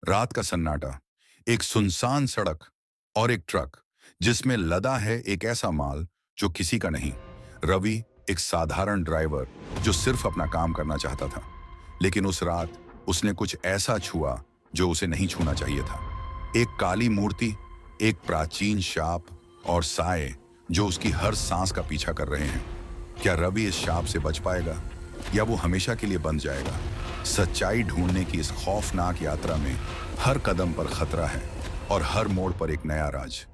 रात का सन्नाटा, एक सुनसान सड़क और एक ट्रक जिसमें लदा है एक ऐसा माल जो किसी का नहीं। रवि, एक साधारण ड्राइवर जो सिर्फ अपना काम करना चाहता था, लेकिन उस रात उसने कुछ ऐसा छुआ जो उसे नहीं छूना चाहिए था। एक काली मूर्ति, एक प्राचीन शाप और साए जो उसकी हर सांस का पीछा कर रहे हैं। क्या रवि इस शाप से बच पाएगा या वो हमेशा के लिए बंद जाएगा? सच्चाई ढूंढने की इस खौफनाक यात्रा में हर कदम पर खतरा है और हर मोड़ पर एक नया राज।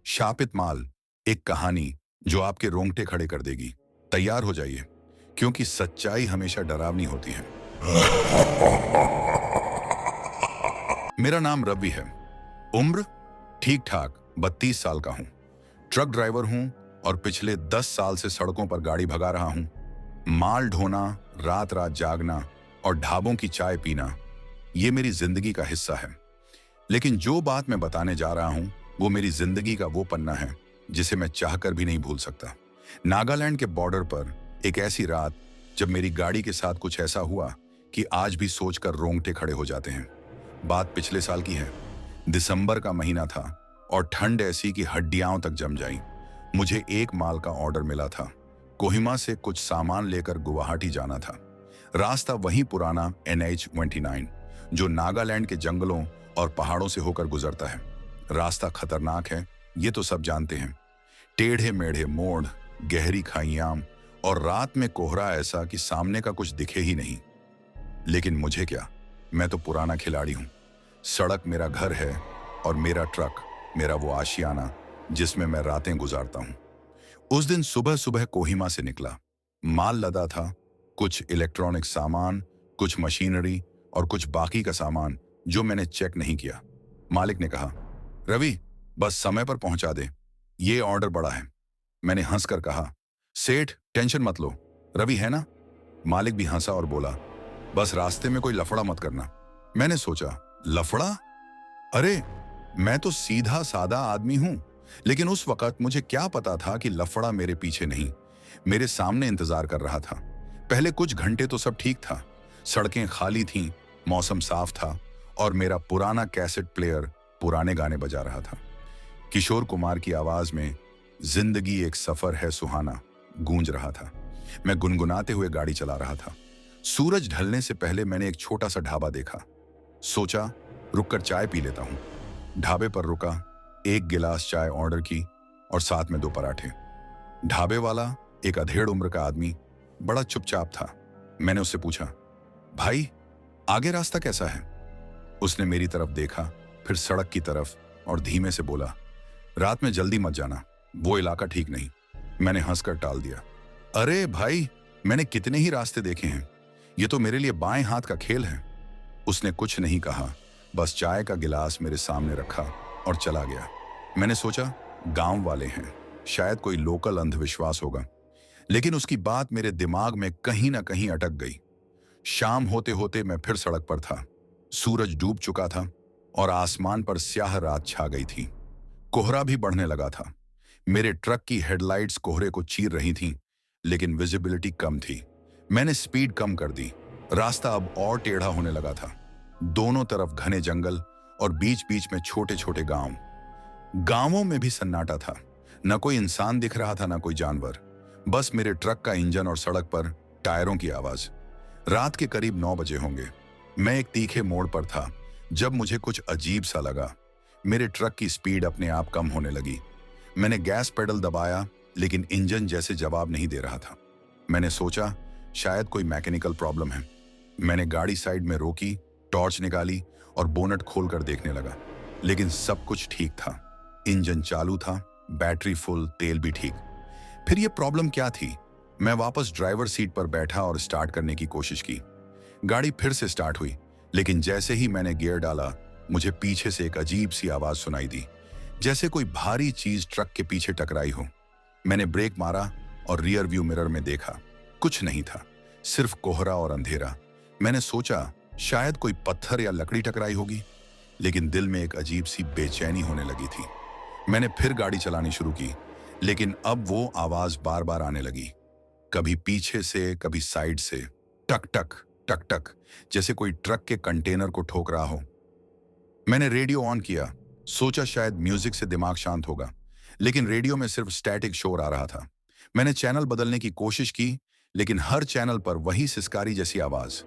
शापित माल, एक कहानी जो आपके रोंगटे खड़े कर देगी। तैयार हो जाइए, क्योंकि सच्चाई हमेशा डरावनी होती है। मेरा नाम रवि है। उम्र ठीक ठाक 32 साल का हूं। ट्रक ड्राइवर हूं और पिछले 10 साल से सड़कों पर गाड़ी भगा रहा हूं। माल ढोना, रात रात जागना और ढाबों की चाय पीना, ये मेरी जिंदगी का हिस्सा है। लेकिन जो बात मैं बताने जा रहा हूं, वो मेरी जिंदगी का वो पन्ना है जिसे मैं चाहकर भी नहीं भूल सकता। नागालैंड के बॉर्डर पर एक ऐसी रात जब मेरी गाड़ी के साथ कुछ ऐसा हुआ कि आज भी सोचकर रोंगटे खड़े हो जाते हैं। बात पिछले साल की है। दिसंबर का महीना था और ठंड ऐसी कि हड्डियां तक जम जाई। मुझे एक माल का ऑर्डर मिला था। कोहिमा से कुछ सामान लेकर गुवाहाटी जाना था। रास्ता वही पुराना NH-29 जो नागालैंड के जंगलों और पहाड़ों से होकर गुजरता है। रास्ता खतरनाक है, ये तो सब जानते हैं। टेढ़े मेढ़े मोड़, गहरी खाइयां और रात में कोहरा ऐसा कि सामने का कुछ दिखे ही नहीं। लेकिन मुझे क्या, मैं तो पुराना खिलाड़ी हूं। सड़क मेरा घर है और मेरा ट्रक मेरा वो आशियाना जिसमें मैं रातें गुजारता हूं। उस दिन सुबह सुबह कोहिमा से निकला। माल लदा था, कुछ इलेक्ट्रॉनिक सामान, कुछ मशीनरी और कुछ बाकी का सामान जो मैंने चेक नहीं किया। मालिक ने कहा, रवि, बस समय पर पहुंचा दे, ये ऑर्डर बड़ा है। मैंने हंसकर कहा, सेठ टेंशन मत लो, रवि है ना। मालिक भी हंसा और बोला, बस रास्ते में कोई लफड़ा मत करना। मैंने सोचा, लफड़ा? अरे, मैं तो सीधा सादा आदमी हूं। लेकिन उस वक्त मुझे क्या पता था कि लफड़ा मेरे पीछे नहीं, मेरे सामने इंतजार कर रहा था। पहले कुछ घंटे तो सब ठीक था। सड़कें खाली थीं, मौसम साफ था और मेरा पुराना कैसेट प्लेयर पुराने गाने बजा रहा था। किशोर कुमार की आवाज में जिंदगी एक सफर है सुहाना गूंज रहा था। मैं गुनगुनाते हुए गाड़ी चला रहा था। सूरज ढलने से पहले मैंने एक छोटा सा ढाबा देखा। सोचा, रुककर चाय पी लेता हूं। ढाबे पर रुका, एक गिलास चाय ऑर्डर की और साथ में 2 पराठे। ढाबे वाला, एक अधेड़ उम्र का आदमी, बड़ा चुपचाप था। मैंने उससे पूछा, भाई, आगे रास्ता कैसा है? उसने मेरी तरफ देखा, फिर सड़क की तरफ और धीमे से बोला, रात में जल्दी मत जाना, वो इलाका ठीक नहीं। मैंने हंसकर टाल दिया, अरे भाई, मैंने कितने ही रास्ते देखे हैं, ये तो मेरे लिए बाएं हाथ का खेल है। उसने कुछ नहीं कहा, बस चाय का गिलास मेरे सामने रखा और चला गया। मैंने सोचा, गांव वाले हैं, शायद कोई लोकल अंधविश्वास होगा। लेकिन उसकी बात मेरे दिमाग में कहीं ना कहीं अटक गई। शाम होते होते मैं फिर सड़क पर था। सूरज डूब चुका था और आसमान पर स्याह रात छा गई थी। कोहरा भी बढ़ने लगा था। मेरे ट्रक की हेडलाइट्स कोहरे को चीर रही थीं, लेकिन विजिबिलिटी कम थी। मैंने स्पीड कम कर दी। रास्ता अब और टेढ़ा होने लगा था। दोनों तरफ घने जंगल और बीच बीच में छोटे छोटे गांव। गांवों में भी सन्नाटा था। न कोई इंसान दिख रहा था, न कोई जानवर। बस मेरे ट्रक का इंजन और सड़क पर टायरों की आवाज। रात के करीब 9 बजे होंगे। मैं एक तीखे मोड़ पर था जब मुझे कुछ अजीब सा लगा। मेरे ट्रक की स्पीड अपने आप कम होने लगी। मैंने गैस पेडल दबाया, लेकिन इंजन जैसे जवाब नहीं दे रहा था। मैंने सोचा, शायद कोई मैकेनिकल प्रॉब्लम है। मैंने गाड़ी साइड में रोकी, टॉर्च निकाली और बोनट खोलकर देखने लगा। लेकिन सब कुछ ठीक था। इंजन चालू था, बैटरी फुल, तेल भी ठीक। फिर ये प्रॉब्लम क्या थी? मैं वापस ड्राइवर सीट पर बैठा और स्टार्ट करने की कोशिश की। गाड़ी फिर से स्टार्ट हुई, लेकिन जैसे ही मैंने गियर डाला, मुझे पीछे से एक अजीब सी आवाज सुनाई दी, जैसे कोई भारी चीज ट्रक के पीछे टकराई हो। मैंने ब्रेक मारा और रियर व्यू मिरर में देखा। कुछ नहीं था, सिर्फ कोहरा और अंधेरा। मैंने सोचा, शायद कोई पत्थर या लकड़ी टकराई होगी, लेकिन दिल में एक अजीब सी बेचैनी होने लगी थी। मैंने फिर गाड़ी चलानी शुरू की, लेकिन अब वो आवाज बार बार आने लगी, कभी पीछे से, कभी साइड से, टक टक टक टक, जैसे कोई ट्रक के कंटेनर को ठोक रहा हो। मैंने रेडियो ऑन किया, सोचा शायद म्यूजिक से दिमाग शांत होगा, लेकिन रेडियो में सिर्फ स्टैटिक शोर आ रहा था। मैंने चैनल बदलने की कोशिश की, लेकिन हर चैनल पर वही सिसकारी जैसी आवाज।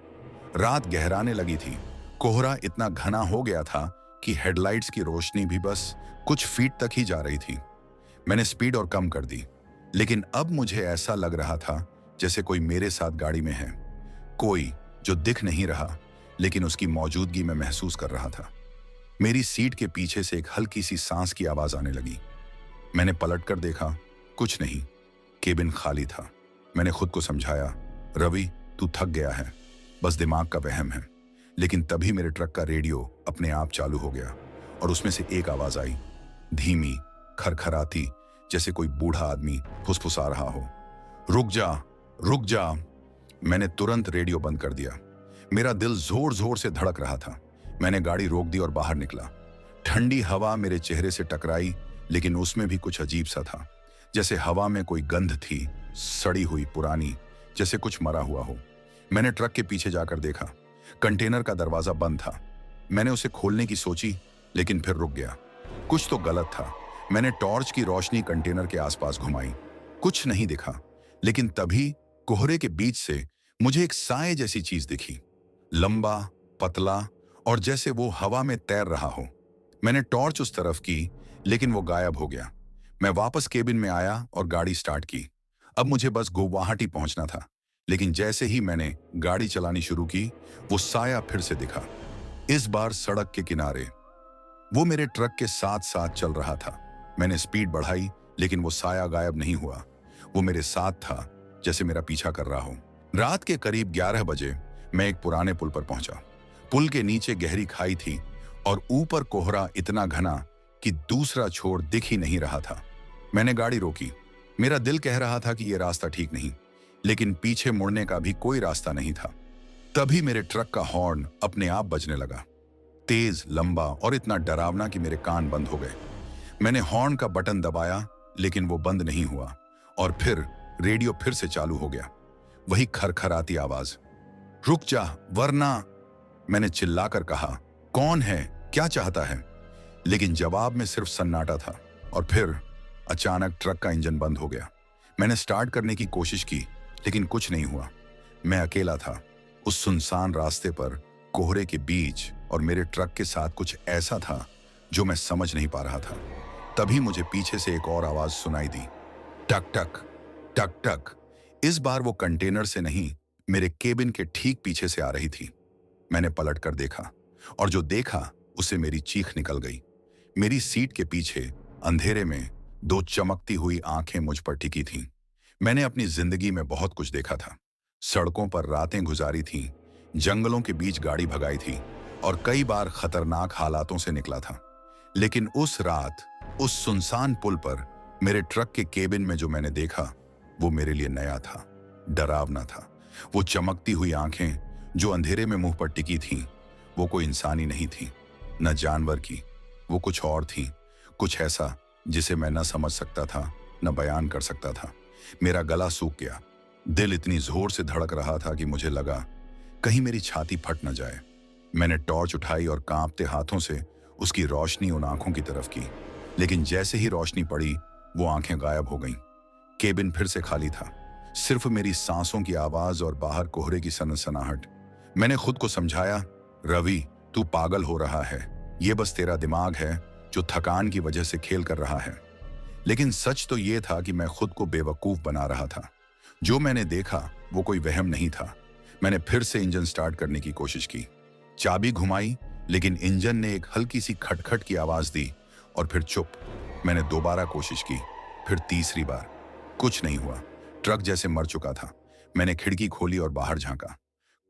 रात गहराने लगी थी। कोहरा इतना घना हो गया था कि हेडलाइट्स की रोशनी भी बस कुछ फीट तक ही जा रही थी। मैंने स्पीड और कम कर दी, लेकिन अब मुझे ऐसा लग रहा था जैसे कोई मेरे साथ गाड़ी में है, कोई जो दिख नहीं रहा, लेकिन उसकी मौजूदगी में महसूस कर रहा था। मेरी सीट के पीछे से एक हल्की सी सांस की आवाज आने लगी। मैंने पलटकर देखा, कुछ नहीं, केबिन खाली था। मैंने खुद को समझाया, रवि तू थक गया है, बस दिमाग का वहम है। लेकिन तभी मेरे ट्रक का रेडियो अपने आप चालू हो गया और उसमें से एक आवाज आई, धीमी, खरखराती, जैसे कोई बूढ़ा आदमी फुसफुसा रहा हो। रुक जा, रुक जा। मैंने तुरंत रेडियो बंद कर दिया। मेरा दिल जोर जोर से धड़क रहा था। मैंने गाड़ी रोक दी और बाहर निकला। ठंडी हवा मेरे चेहरे से टकराई, लेकिन उसमें भी कुछ अजीब सा था, जैसे हवा में कोई गंध थी, सड़ी हुई, पुरानी, जैसे कुछ मरा हुआ हो। मैंने ट्रक के पीछे जाकर देखा। कंटेनर का दरवाजा बंद था। मैंने उसे खोलने की सोची, लेकिन फिर रुक गया। कुछ तो गलत था। मैंने टॉर्च की रोशनी कंटेनर के आसपास घुमाई। कुछ नहीं दिखा, लेकिन तभी कोहरे के बीच से मुझे एक साए जैसी चीज दिखी, लंबा, पतला और जैसे वो हवा में तैर रहा हो। मैंने टॉर्च उस तरफ की, लेकिन वो गायब हो गया। मैं वापस केबिन में आया और गाड़ी स्टार्ट की। अब मुझे बस गुवाहाटी पहुंचना था, लेकिन जैसे ही मैंने गाड़ी चलानी शुरू की, वो साया फिर से दिखा। इस बार सड़क के किनारे। वो मेरे ट्रक के साथ साथ चल रहा था। मैंने स्पीड बढ़ाई, लेकिन वो साया गायब नहीं हुआ। वो मेरे साथ था, जैसे मेरा पीछा कर रहा हो। रात के करीब 11 बजे मैं एक पुराने पुल पर पहुंचा। पुल के नीचे गहरी खाई थी और ऊपर कोहरा इतना घना कि दूसरा छोर दिख ही नहीं रहा था। मैंने गाड़ी रोकी। मेरा दिल कह रहा था कि यह रास्ता ठीक नहीं, लेकिन पीछे मुड़ने का भी कोई रास्ता नहीं था। तभी मेरे ट्रक का हॉर्न अपने आप बजने लगा, तेज, लंबा और इतना डरावना कि मेरे कान बंद हो गए। मैंने हॉर्न का बटन दबाया, लेकिन वो बंद नहीं हुआ और फिर रेडियो फिर से चालू हो गया। वही खरखराती आवाज, रुक जा वरना। मैंने चिल्लाकर कहा, कौन है, क्या चाहता है? लेकिन जवाब में सिर्फ सन्नाटा था। और फिर अचानक ट्रक का इंजन बंद हो गया। मैंने स्टार्ट करने की कोशिश की, लेकिन कुछ नहीं हुआ। मैं अकेला था उस सुनसान रास्ते पर, कोहरे के बीच, और मेरे ट्रक के साथ कुछ ऐसा था जो मैं समझ नहीं पा रहा था। तभी मुझे पीछे से एक और आवाज सुनाई दी, टक टक टक टक। इस बार वो कंटेनर से नहीं, मेरे केबिन के ठीक पीछे से आ रही थी। मैंने पलट कर देखा, और जो देखा उसे मेरी चीख निकल गई। मेरी सीट के पीछे अंधेरे में दो चमकती हुई आंखें मुझ पर टिकी थीं। मैंने अपनी जिंदगी में बहुत कुछ देखा था। सड़कों पर रातें गुजारी थीं, जंगलों के बीच गाड़ी भगाई थी और कई बार खतरनाक हालातों से निकला था। लेकिन उस रात, उस सुनसान पुल पर, मेरे ट्रक के केबिन में जो मैंने देखा, वो मेरे लिए नया था, डरावना था। वो चमकती हुई आंखें जो अंधेरे में मुंह पर टिकी थीं, वो कोई इंसानी नहीं थी, न जानवर की। वो कुछ और थी, कुछ ऐसा जिसे मैं न समझ सकता था, न बयान कर सकता था। मेरा गला सूख गया। दिल इतनी जोर से धड़क रहा था कि मुझे लगा कहीं मेरी छाती फट न जाए। मैंने टॉर्च उठाई और कांपते हाथों से उसकी रोशनी उन आंखों की तरफ की, लेकिन जैसे ही रोशनी पड़ी, वो आंखें गायब हो गईं। केबिन फिर से खाली था, सिर्फ मेरी सांसों की आवाज और बाहर कोहरे की सनसनाहट। मैंने खुद को समझाया, रवि तू पागल हो रहा है, ये बस तेरा दिमाग है जो थकान की वजह से खेल कर रहा है। लेकिन सच तो ये था कि मैं खुद को बेवकूफ बना रहा था। जो मैंने देखा वो कोई वहम नहीं था। मैंने फिर से इंजन स्टार्ट करने की कोशिश की, चाबी घुमाई, लेकिन इंजन ने एक हल्की सी खटखट की आवाज दी और फिर चुप। मैंने दोबारा कोशिश की, फिर तीसरी बार, कुछ नहीं हुआ। ट्रक जैसे मर चुका था। मैंने खिड़की खोली और बाहर झांका।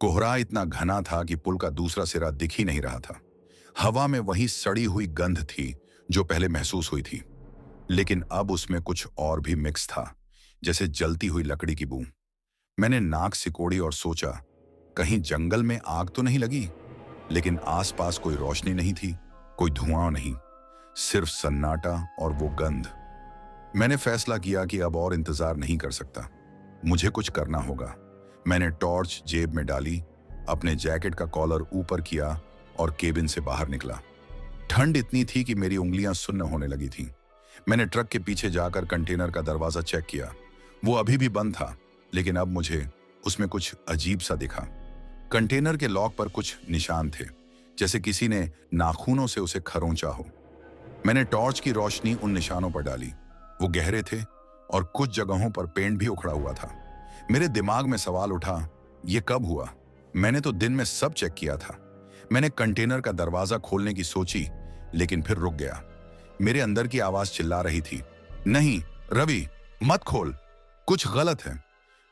कोहरा इतना घना था कि पुल का दूसरा सिरा दिख ही नहीं रहा था। हवा में वही सड़ी हुई गंध थी जो पहले महसूस हुई थी, लेकिन अब उसमें कुछ और भी मिक्स था, जैसे जलती हुई लकड़ी की बू। मैंने नाक सिकोड़ी और सोचा, कहीं जंगल में आग तो नहीं लगी? लेकिन आसपास कोई रोशनी नहीं थी, कोई धुआं नहीं, सिर्फ सन्नाटा और वो गंध। मैंने फैसला किया कि अब और इंतजार नहीं कर सकता, मुझे कुछ करना होगा। मैंने टॉर्च जेब में डाली, अपने जैकेट का कॉलर ऊपर किया और केबिन से बाहर निकला। ठंड इतनी थी कि मेरी उंगलियां सुन्न होने लगी थीं। मैंने ट्रक के पीछे जाकर कंटेनर का दरवाजा चेक किया। वो अभी भी बंद था, लेकिन अब मुझे उसमें कुछ अजीब सा दिखा। कंटेनर के लॉक पर कुछ निशान थे, जैसे किसी ने नाखूनों से उसे खरोंचा हो। मैंने टॉर्च की रोशनी उन निशानों पर डाली। वो गहरे थे और कुछ जगहों पर पेंट भी उखड़ा हुआ था। मेरे दिमाग में सवाल उठा, ये कब हुआ? मैंने तो दिन में सब चेक किया था। मैंने कंटेनर का दरवाजा खोलने की सोची, लेकिन फिर रुक गया। मेरे अंदर की आवाज चिल्ला रही थी, नहीं रवि, मत खोल, कुछ गलत है।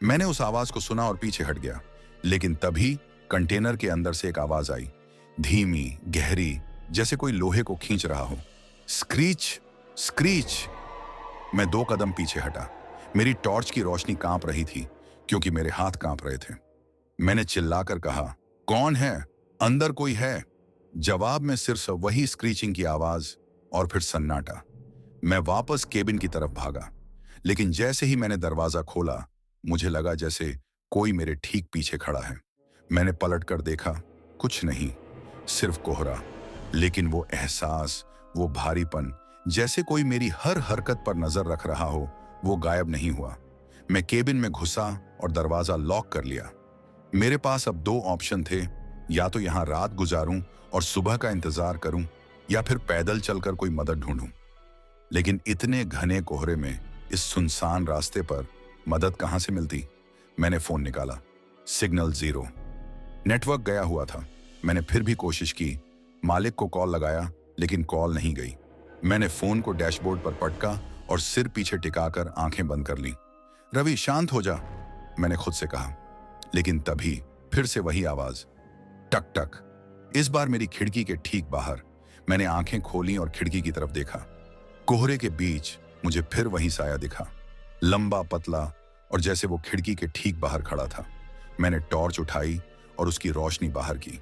मैंने उस आवाज को सुना और पीछे हट गया, लेकिन तभी कंटेनर के अंदर से एक आवाज आई, धीमी, गहरी, जैसे कोई लोहे को खींच रहा हो। Screech, screech. मैं 2 कदम पीछे हटा। मेरी टॉर्च की रोशनी कांप रही थी, क्योंकि मेरे हाथ कांप रहे थे। मैंने चिल्लाकर कहा, कौन है? अंदर कोई है? जवाब में सिर्फ वही स्क्रीचिंग की आवाज और फिर सन्नाटा। मैं वापस केबिन की तरफ भागा, लेकिन जैसे ही मैंने दरवाजा खोला, मुझे लगा जैसे कोई मेरे ठीक पीछे खड़ा है। मैंने पलटकर देखा, कुछ नहीं, सिर्फ कोहरा। लेकिन वो एहसास, वो भारीपन, जैसे कोई मेरी हर हरकत पर नजर रख रहा हो, वो गायब नहीं हुआ। मैं केबिन में घुसा और दरवाजा लॉक कर लिया। मेरे पास अब 2 ऑप्शन थे, या तो यहां रात गुजारूं और सुबह का इंतजार करूं, या फिर पैदल चलकर कोई मदद ढूंढूं। लेकिन इतने घने कोहरे में, इस सुनसान रास्ते पर मदद कहां से मिलती? मैंने फोन निकाला, सिग्नल 0, नेटवर्क गया हुआ था। मैंने फिर भी कोशिश की, मालिक को कॉल लगाया, लेकिन कॉल नहीं गई। मैंने फोन को डैशबोर्ड पर पटका और सिर पीछे टिकाकर आंखें बंद कर ली। रवि, शांत हो जा, मैंने खुद से कहा। लेकिन तभी फिर से वही आवाज, टक टक। इस बार मेरी खिड़की के ठीक बाहर। मैंने आंखें खोली और खिड़की की तरफ देखा। कोहरे के बीच मुझे फिर वही साया दिखा, लंबा, पतला, और जैसे वो खिड़की के ठीक बाहर खड़ा था। मैंने टॉर्च उठाई और उसकी रोशनी बाहर की।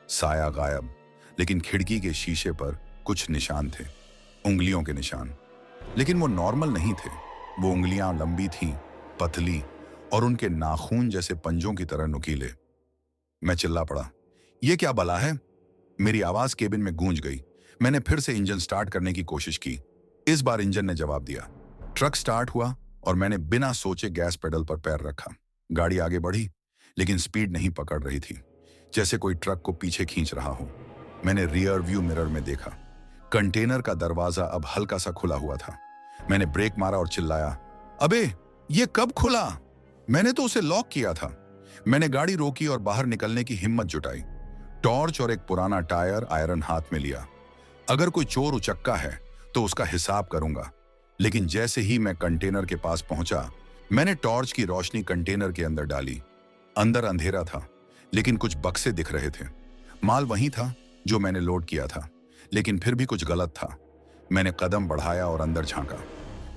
साया गायब, लेकिन खिड़की के शीशे पर कुछ निशान थे, उंगलियों के निशान। लेकिन वो नॉर्मल नहीं थे। वो उंगलियां लंबी थीं, पतली, और उनके नाखून जैसे पंजों की तरह नुकीले। मैं चिल्ला पड़ा, ये क्या बला है? मेरी आवाज केबिन में गूंज गई। मैंने फिर से इंजन स्टार्ट करने की कोशिश की। इस बार इंजन ने जवाब दिया। ट्रक स्टार्ट हुआ और मैंने बिना सोचे गैस पेडल पर पैर रखा। गाड़ी आगे बढ़ी, लेकिन स्पीड नहीं पकड़ रही थी, जैसे कोई ट्रक को पीछे खींच रहा हो। मैंने रियर व्यू मिरर में देखा, कंटेनर का दरवाजा अब हल्का सा खुला हुआ था। मैंने ब्रेक मारा और चिल्लाया, अबे ये कब खुला? मैंने तो उसे लॉक किया था। मैंने गाड़ी रोकी और बाहर निकलने की हिम्मत जुटाई। टॉर्च और एक पुराना टायर आयरन हाथ में लिया। अगर कोई चोर उचक्का है तो उसका हिसाब करूंगा। लेकिन जैसे ही मैं कंटेनर के पास पहुंचा, मैंने टॉर्च की रोशनी कंटेनर के अंदर डाली। अंदर अंधेरा था, लेकिन कुछ बक्से दिख रहे थे। माल वही था जो मैंने लोड किया था, लेकिन फिर भी कुछ गलत था। मैंने कदम बढ़ाया और अंदर झांका।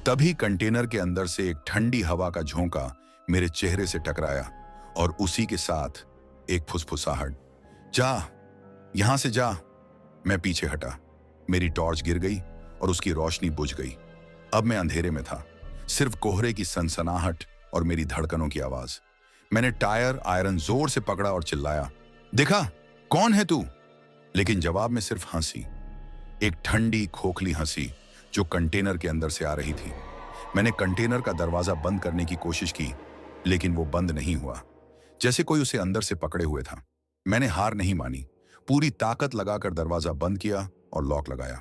तभी कंटेनर के अंदर से एक ठंडी हवा का झोंका मेरे चेहरे से टकराया, और उसी के साथ एक फुसफुसाहट, जा, यहां से जा। मैं पीछे हटा। मेरी टॉर्च गिर गई और उसकी रोशनी बुझ गई। अब मैं अंधेरे में था, सिर्फ कोहरे की सनसनाहट और मेरी धड़कनों की आवाज। मैंने टायर आयरन जोर से पकड़ा और चिल्लाया, देखा, कौन है तू? लेकिन जवाब में सिर्फ हंसी, एक ठंडी खोखली हंसी जो कंटेनर के अंदर से आ रही थी। मैंने कंटेनर का दरवाजा बंद करने की कोशिश की, लेकिन वो बंद नहीं हुआ, जैसे कोई उसे अंदर से पकड़े हुए था। मैंने हार नहीं मानी, पूरी ताकत लगाकर दरवाजा बंद किया और लॉक लगाया।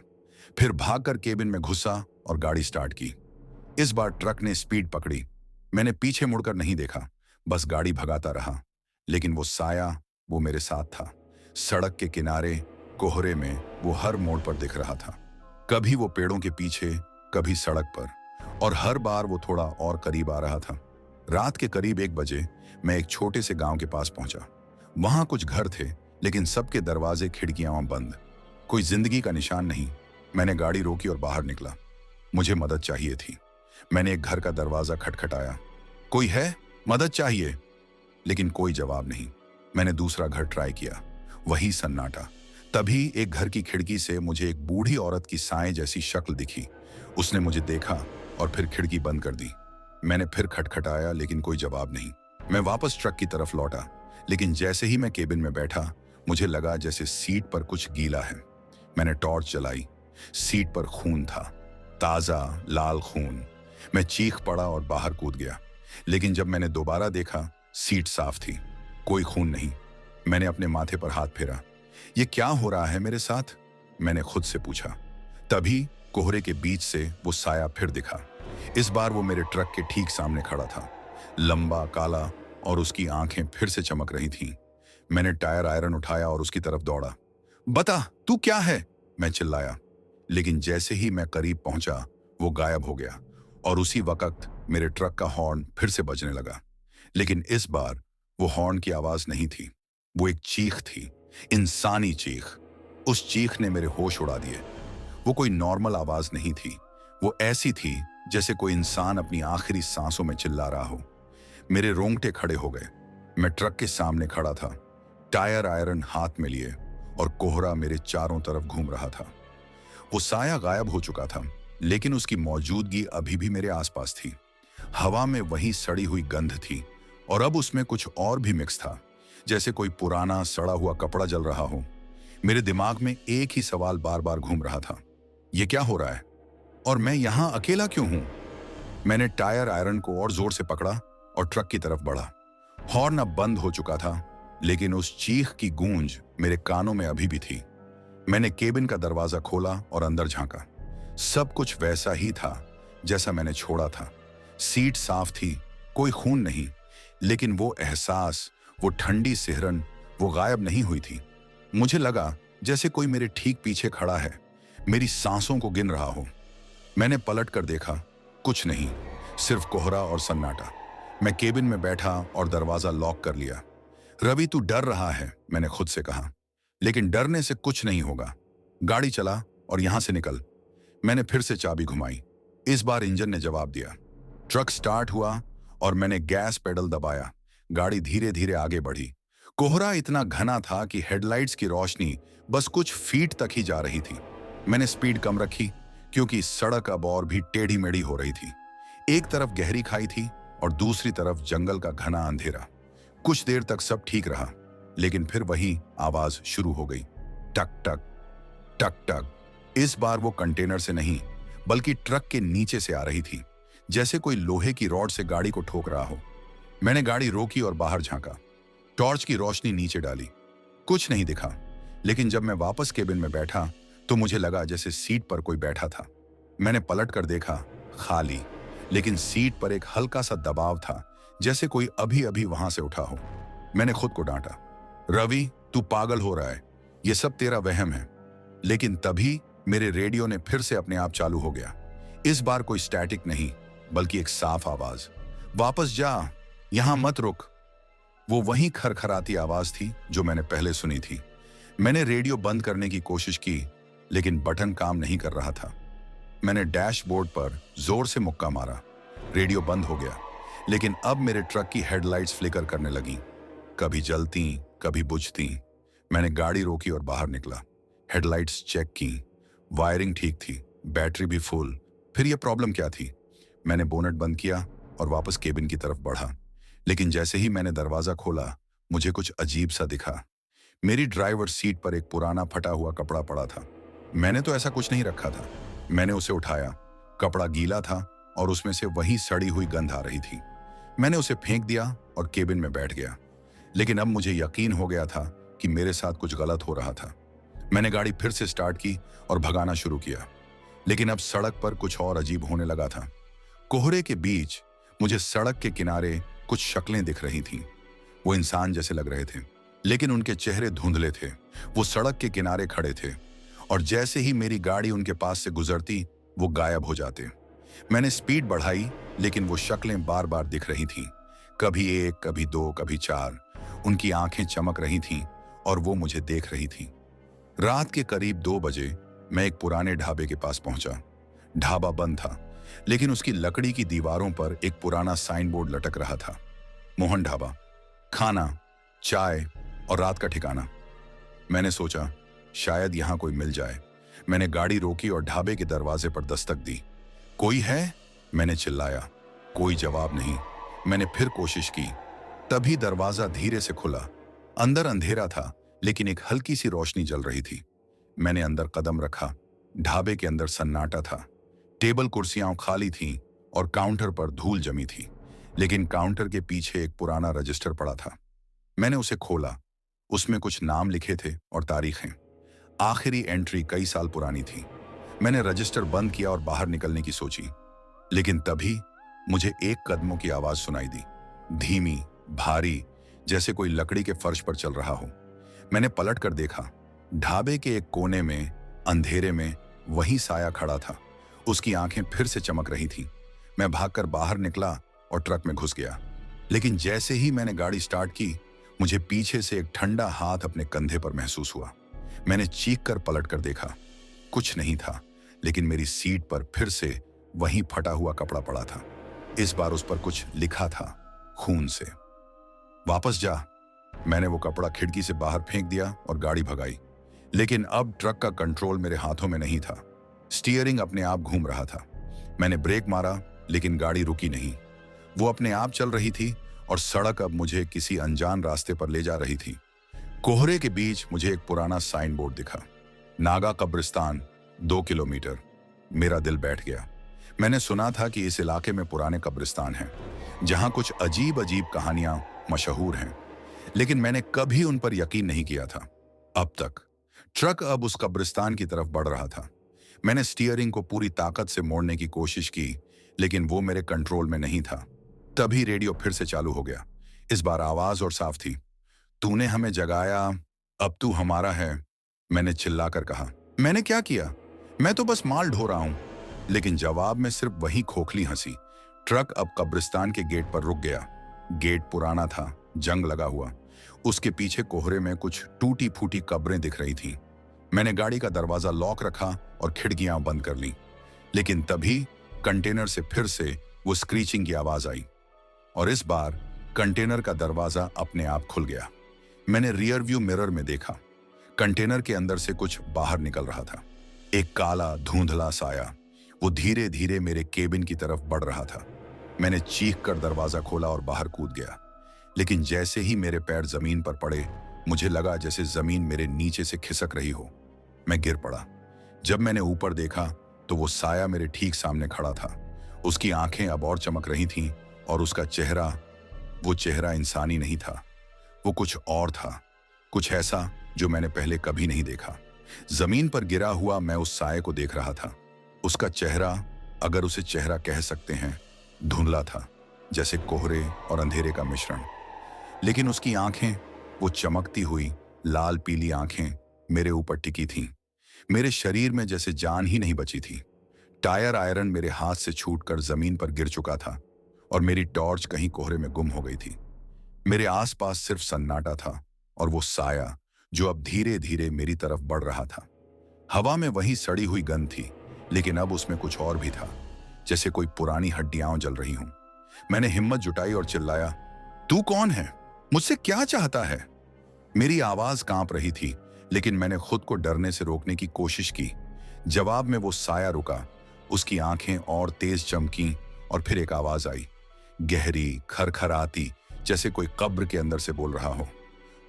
फिर भागकर केबिन में घुसा और गाड़ी स्टार्ट की। इस बार ट्रक ने स्पीड पकड़ी। मैंने पीछे मुड़कर नहीं देखा, बस गाड़ी भगाता रहा। लेकिन वो साया, वो मेरे साथ था। सड़क के किनारे, कोहरे में, वो हर मोड़ पर दिख रहा था। कभी वो पेड़ों के पीछे, कभी सड़क पर, और हर बार वो थोड़ा और करीब आ रहा था। रात के करीब 1 बजे मैं एक छोटे से गांव के पास पहुंचा। वहां कुछ घर थे, लेकिन सबके दरवाजे खिड़कियां बंद। कोई जिंदगी का निशान नहीं। मैंने गाड़ी रोकी और बाहर निकला। मुझे मदद चाहिए थी। मैंने एक घर का दरवाजा खटखटाया, कोई है, मदद चाहिए? लेकिन कोई जवाब नहीं। मैंने दूसरा घर ट्राई किया, वही सन्नाटा। तभी एक घर की खिड़की से मुझे एक बूढ़ी औरत की साए जैसी शक्ल दिखी। उसने मुझे देखा और फिर खिड़की बंद कर दी। मैंने फिर खटखटाया, लेकिन कोई जवाब नहीं। मैं वापस ट्रक की तरफ लौटा, लेकिन जैसे ही मैं केबिन में बैठा, मुझे लगा जैसे सीट पर कुछ गीला है। मैंने टॉर्च जलाई। सीट पर खून था, ताजा लाल खून। मैं चीख पड़ा और बाहर कूद गया। लेकिन जब मैंने दोबारा देखा, सीट साफ थी, कोई खून नहीं। मैंने अपने माथे पर हाथ फेरा। ये क्या हो रहा है मेरे साथ? मैंने खुद से पूछा। तभी कोहरे के बीच से वो साया फिर दिखा। इस बार वो मेरे ट्रक के ठीक सामने खड़ा था, लंबा, काला, और उसकी आंखें फिर से चमक रही थीं। मैंने टायर आयरन उठाया और उसकी तरफ दौड़ा। बता, तू क्या है? मैं चिल्लाया। लेकिन जैसे ही मैं करीब पहुंचा, वो गायब हो गया और उसी वक्त मेरे ट्रक का हॉर्न फिर से बजने लगा। लेकिन इस बार वो हॉर्न की आवाज नहीं थी, वो एक चीख थी, इंसानी चीख। उस चीख ने मेरे होश उड़ा दिए। वो कोई नॉर्मल आवाज नहीं थी, वो ऐसी थी जैसे कोई इंसान अपनी आखिरी सांसों में चिल्ला रहा हो। मेरे रोंगटे खड़े हो गए। मैं ट्रक के सामने खड़ा था, टायर आयरन हाथ में लिए, और कोहरा मेरे चारों तरफ घूम रहा था। वो साया गायब हो चुका था, लेकिन उसकी मौजूदगी अभी भी मेरे आसपास थी। हवा में वही सड़ी हुई गंध थी, और अब उसमें कुछ और भी मिक्स था, जैसे कोई पुराना सड़ा हुआ कपड़ा जल रहा हो। मेरे दिमाग में एक ही सवाल बार बार घूम रहा था, ये क्या हो रहा है और मैं यहां अकेला क्यों हूं? मैंने टायर आयरन को और जोर से पकड़ा और ट्रक की तरफ बढ़ा। हॉर्न अब बंद हो चुका था, लेकिन उस चीख की गूंज मेरे कानों में अभी भी थी। मैंने केबिन का दरवाजा खोला और अंदर झांका। सब कुछ वैसा ही था जैसा मैंने छोड़ा था। सीट साफ थी, कोई खून नहीं, लेकिन वो एहसास, वो ठंडी सिहरन, वो गायब नहीं हुई थी। मुझे लगा जैसे कोई मेरे ठीक पीछे खड़ा है, मेरी सांसों को गिन रहा हो। मैंने पलट कर देखा, कुछ नहीं, सिर्फ कोहरा और सन्नाटा। मैं केबिन में बैठा और दरवाजा लॉक कर लिया। रवि, तू डर रहा है, मैंने खुद से कहा, लेकिन डरने से कुछ नहीं होगा। गाड़ी चला और यहां से निकल। मैंने फिर से चाबी घुमाई। इस बार इंजन ने जवाब दिया। ट्रक स्टार्ट हुआ और मैंने गैस पेडल दबाया। गाड़ी धीरे धीरे आगे बढ़ी। कोहरा इतना घना था कि हेडलाइट्स की रोशनी बस कुछ फीट तक ही जा रही थी। मैंने स्पीड कम रखी, क्योंकि सड़क अब और भी टेढ़ी मेढ़ी हो रही थी। एक तरफ गहरी खाई थी और दूसरी तरफ जंगल का घना अंधेरा। कुछ देर तक सब ठीक रहा, लेकिन फिर वही आवाज शुरू हो गई, टक टक टक टक। इस बार वो कंटेनर से नहीं, बल्कि ट्रक के नीचे से आ रही थी, जैसे कोई लोहे की रॉड से गाड़ी को ठोक रहा हो। मैंने गाड़ी रोकी और बाहर झांका, टॉर्च की रोशनी नीचे डाली। कुछ नहीं दिखा, लेकिन जब मैं वापस केबिन में बैठा तो मुझे लगा जैसे सीट पर कोई बैठा था। मैंने पलट कर देखा, खाली, लेकिन सीट पर एक हल्का सा दबाव था, जैसे कोई अभी अभी वहां से उठा हो। मैंने खुद को डांटा, रवि, तू पागल हो रहा है, ये सब तेरा वहम है। लेकिन तभी मेरे रेडियो ने फिर से अपने आप चालू हो गया। इस बार कोई स्टैटिक नहीं, बल्कि एक साफ आवाज, वापस जा, यहां मत रुक। वो वही खरखराती आवाज थी जो मैंने पहले सुनी थी। मैंने रेडियो बंद करने की कोशिश की, लेकिन बटन काम नहीं कर रहा था। मैंने डैशबोर्ड पर जोर से मुक्का मारा। रेडियो बंद हो गया, लेकिन अब मेरे ट्रक की हेडलाइट्स फ्लिकर करने लगीं, कभी जलती, कभी बुझती। मैंने गाड़ी रोकी और बाहर निकला। हेडलाइट्स चेक की, वायरिंग ठीक थी, बैटरी भी फुल। फिर यह प्रॉब्लम क्या थी? मैंने बोनट बंद किया और वापस केबिन की तरफ बढ़ा। लेकिन जैसे ही मैंने दरवाजा खोला, मुझे कुछ अजीब सा दिखा। मेरी ड्राइवर सीट पर एक पुराना फटा हुआ कपड़ा पड़ा था। मैंने तो ऐसा कुछ नहीं रखा था। मैंने उसे उठाया। कपड़ा गीला था और उसमें से वही सड़ी हुई गंध आ रही थी। मैंने उसे फेंक दिया और केबिन में बैठ गया। लेकिन अब मुझे यकीन हो गया था कि मेरे साथ कुछ गलत हो रहा था। मैंने गाड़ी फिर से स्टार्ट की और भगाना शुरू किया। लेकिन अब सड़क पर कुछ और अजीब होने लगा था। कोहरे के बीच मुझे सड़क के किनारे कुछ शक्लें दिख रही थीं। वो इंसान जैसे लग रहे थे, लेकिन उनके चेहरे धुंधले थे। वो सड़क के किनारे खड़े थे और जैसे ही मेरी गाड़ी उनके पास से गुजरती, वो गायब हो जाते। मैंने स्पीड बढ़ाई, लेकिन वो शक्लें बार बार दिख रही थीं, कभी एक, कभी दो, कभी चार। उनकी आंखें चमक रही थीं और वो मुझे देख रही थीं। रात के करीब 2 बजे मैं एक पुराने ढाबे के पास पहुंचा। ढाबा बंद था, लेकिन उसकी लकड़ी की दीवारों पर एक पुराना साइन बोर्ड लटक रहा था, मोहन ढाबा, खाना, चाय और रात का ठिकाना। मैंने सोचा शायद यहां कोई मिल जाए। मैंने गाड़ी रोकी और ढाबे के दरवाजे पर दस्तक दी। कोई है? मैंने चिल्लाया। कोई जवाब नहीं। मैंने फिर कोशिश की। तभी दरवाजा धीरे से खुला। अंदर अंधेरा था, लेकिन एक हल्की सी रोशनी जल रही थी। मैंने अंदर कदम रखा। ढाबे के अंदर सन्नाटा था। टेबल कुर्सियां खाली थीं और काउंटर पर धूल जमी थी। लेकिन काउंटर के पीछे एक पुराना रजिस्टर पड़ा था। मैंने उसे खोला। उसमें कुछ नाम लिखे थे और तारीखें। आखिरी एंट्री कई साल पुरानी थी। मैंने रजिस्टर बंद किया और बाहर निकलने की सोची। लेकिन तभी मुझे एक कदमों की आवाज सुनाई दी, धीमी, भारी, जैसे कोई लकड़ी के फर्श पर चल रहा हो। मैंने पलट कर देखा। ढाबे के एक कोने में अंधेरे में वही साया खड़ा था। उसकी आंखें फिर से चमक रही थीं। मैं भागकर बाहर निकला और ट्रक में घुस गया। लेकिन जैसे ही मैंने गाड़ी स्टार्ट की, मुझे पीछे से एक ठंडा हाथ अपने कंधे पर महसूस हुआ। मैंने चीख कर पलट कर देखा। कुछ नहीं था, लेकिन मेरी सीट पर फिर से वही फटा हुआ कपड़ा पड़ा था। इस बार उस पर कुछ लिखा था, खून से। वापस जा। मैंने वो कपड़ा खिड़की से बाहर फेंक दिया और गाड़ी भगाई। लेकिन अब ट्रक का कंट्रोल मेरे हाथों में नहीं था। स्टीयरिंग अपने आप घूम रहा था। मैंने ब्रेक मारा, लेकिन गाड़ी रुकी नहीं। वो अपने आप चल रही थी और सड़क अब मुझे किसी अनजान रास्ते पर ले जा रही थी। कोहरे के बीच मुझे एक पुराना साइन बोर्ड दिखा, नागा कब्रिस्तान 2 किलोमीटर। मेरा दिल बैठ गया। मैंने सुना था कि इस इलाके में पुराने कब्रिस्तान हैं, जहां कुछ अजीब अजीब कहानियां मशहूर हैं, लेकिन मैंने कभी उन पर यकीन नहीं किया था अब तक। ट्रक अब उस कब्रिस्तान की तरफ बढ़ रहा था। मैंने स्टीयरिंग को पूरी ताकत से मोड़ने की कोशिश की, लेकिन वो मेरे कंट्रोल में नहीं था। तभी रेडियो फिर से चालू हो गया। इस बार आवाज और साफ थी। तूने हमें जगाया, अब तू हमारा है। मैंने चिल्लाकर कहा, मैंने क्या किया? मैं तो बस माल ढो रहा हूं। लेकिन जवाब में सिर्फ वही खोखली हंसी। ट्रक अब कब्रिस्तान के गेट पर रुक गया। गेट पुराना था, जंग लगा हुआ। उसके पीछे कोहरे में कुछ टूटी फूटी कब्रें दिख रही थीं। मैंने गाड़ी का दरवाजा लॉक रखा और खिड़कियां बंद कर ली। लेकिन तभी कंटेनर से फिर से वो स्क्रीचिंग की आवाज आई और इस बार कंटेनर का दरवाजा अपने आप खुल गया। मैंने रियर व्यू मिरर में देखा। कंटेनर के अंदर से कुछ बाहर निकल रहा था, एक काला धुंधला साया। वो धीरे धीरे मेरे केबिन की तरफ बढ़ रहा था। मैंने चीख कर दरवाजा खोला और बाहर कूद गया। लेकिन जैसे ही मेरे पैर जमीन पर पड़े, मुझे लगा जैसे जमीन मेरे नीचे से खिसक रही हो। मैं गिर पड़ा। जब मैंने ऊपर देखा तो वो साया मेरे ठीक सामने खड़ा था। उसकी आंखें अब और चमक रही थीं और उसका चेहरा, वो चेहरा इंसानी नहीं था। वो कुछ और था, कुछ ऐसा जो मैंने पहले कभी नहीं देखा। जमीन पर गिरा हुआ मैं उस साये को देख रहा था। उसका चेहरा, अगर उसे चेहरा कह सकते हैं, धुंधला था, जैसे कोहरे और अंधेरे का मिश्रण। लेकिन उसकी आंखें, वो चमकती हुई लाल पीली आंखें मेरे ऊपर टिकी थीं। मेरे शरीर में जैसे जान ही नहीं बची थी। टायर आयरन मेरे हाथ से छूटकर जमीन पर गिर चुका था और मेरी टॉर्च कहीं कोहरे में गुम हो गई थी। मेरे आसपास सिर्फ सन्नाटा था और वो साया जो अब धीरे धीरे मेरी तरफ बढ़ रहा था। हवा में वही सड़ी हुई गंध थी, लेकिन अब उसमें कुछ और भी था, जैसे कोई पुरानी हड्डियां जल रही हों। मैंने हिम्मत जुटाई और चिल्लाया, तू कौन है? मुझसे क्या चाहता है? मेरी आवाज कांप रही थी, लेकिन मैंने खुद को डरने से रोकने की कोशिश की। जवाब में वो साया रुका। उसकी आंखें और तेज चमकी और फिर एक आवाज आई, गहरी, खरखराती, जैसे कोई कब्र के अंदर से बोल रहा हो।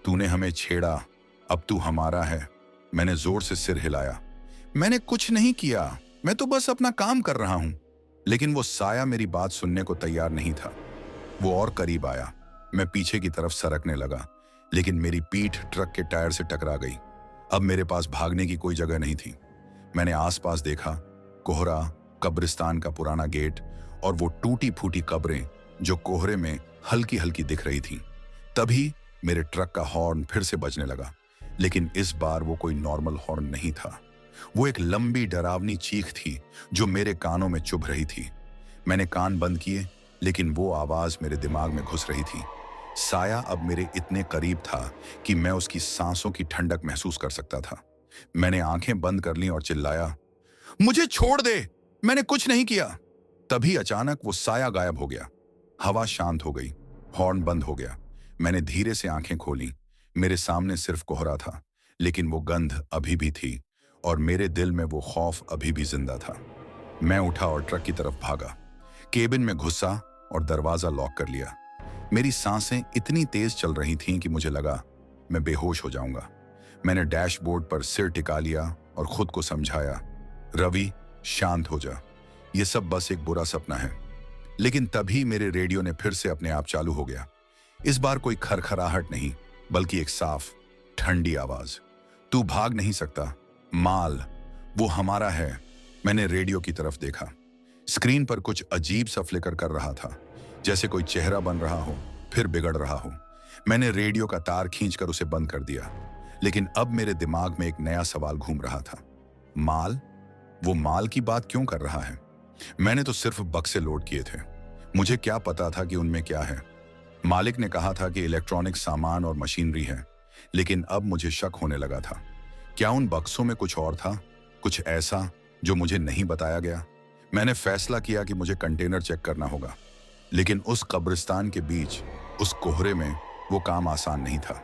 तूने हमें छेड़ा, अब तू हमारा है। मैंने जोर से सिर हिलाया। मैंने कुछ नहीं किया, मैं तो बस अपना काम कर रहा हूं। लेकिन वो साया मेरी बात सुनने को तैयार नहीं था। वो और करीब आया। मैं पीछे की तरफ सरकने लगा, लेकिन मेरी पीठ ट्रक के टायर से टकरा गई। अब मेरे पास भागने की कोई जगह नहीं थी। मैंने आसपास देखा, कोहरा, कब्रिस्तान का पुराना गेट और वो टूटी फूटी कब्रें जो कोहरे में हल्की हल्की दिख रही थीं। तभी मेरे ट्रक का हॉर्न फिर से बजने लगा, लेकिन इस बार वो कोई नॉर्मल हॉर्न नहीं था। वो एक लंबी डरावनी चीख थी जो मेरे कानों में चुभ रही थी। मैंने कान बंद किए, लेकिन वो आवाज मेरे दिमाग में घुस रही थी। साया अब मेरे इतने करीब था कि मैं उसकी सांसों की ठंडक महसूस कर सकता था। मैंने आंखें बंद कर लीं और चिल्लाया, मुझे छोड़ दे, मैंने कुछ नहीं किया। तभी अचानक वो साया गायब हो गया। हवा शांत हो गई, हॉर्न बंद हो गया। मैंने धीरे से आंखें खोली। मेरे सामने सिर्फ कोहरा था, लेकिन वो गंध अभी भी थी और मेरे दिल में वो खौफ अभी भी जिंदा था। मैं उठा और ट्रक की तरफ भागा। केबिन में घुसा और दरवाजा लॉक कर लिया। मेरी सांसें इतनी तेज चल रही थीं कि मुझे लगा मैं बेहोश हो जाऊंगा। मैंने डैशबोर्ड पर सिर टिका लिया और खुद को समझाया, रवि शांत हो जा, ये सब बस एक बुरा सपना है। लेकिन तभी मेरे रेडियो ने फिर से अपने आप चालू हो गया। इस बार कोई खरखराहट नहीं, बल्कि एक साफ ठंडी आवाज, तू भाग नहीं सकता, माल वो हमारा है। मैंने रेडियो की तरफ देखा। स्क्रीन पर कुछ अजीब सा फ्लिकर कर रहा था, जैसे कोई चेहरा बन रहा हो फिर बिगड़ रहा हो। मैंने रेडियो का तार खींचकर उसे बंद कर दिया, लेकिन अब मेरे दिमाग में एक नया सवाल घूम रहा था। माल, वो माल की बात क्यों कर रहा है? मैंने तो सिर्फ बक्से लोड किए थे, मुझे क्या पता था कि उनमें क्या है। मालिक ने कहा था कि इलेक्ट्रॉनिक सामान और मशीनरी है, लेकिन अब मुझे शक होने लगा था। क्या उन बक्सों में कुछ और था, कुछ ऐसा जो मुझे नहीं बताया गया? मैंने फैसला किया कि मुझे कंटेनर चेक करना होगा, लेकिन उस कब्रिस्तान के बीच, उस कोहरे में वो काम आसान नहीं था।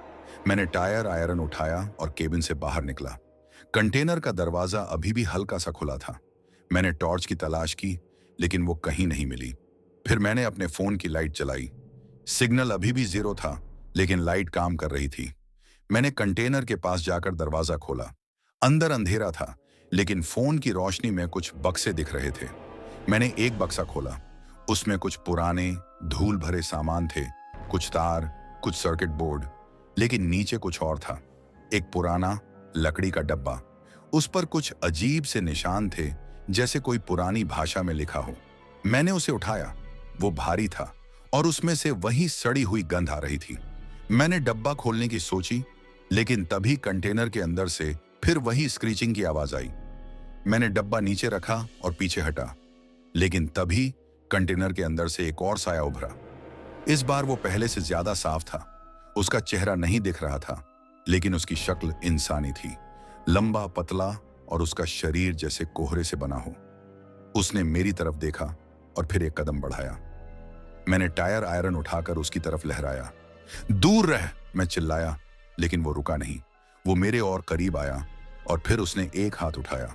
मैंने टायर आयरन उठाया और केबिन से बाहर निकला। कंटेनर का दरवाजा अभी भी हल्का सा खुला था। मैंने टॉर्च की तलाश की, लेकिन वो कहीं नहीं मिली। फिर मैंने अपने फोन की लाइट जलाई। सिग्नल अभी भी 0 था, लेकिन लाइट काम कर रही थी। मैंने कंटेनर के पास जाकर दरवाजा खोला। अंदर अंधेरा था, लेकिन फोन की रोशनी में कुछ बक्से दिख रहे थे। मैंने एक बक्सा खोला। उसमें कुछ पुराने धूल भरे सामान थे, कुछ तार, कुछ सर्किट बोर्ड, लेकिन नीचे कुछ और था। एक पुराना लकड़ी का डब्बा, उस पर कुछ अजीब से निशान थे, जैसे कोई पुरानी भाषा में लिखा हो। मैंने उसे उठाया। वो भारी था और उसमें से वही सड़ी हुई गंध आ रही थी। मैंने डब्बा खोलने की सोची, लेकिन तभी कंटेनर के अंदर से फिर वही स्क्रीचिंग की आवाज आई। मैंने डब्बा नीचे रखा और पीछे हटा, लेकिन तभी कंटेनर के अंदर से एक और साया उभरा। इस बार वो पहले से ज्यादा साफ था। उसका चेहरा नहीं दिख रहा था, लेकिन उसकी शक्ल इंसानी थी, लंबा पतला, और उसका शरीर जैसे कोहरे से बना हो। उसने मेरी तरफ देखा और फिर एक कदम बढ़ाया। मैंने टायर आयरन उठाकर उसकी तरफ लहराया। दूर रह, मैं चिल्लाया, लेकिन वो रुका नहीं। वो मेरे और करीब आया और फिर उसने एक हाथ उठाया।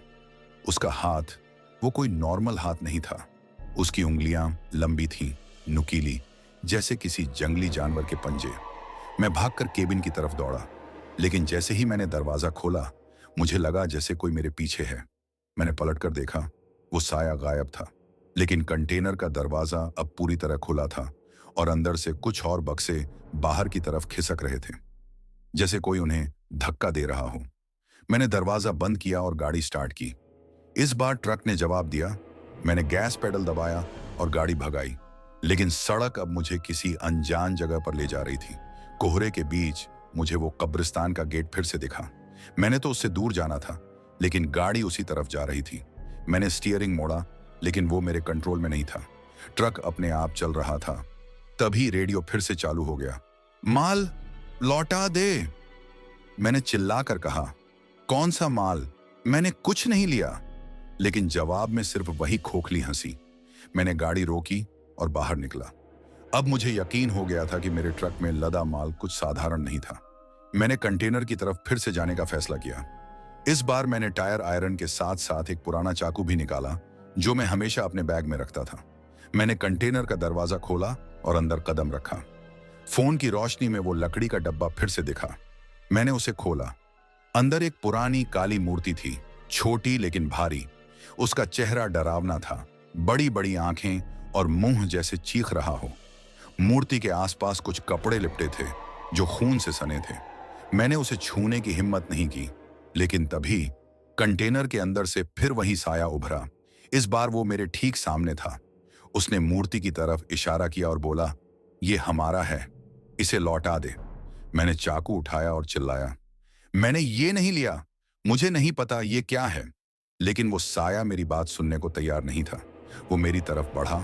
उसका हाथ वो कोई नॉर्मल हाथ नहीं था। उसकी उंगलियां लंबी थीं, नुकीली, जैसे किसी जंगली जानवर के पंजे। मैं भागकर केबिन की तरफ दौड़ा, लेकिन जैसे ही मैंने दरवाजा खोला, मुझे लगा जैसे कोई मेरे पीछे है। मैंने पलटकर देखा, वो साया गायब था, लेकिन कंटेनर का दरवाजा अब पूरी तरह खुला था और अंदर से कुछ और बक्से बाहर की तरफ खिसक रहे थे, जैसे कोई उन्हें धक्का दे रहा हो। मैंने दरवाजा बंद किया और गाड़ी स्टार्ट की। इस बार ट्रक ने जवाब दिया। मैंने गैस पेडल दबाया और गाड़ी भगाई, लेकिन सड़क अब मुझे किसी अनजान जगह पर ले जा रही थी। कोहरे के बीच मुझे वो कब्रिस्तान का गेट फिर से दिखा। मैंने तो उससे दूर जाना था, लेकिन गाड़ी उसी तरफ जा रही थी। मैंने स्टीयरिंग मोड़ा, लेकिन वो मेरे कंट्रोल में नहीं था। ट्रक अपने आप चल रहा था। तभी रेडियो फिर से चालू हो गया। माल लौटा दे, मैंने चिल्लाकर कहा। कौन सा माल? मैंने कुछ नहीं लिया। लेकिन जवाब में सिर्फ वही खोखली हंसी। मैंने गाड़ी रोकी और बाहर निकला। अब मुझे यकीन हो गया था कि मेरे ट्रक में लदा माल कुछ साधारण नहीं था। मैंने कंटेनर की तरफ फिर से जाने का फैसला किया। इस बार मैंने टायर आयरन के साथ साथ एक पुराना चाकू भी निकाला, जो मैं हमेशा अपने बैग में रखता था। मैंने कंटेनर का दरवाजा खोला और अंदर कदम रखा। फोन की रोशनी में वो लकड़ी का डब्बा फिर से दिखा। मैंने उसे खोला। अंदर एक पुरानी काली मूर्ति थी, छोटी लेकिन भारी। उसका चेहरा डरावना था, बड़ी बड़ी आंखें और मुंह जैसे चीख रहा हो। मूर्ति के आसपास कुछ कपड़े लिपटे थे जो खून से सने थे। मैंने उसे छूने की हिम्मत नहीं की, लेकिन तभी कंटेनर के अंदर से फिर वही साया उभरा। इस बार वो मेरे ठीक सामने था। उसने मूर्ति की तरफ इशारा किया और बोला, ये हमारा है, इसे लौटा दे। मैंने चाकू उठाया और चिल्लाया, मैंने ये नहीं लिया, मुझे नहीं पता ये क्या है। लेकिन वो साया मेरी बात सुनने को तैयार नहीं था। वो मेरी तरफ बढ़ा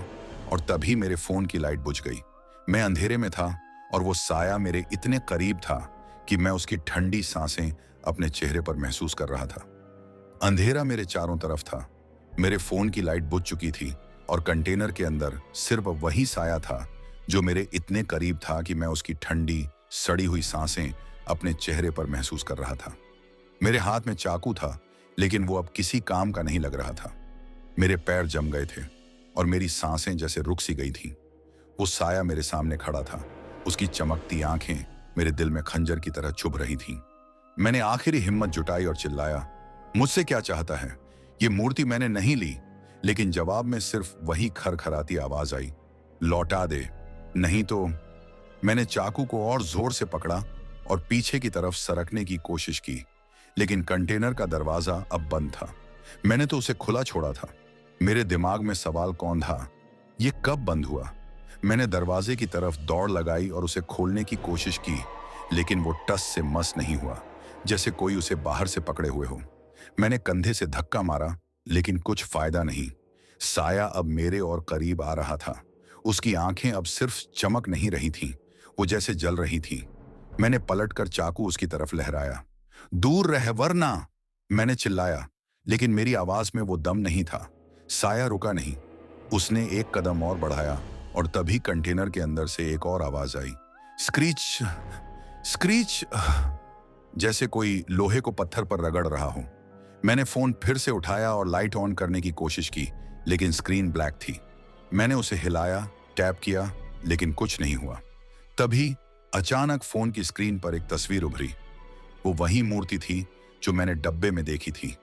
और तभी मेरे फोन की लाइट बुझ गई। मैं अंधेरे में था और वो साया मेरे इतने करीब था कि मैं उसकी ठंडी सांसें अपने चेहरे पर महसूस कर रहा था। अंधेरा मेरे चारों तरफ था। मेरे फोन की लाइट बुझ चुकी थी और कंटेनर के अंदर सिर्फ वही साया था जो मेरे इतने करीब था कि मैं उसकी ठंडी सड़ी हुई सांसें अपने चेहरे पर महसूस कर रहा था। मेरे हाथ में चाकू था, लेकिन वो अब किसी काम का नहीं लग रहा था। मेरे पैर जम गए थे और मेरी सांसें जैसे रुक सी गई थीं। वो साया मेरे सामने खड़ा था। उसकी चमकती आंखें मेरे दिल में खंजर की तरह चुभ रही थीं। मैंने आखिरी हिम्मत जुटाई और चिल्लाया, मुझसे क्या चाहता है? ये मूर्ति मैंने नहीं ली। लेकिन जवाब में सिर्फ वही खरखराती आवाज आई, लौटा दे, नहीं तो। मैंने चाकू को और जोर से पकड़ा और पीछे की तरफ सरकने की कोशिश की, लेकिन कंटेनर का दरवाजा अब बंद था। मैंने तो उसे खुला छोड़ा था। मेरे दिमाग में सवाल कौन था, ये कब बंद हुआ? मैंने दरवाजे की तरफ दौड़ लगाई और उसे खोलने की कोशिश की, लेकिन वो टस से मस नहीं हुआ, जैसे कोई उसे बाहर से पकड़े हुए हो। मैंने कंधे से धक्का मारा, लेकिन कुछ फायदा नहीं। साया अब मेरे और करीब आ रहा था। उसकी आंखें अब सिर्फ चमक नहीं रही थीं, वो जैसे जल रही थीं। मैंने पलटकर चाकू उसकी तरफ लहराया। दूर रह वरना, मैंने चिल्लाया, लेकिन मेरी आवाज में वो दम नहीं था। साया रुका नहीं। उसने एक कदम और बढ़ाया और तभी कंटेनर के अंदर से एक और आवाज आई, स्क्रीच, स्क्रीच, जैसे कोई लोहे को पत्थर पर रगड़ रहा हो। मैंने फोन फिर से उठाया और लाइट ऑन करने की कोशिश की, लेकिन स्क्रीन ब्लैक थी। मैंने उसे हिलाया, टैप किया, लेकिन कुछ नहीं हुआ। तभी अचानक फोन की स्क्रीन पर एक तस्वीर उभरी। वो वही मूर्ति थी जो मैंने डब्बे में देखी थी,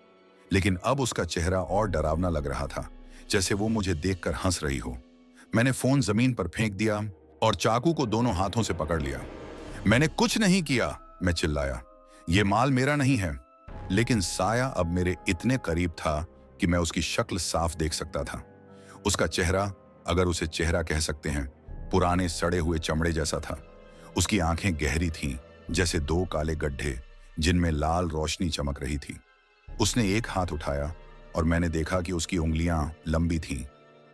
लेकिन अब उसका चेहरा और डरावना लग रहा था, जैसे वो मुझे देखकर हंस रही हो। मैंने फोन जमीन पर फेंक दिया और चाकू को दोनों हाथों से पकड़ लिया। मैंने कुछ नहीं किया, मैं चिल्लाया, ये माल मेरा नहीं है। लेकिन साया अब मेरे इतने करीब था कि मैं उसकी शक्ल साफ देख सकता था। उसका चेहरा, अगर उसे चेहरा कह सकते हैं, पुराने सड़े हुए चमड़े जैसा था। उसकी आंखें गहरी थीं, जैसे दो काले गड्ढे जिनमें लाल रोशनी चमक रही थी। उसने एक हाथ उठाया और मैंने देखा कि उसकी उंगलियां लंबी थीं,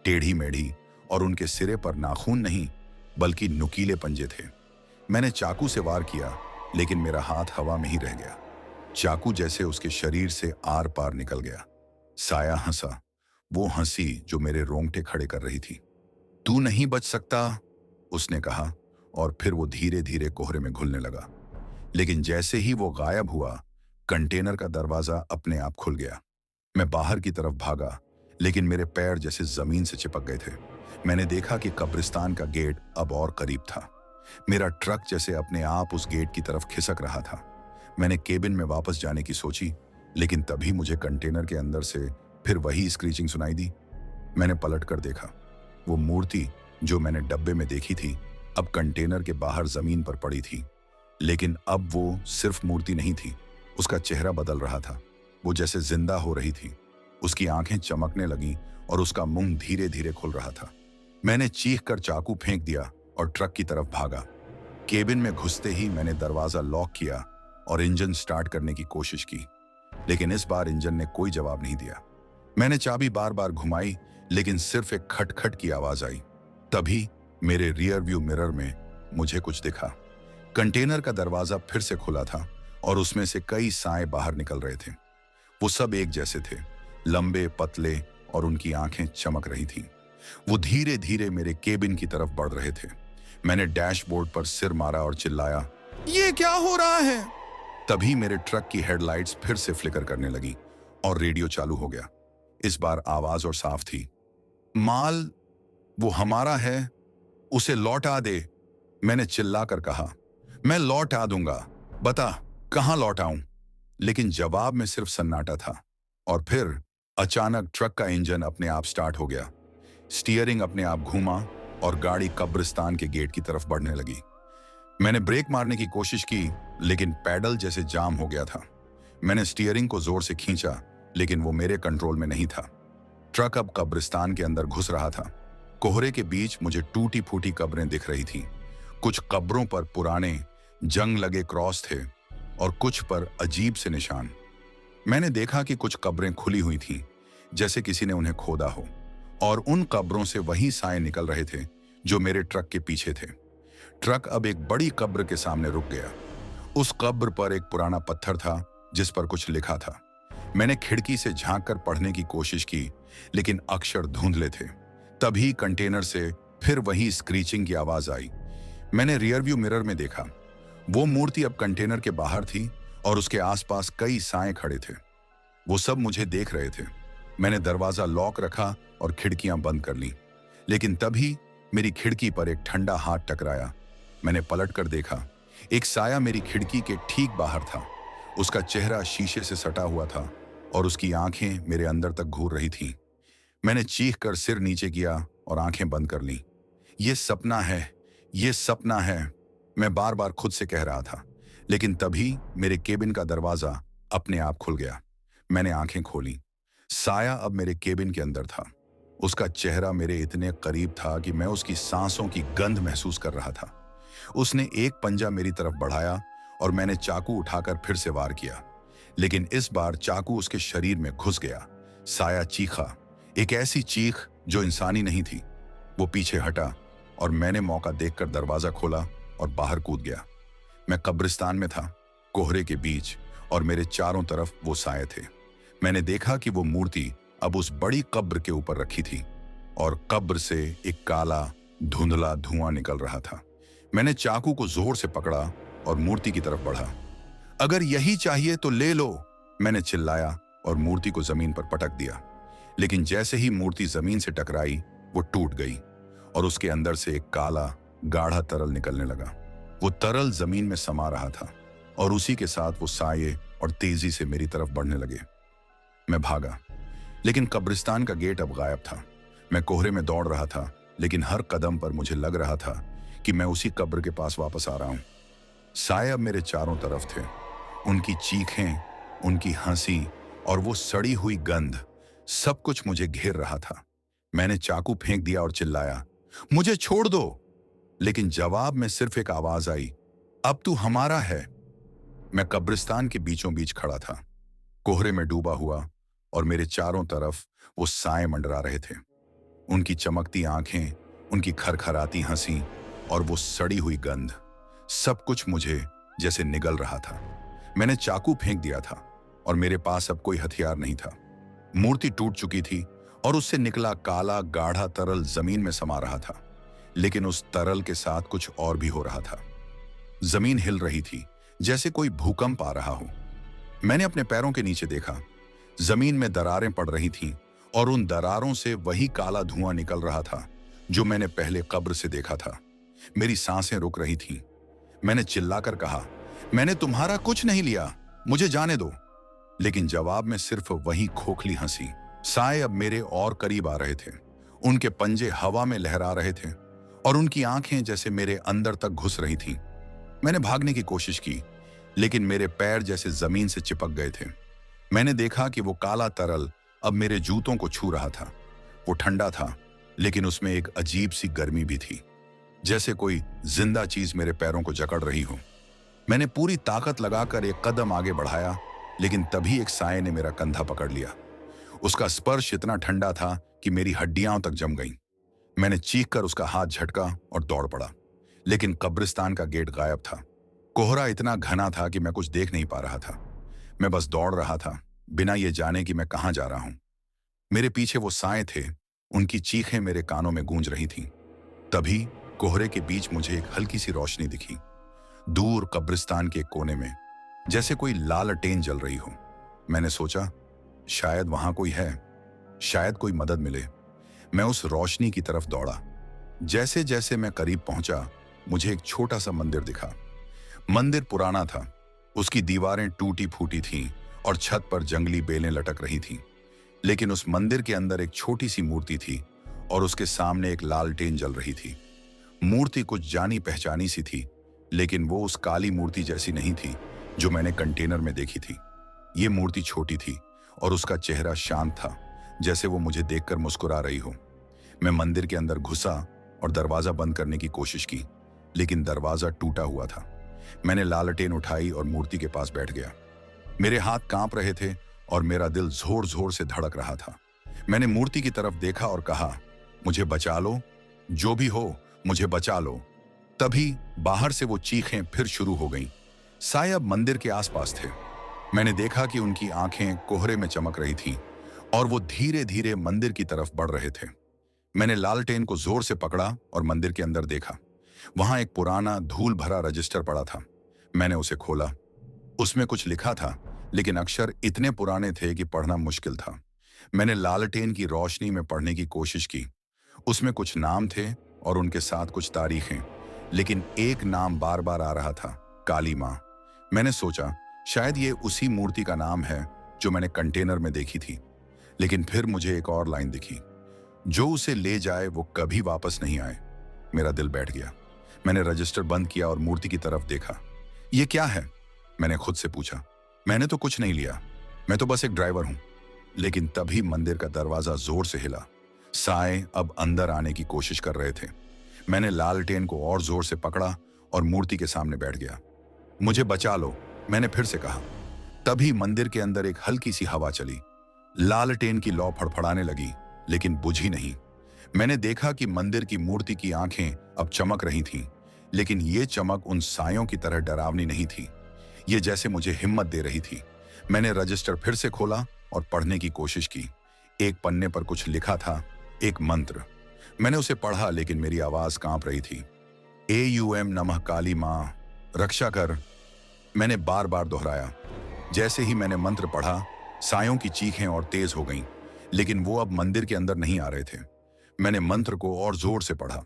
टेढ़ी मेढ़ी, और उनके सिरे पर नाखून नहीं बल्कि नुकीले पंजे थे। मैंने चाकू से वार किया, लेकिन मेरा हाथ हवा में ही रह गया। चाकू जैसे उसके शरीर से आर पार निकल गया। साया हंसा, वो हंसी जो मेरे रोंगटे खड़े कर रही थी। तू नहीं बच सकता, उसने कहा, और फिर वो धीरे धीरे कोहरे में घुलने लगा। लेकिन जैसे ही वो गायब हुआ, कंटेनर का दरवाजा अपने आप खुल गया। मैं बाहर की तरफ भागा, लेकिन मेरे पैर जैसे जमीन से चिपक गए थे। मैंने देखा कि कब्रिस्तान का गेट अब और करीब था। मेरा ट्रक जैसे अपने आप उस गेट की तरफ खिसक रहा था। मैंने केबिन में वापस जाने की सोची, लेकिन तभी मुझे कंटेनर के अंदर से फिर वही स्क्रीचिंग सुनाई दी। मैंने पलट कर देखा। वो मूर्ति जो मैंने डब्बे में देखी थी, अब कंटेनर के बाहर जमीन पर पड़ी थी। लेकिन अब वो सिर्फ मूर्ति नहीं थी, उसका चेहरा बदल रहा था। वो जैसे जिंदा हो रही थी। उसकी आंखें चमकने लगीं और उसका मुंह धीरे धीरे खुल रहा था। मैंने चीख कर चाकू फेंक दिया और ट्रक की तरफ भागा। केबिन में घुसते ही मैंने दरवाजा लॉक किया और इंजन स्टार्ट करने की कोशिश की, लेकिन इस बार इंजन ने कोई जवाब नहीं दिया। मैंने चाबी बार बार घुमाई, लेकिन सिर्फ एक खटखट की आवाज आई। तभी मेरे रियर व्यू मिरर में मुझे कुछ दिखा। कंटेनर का दरवाजा फिर से खुला था और उसमें से कई साए बाहर निकल रहे थे। वो सब एक जैसे थे, लंबे, पतले, और उनकी आंखें चमक रही थीं। वो धीरे धीरे मेरे केबिन की तरफ बढ़ रहे थे। मैंने डैशबोर्ड पर सिर मारा और चिल्लाया, ये क्या हो रहा है? तभी मेरे ट्रक की हेडलाइट्स फिर से फ्लिकर करने लगी और रेडियो चालू हो गया। इस बार आवाज और साफ थी, माल वो हमारा है, उसे लौटा दे। मैंने चिल्लाकर कहा, मैं लौटा दूंगा, बता कहां लौटाऊं? लेकिन जवाब में सिर्फ सन्नाटा था। और फिर अचानक ट्रक का इंजन अपने आप स्टार्ट हो गया। स्टीयरिंग अपने आप घूमा और गाड़ी कब्रिस्तान के गेट की तरफ बढ़ने लगी। मैंने ब्रेक मारने की कोशिश की, लेकिन पैडल जैसे जाम हो गया था। मैंने स्टीयरिंग को जोर से खींचा, लेकिन वो मेरे कंट्रोल में नहीं था। ट्रक अब कब्रिस्तान के अंदर घुस रहा था। कोहरे के बीच मुझे टूटी फूटी कब्रें दिख रही थीं। कुछ कब्रों पर पुराने जंग लगे क्रॉस थे और कुछ पर अजीब से निशान। मैंने देखा कि कुछ कब्रें खुली हुई थीं, जैसे किसी ने उन्हें खोदा हो, और उन कब्रों से वही साए निकल रहे थे जो मेरे ट्रक के पीछे थे। ट्रक अब एक बड़ी कब्र के सामने रुक गया। उस कब्र पर एक पुराना पत्थर था जिस पर कुछ लिखा था। मैंने खिड़की से झांककर पढ़ने की कोशिश की, लेकिन अक्षर धुंधले थे। तभी कंटेनर से फिर वही स्क्रीचिंग की आवाज आई। मैंने रियरव्यू मिरर में देखा। वो मूर्ति अब कंटेनर के बाहर थी और उसके आसपास कई साए खड़े थे। वो सब मुझे देख रहे थे। मैंने दरवाजा लॉक रखा और खिड़कियां बंद कर ली, लेकिन तभी मेरी खिड़की पर एक ठंडा हाथ टकराया। मैंने पलट कर देखा। एक साया मेरी खिड़की के ठीक बाहर था। उसका चेहरा शीशे से सटा हुआ था और उसकी आंखें मेरे अंदर तक घूर रही थीं। मैंने चीख कर सिर नीचे किया और आंखें बंद कर लीं। ये सपना है, ये सपना है, मैं बार बार खुद से कह रहा था। लेकिन तभी मेरे केबिन का दरवाजा अपने आप खुल गया। मैंने आंखें खोली। साया अब मेरे केबिन के अंदर था। उसका चेहरा मेरे इतने करीब था कि मैं उसकी सांसों की गंध महसूस कर रहा था। उसने एक पंजा मेरी तरफ बढ़ाया और मैंने चाकू उठाकर फिर से वार किया, लेकिन इस बार चाकू उसके शरीर में घुस गया। साया चीखा, एक ऐसी चीख जो इंसानी नहीं थी। वो पीछे हटा और मैंने मौका देखकर दरवाजा खोला और बाहर कूद गया। मैं कब्रिस्तान में था, कोहरे के बीच, और मेरे चारों तरफ वो साए थे। मैंने देखा कि वो मूर्ति अब उस बड़ी कब्र के ऊपर रखी थी और कब्र से एक काला धुंधला धुआं निकल रहा था। मैंने चाकू को जोर से पकड़ा और मूर्ति की तरफ बढ़ा। अगर यही चाहिए तो ले लो, मैंने चिल्लाया और मूर्ति को जमीन पर पटक दिया। लेकिन जैसे ही मूर्ति जमीन से टकराई, वो टूट गई और उसके अंदर से एक काला गाढ़ा तरल निकलने लगा। वो तरल जमीन में समा रहा था और उसी के साथ वो साये और तेजी से मेरी तरफ बढ़ने लगे। मैं भागा, लेकिन कब्रिस्तान का गेट अब गायब था। मैं कोहरे में दौड़ रहा था, लेकिन हर कदम पर मुझे लग रहा था कि मैं उसी कब्र के पास वापस आ रहा हूं। साये अब मेरे चारों तरफ थे। उनकी चीखें, उनकी हंसी और वो सड़ी हुई गंध, सब कुछ मुझे घेर रहा था। मैंने चाकू फेंक दिया और चिल्लाया, मुझे छोड़ दो। लेकिन जवाब में सिर्फ एक आवाज आई, अब तू हमारा है। मैं कब्रिस्तान के बीचों बीच खड़ा था, कोहरे में डूबा हुआ, और मेरे चारों तरफ वो साए मंडरा रहे थे। उनकी चमकती आंखें, उनकी खरखराती हंसी और वो सड़ी हुई गंध, सब कुछ मुझे जैसे निगल रहा था। मैंने चाकू फेंक दिया था और मेरे पास अब कोई हथियार नहीं था। मूर्ति टूट चुकी थी और उससे निकला काला गाढ़ा तरल जमीन में समा रहा था। लेकिन उस तरल के साथ कुछ और भी हो रहा था। जमीन हिल रही थी, जैसे कोई भूकंप आ रहा हो। मैंने अपने पैरों के नीचे देखा। जमीन में दरारें पड़ रही थीं और उन दरारों से वही काला धुआं निकल रहा था जो मैंने पहले कब्र से देखा था। मेरी सांसें रुक रही थीं। मैंने चिल्लाकर कहा, मैंने तुम्हारा कुछ नहीं लिया, मुझे जाने दो। लेकिन जवाब में सिर्फ वही खोखली हंसी। साए अब मेरे और करीब आ रहे थे। उनके पंजे हवा में लहरा रहे थे और उनकी आंखें जैसे मेरे अंदर तक घुस रही थीं। मैंने भागने की कोशिश की, लेकिन मेरे पैर जैसे जमीन से चिपक गए थे। मैंने देखा कि वो काला तरल अब मेरे जूतों को छू रहा था। वो ठंडा था, लेकिन उसमें एक अजीब सी गर्मी भी थी, जैसे कोई जिंदा चीज मेरे पैरों को जकड़ रही हो। मैंने पूरी ताकत लगाकर एक कदम आगे बढ़ाया, लेकिन तभी एक साए ने मेरा कंधा पकड़ लिया। उसका स्पर्श इतना ठंडा था कि मेरी हड्डियां तक जम गईं। मैंने चीखकर उसका हाथ झटका और दौड़ पड़ा, लेकिन कब्रिस्तान का गेट गायब था। कोहरा इतना घना था कि मैं कुछ देख नहीं पा रहा था। मैं बस दौड़ रहा था, बिना ये जाने कि मैं कहां जा रहा हूं। मेरे पीछे वो साए थे, उनकी चीखें मेरे कानों में गूंज रही थीं। तभी कोहरे के बीच मुझे एक हल्की सी रोशनी दिखी, दूर कब्रिस्तान के कोने में, जैसे कोई लालटेन जल रही हो। मैंने सोचा, शायद वहां कोई है, शायद कोई मदद मिले। मैं उस रोशनी की तरफ दौड़ा। जैसे जैसे मैं करीब पहुंचा, मुझे एक छोटा सा मंदिर दिखा। मंदिर पुराना था, उसकी दीवारें टूटी फूटी थीं और छत पर जंगली बेलें लटक रही थीं। लेकिन उस मंदिर के अंदर एक छोटी सी मूर्ति थी और उसके सामने एक लालटेन जल रही थी। मूर्ति कुछ जानी पहचानी सी थी, लेकिन वो उस काली मूर्ति जैसी नहीं थी जो मैंने कंटेनर में देखी थी। ये मूर्ति छोटी थी और उसका चेहरा शांत था, जैसे वो मुझे देखकर मुस्कुरा रही हो। मैं मंदिर के अंदर घुसा और दरवाजा बंद करने की कोशिश की, लेकिन दरवाजा टूटा हुआ था। मैंने लालटेन उठाई और मूर्ति के पास बैठ गया। मेरे हाथ कांप रहे थे और मेरा दिल जोर जोर से धड़क रहा था। मैंने मूर्ति की तरफ देखा और कहा, मुझे बचा लो, जो भी हो मुझे बचा लो। तभी बाहर से वो चीखें फिर शुरू हो गईं। साए अब मंदिर के आसपास थे। मैंने देखा कि उनकी आंखें कोहरे में चमक रही थीं और वो धीरे धीरे मंदिर की तरफ बढ़ रहे थे। मैंने लालटेन को जोर से पकड़ा और मंदिर के अंदर देखा। वहां एक पुराना धूल भरा रजिस्टर पड़ा था। मैंने उसे खोला। उसमें कुछ लिखा था, लेकिन अक्षर इतने पुराने थे कि पढ़ना मुश्किल था। मैंने लालटेन की रोशनी में पढ़ने की कोशिश की। उसमें कुछ नाम थे और उनके साथ कुछ तारीखें, लेकिन एक नाम बार बार आ रहा था, काली माँ। मैंने सोचा, शायद ये उसी मूर्ति का नाम है जो मैंने कंटेनर में देखी थी। लेकिन फिर मुझे एक और लाइन दिखी, जो उसे ले जाए वो कभी वापस नहीं आए। मेरा दिल बैठ गया। मैंने रजिस्टर बंद किया और मूर्ति की तरफ देखा। ये क्या है? मैंने खुद से पूछा। मैंने तो कुछ नहीं लिया, मैं तो बस एक ड्राइवर हूं। लेकिन तभी मंदिर का दरवाजा जोर से हिला। साए अब अंदर आने की कोशिश कर रहे थे। मैंने लालटेन को और जोर से पकड़ा और मूर्ति के सामने बैठ गया। मुझे बचा लो, मैंने फिर से कहा। तभी मंदिर के अंदर एक हल्की सी हवा चली। लालटेन की लौ फड़फड़ाने लगी, लेकिन बुझी नहीं। मैंने देखा कि मंदिर की मूर्ति की आंखें अब चमक रही थीं, लेकिन ये चमक उन सायों की तरह डरावनी नहीं थी। ये जैसे मुझे हिम्मत दे रही थी। मैंने रजिस्टर फिर से खोला और पढ़ने की कोशिश की। एक पन्ने पर कुछ लिखा था, एक मंत्र। मैंने उसे पढ़ा, लेकिन मेरी आवाज कांप रही थी। AUM नमः काली मां रक्षा कर, मैंने बार बार दोहराया। जैसे ही मैंने मंत्र पढ़ा, सायों की चीखें और तेज हो गईं, लेकिन वो अब मंदिर के अंदर नहीं आ रहे थे। मैंने मंत्र को और जोर से पढ़ा।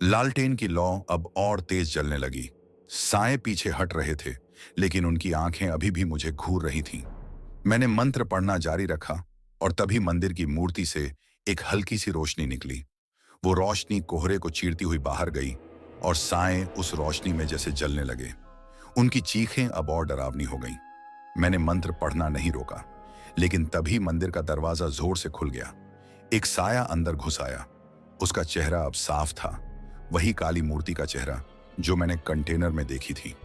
लालटेन की लौ अब और तेज जलने लगी। साए पीछे हट रहे थे, लेकिन उनकी आंखें अभी भी मुझे घूर रही थीं। मैंने मंत्र पढ़ना जारी रखा और तभी मंदिर की मूर्ति से एक हल्की सी रोशनी निकली। वो रोशनी कोहरे को चीरती हुई बाहर गई और साए उस रोशनी में जैसे जलने लगे। उनकी चीखें अब और डरावनी हो गईं। मैंने मंत्र पढ़ना नहीं रोका, लेकिन तभी मंदिर का दरवाजा जोर से खुल गया। एक साया अंदर घुस आया। उसका चेहरा अब साफ था, वही काली मूर्ति का चेहरा जो मैंने कंटेनर में देखी थी,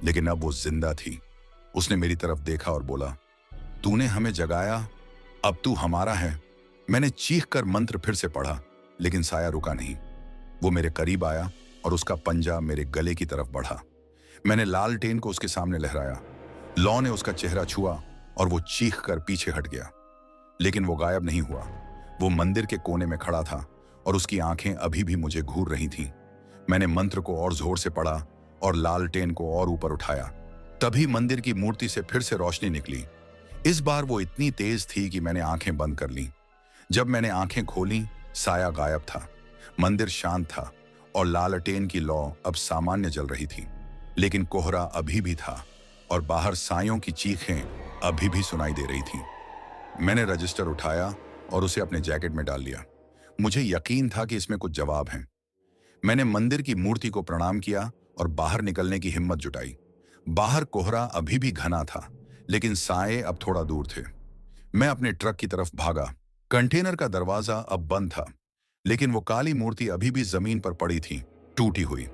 लेकिन अब वो जिंदा थी। उसने मेरी तरफ देखा और बोला, तूने हमें जगाया, अब तू हमारा है। मैंने चीख कर मंत्र फिर से पढ़ा, लेकिन साया रुका नहीं। वो मेरे करीब आया और उसका पंजा मेरे गले की तरफ बढ़ा। मैंने लालटेन को उसके सामने लहराया। लौ ने उसका चेहरा छुआ और वो चीख कर पीछे हट गया, लेकिन वो गायब नहीं हुआ। वो मंदिर के कोने में खड़ा था और उसकी आंखें अभी भी मुझे घूर रही थीं। मैंने मंत्र को और जोर से पढ़ा और लालटेन को और ऊपर उठाया। तभी मंदिर की मूर्ति से फिर से रोशनी निकली। इस बार वो इतनी तेज थी कि मैंने आंखें बंद कर लीं। जब मैंने आंखें खोली, साया गायब था। मंदिर शांत था और लालटेन की लौ अब सामान्य जल रही थी, लेकिन कोहरा अभी भी था और बाहर सायों की चीखें अभी भी सुनाई दे रही थीं। मैंने रजिस्टर उठाया और उसे अपने जैकेट में डाल लिया। मुझे यकीन था कि इसमें कुछ जवाब हैं। मैंने मंदिर की मूर्ति को प्रणाम किया और बाहर निकलने की हिम्मत जुटाई। बाहर कोहरा अभी भी घना था, लेकिन साए अब थोड़ा दूर थे। मैं अपने ट्रक की तरफ भागा। कंटेनर का दरवाजा अब बंद था, लेकिन वो काली मूर्ति अभी भी जमीन पर पड़ी थी, टूटी हुई।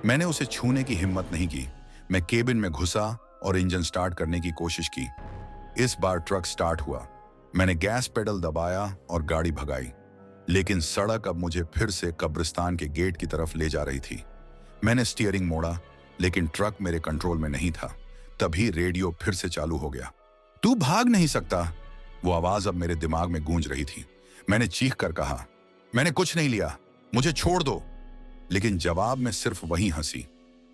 मैंने उसे छूने की हिम्मत नहीं की। मैं केबिन में घुसा और इंजन स्टार्ट करने की कोशिश की। इस बार ट्रक स्टार्ट हुआ। मैंने गैस पेडल दबाया और गाड़ी भगाई, लेकिन सड़क अब मुझे फिर से कब्रिस्तान के गेट की तरफ ले जा रही थी। मैंने स्टीयरिंग मोड़ा, लेकिन ट्रक मेरे कंट्रोल में नहीं था। तभी रेडियो फिर से चालू हो गया। तू भाग नहीं सकता, वो आवाज अब मेरे दिमाग में गूंज रही थी। मैंने चीख कर कहा, मैंने कुछ नहीं लिया, मुझे छोड़ दो। लेकिन जवाब में सिर्फ वही हंसी।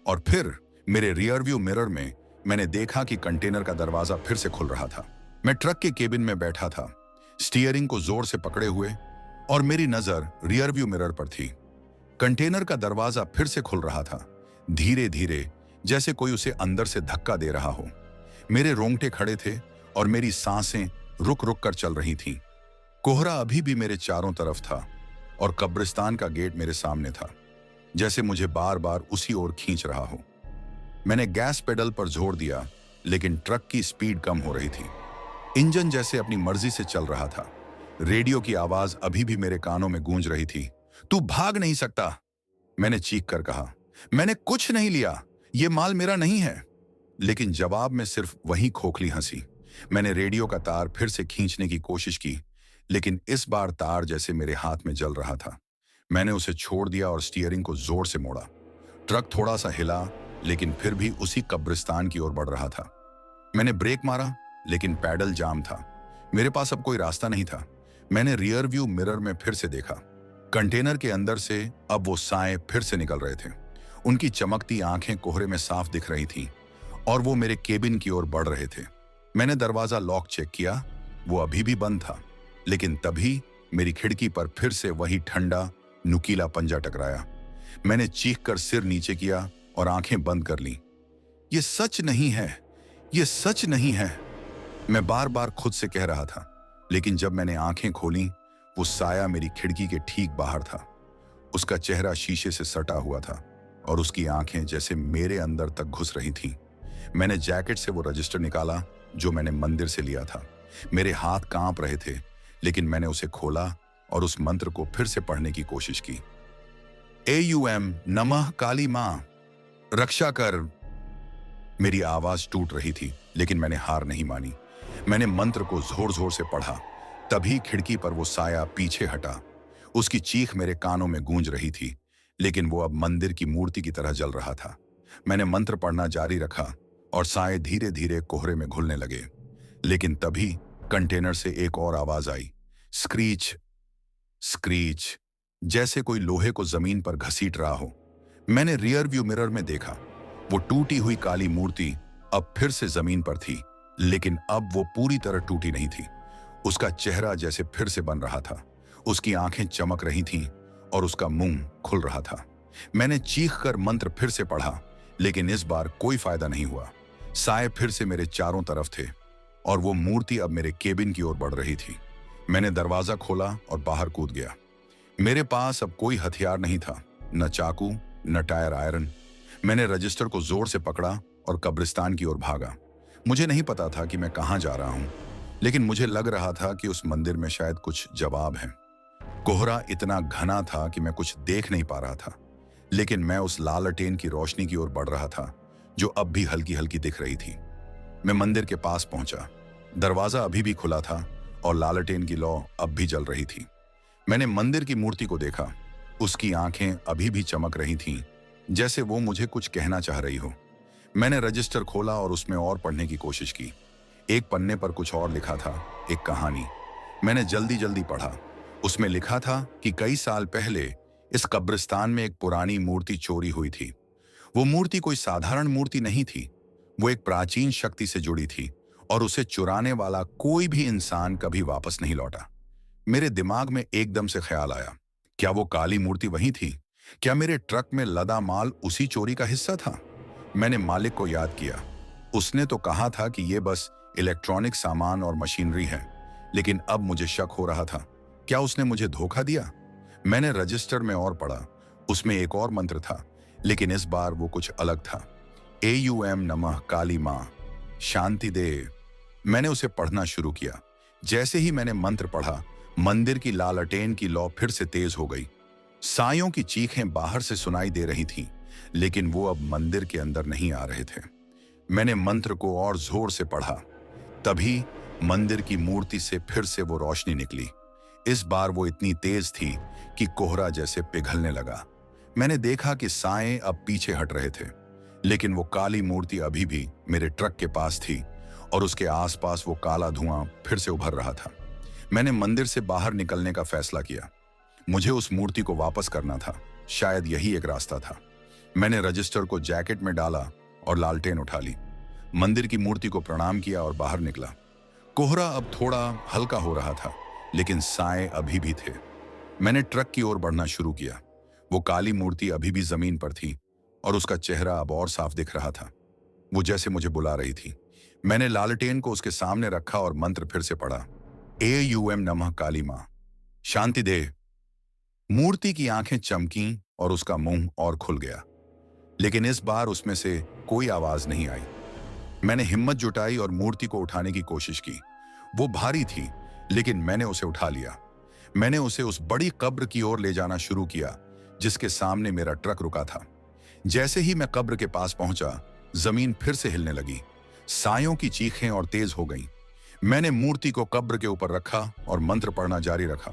और फिर मेरे रियरव्यू मिरर में मैंने देखा कि कंटेनर का दरवाजा फिर से खुल रहा था। मैं ट्रक के केबिन में बैठा था, स्टीयरिंग को जोर से पकड़े हुए, और मेरी नजर रियरव्यू मिरर पर थी। कंटेनर का दरवाजा फिर से खुल रहा था, धीरे धीरे, जैसे कोई उसे अंदर से धक्का दे रहा हो। मेरे रोंगटे खड़े थे और मेरी सांसें रुक रुक कर चल रही थीं। कोहरा अभी भी मेरे चारों तरफ था और कब्रिस्तान का गेट मेरे सामने था, जैसे मुझे बार बार उसी ओर खींच रहा हो। मैंने गैस पेडल पर जोर दिया, लेकिन ट्रक की स्पीड कम हो रही थी। इंजन जैसे अपनी मर्जी से चल रहा था। रेडियो की आवाज अभी भी मेरे कानों में गूंज रही थी। तू भाग नहीं सकता, मैंने चीख कर कहा। मैंने कुछ नहीं लिया, ये माल मेरा नहीं है। लेकिन जवाब में सिर्फ वही खोखली हंसी। मैंने रेडियो का तार फिर से खींचने की कोशिश की, लेकिन इस बार तार जैसे मेरे हाथ में जल रहा था। मैंने उसे छोड़ दिया और स्टीयरिंग को जोर से मोड़ा। ट्रक थोड़ा सा हिला, लेकिन फिर भी उसी कब्रिस्तान की ओर बढ़ रहा था। मैंने ब्रेक मारा, लेकिन पैडल जाम था। मेरे पास अब कोई रास्ता नहीं था। मैंने रियर व्यू मिरर में फिर से देखा। कंटेनर के अंदर से अब वो साए फिर से निकल रहे थे। उनकी चमकती आंखें कोहरे में साफ दिख रही थीं और वो मेरे केबिन की ओर बढ़ रहे थे। मैंने दरवाजा लॉक चेक किया, वो अभी भी बंद था, लेकिन तभी मेरी खिड़की पर फिर से वही ठंडा, नुकीला पंजा टकराया। मैंने चीख कर सिर नीचे किया और आंखें बंद कर लीं। ये सच नहीं है, ये सच नहीं है, मैं बार बार खुद से कह रहा था। लेकिन जब मैंने आंखें खोली, वो साया मेरी खिड़की के ठीक बाहर था। उसका चेहरा शीशे से सटा हुआ था और उसकी आंखें जैसे मेरे अंदर तक घुस रही थीं। मैंने जैकेट से वो रजिस्टर निकाला जो मैंने मंदिर से लिया था। मेरे हाथ कांप रहे थे, लेकिन मैंने उसे खोला और उस मंत्र को फिर से पढ़ने की कोशिश की। AUM नमः काली मां, रक्षा कर। मेरी आवाज टूट रही थी, लेकिन मैंने हार नहीं मानी। मैंने मंत्र को जोर जोर से पढ़ा। तभी खिड़की पर वो साया पीछे हटा। उसकी चीख मेरे कानों में गूंज रही थी, लेकिन वो अब मंदिर की मूर्ति की तरह जल रहा था। मैंने मंत्र पढ़ना जारी रखा और साए धीरे धीरे कोहरे में घुलने लगे। लेकिन तभी कंटेनर से एक और आवाज आई, स्क्रीच स्क्रीच, जैसे कोई लोहे को जमीन पर घसीट रहा हो। मैंने रियर व्यू मिरर में देखा। वो टूटी हुई काली मूर्ति अब फिर से जमीन पर थी, लेकिन अब वो पूरी तरह टूटी नहीं थी। उसका चेहरा जैसे फिर से बन रहा था। उसकी आंखें चमक रही थीं और उसका मुंह खुल रहा था। मैंने चीखकर मंत्र फिर से पढ़ा, लेकिन इस बार कोई फायदा नहीं हुआ। साए फिर से मेरे चारों तरफ थे और वो मूर्ति अब मेरे केबिन की ओर बढ़ रही थी। मैंने दरवाजा खोला और बाहर कूद गया। मेरे पास अब कोई हथियार नहीं था, न चाकू न टायर आयरन। मैंने रजिस्टर को जोर से पकड़ा और कब्रिस्तान की ओर भागा। मुझे नहीं पता था कि मैं कहां जा रहा हूं, लेकिन मुझे लग रहा था कि उस मंदिर में शायद कुछ जवाब है। कोहरा इतना घना था कि मैं कुछ देख नहीं पा रहा था, लेकिन मैं उस लालटेन की रोशनी की ओर बढ़ रहा था जो अब भी हल्की हल्की दिख रही थी। मैं मंदिर के पास पहुंचा। दरवाजा अभी भी खुला था और लालटेन की लौ अब भी जल रही थी। मैंने मंदिर की मूर्ति को देखा। उसकी आंखें अभी भी चमक रही थीं, जैसे वो मुझे कुछ कहना चाह रही हो। मैंने रजिस्टर खोला और उसमें और पढ़ने की कोशिश की। एक पन्ने पर कुछ और लिखा था, एक कहानी। मैंने जल्दी जल्दी पढ़ा। उसमें लिखा था कि कई साल पहले इस कब्रिस्तान में एक पुरानी मूर्ति चोरी हुई थी। वो मूर्ति कोई साधारण मूर्ति नहीं थी। वो एक प्राचीन शक्ति से जुड़ी थी और उसे चुराने वाला कोई भी इंसान कभी वापस नहीं लौटा। मेरे दिमाग में एकदम से ख्याल आया, क्या वो काली मूर्ति वही थी? क्या मेरे ट्रक में लदा माल उसी चोरी का हिस्सा था? मैंने मालिक को याद किया। उसने तो कहा था कि ये बस इलेक्ट्रॉनिक सामान और मशीनरी है, लेकिन अब मुझे शक हो रहा था, क्या उसने मुझे धोखा दिया? मैंने रजिस्टर में और पढ़ा। उसमें एक और मंत्र था, लेकिन इस बार वो कुछ अलग था। AUM नमः काली मां, शांति दे। मैंने उसे पढ़ना शुरू किया। जैसे ही मैंने मंत्र पढ़ा, मंदिर की लालटेन की लौ फिर से तेज हो गई। सायों की चीखें बाहर से सुनाई दे रही थीं, लेकिन वो अब मंदिर के अंदर नहीं आ रहे थे। मैंने मंत्र को और जोर से पढ़ा। तभी मंदिर की मूर्ति से फिर से वो रोशनी निकली। इस बार वो इतनी तेज थी कि कोहरा जैसे पिघलने लगा। मैंने देखा कि साएं अब पीछे हट रहे थे, लेकिन वो काली मूर्ति अभी भी मेरे ट्रक के पास थी और उसके आसपास वो काला धुआं फिर से उभर रहा था। मैंने मंदिर से बाहर निकलने का फैसला किया। मुझे उस मूर्ति को वापस करना था। शायद यही एक रास्ता था। मैंने रजिस्टर को जैकेट में डाला और लालटेन उठा ली। मंदिर की मूर्ति को प्रणाम किया और बाहर निकला। कोहरा अब थोड़ा हल्का हो रहा था, लेकिन साए अभी भी थे। मैंने ट्रक की ओर बढ़ना शुरू किया। वो काली मूर्ति अभी भी जमीन पर थी और उसका चेहरा अब और साफ दिख रहा था। वो जैसे मुझे बुला रही थी। मैंने लालटेन को उसके सामने रखा और मंत्र फिर से पढ़ा, AUM नमः काली मां, शांति दे। मूर्ति की आंखें चमकीं और उसका मुंह और खुल गया, लेकिन इस बार उसमें से कोई आवाज नहीं आई। मैंने हिम्मत जुटाई और मूर्ति को उठाने की कोशिश की। वो भारी थी, लेकिन मैंने उसे उठा लिया। मैंने उसे उस बड़ी कब्र की ओर ले जाना शुरू किया जिसके सामने मेरा ट्रक रुका था। जैसे ही मैं कब्र के पास पहुंचा, जमीन फिर से हिलने लगी। सायों की चीखें और तेज हो गईं। मैंने मूर्ति को कब्र के ऊपर रखा और मंत्र पढ़ना जारी रखा।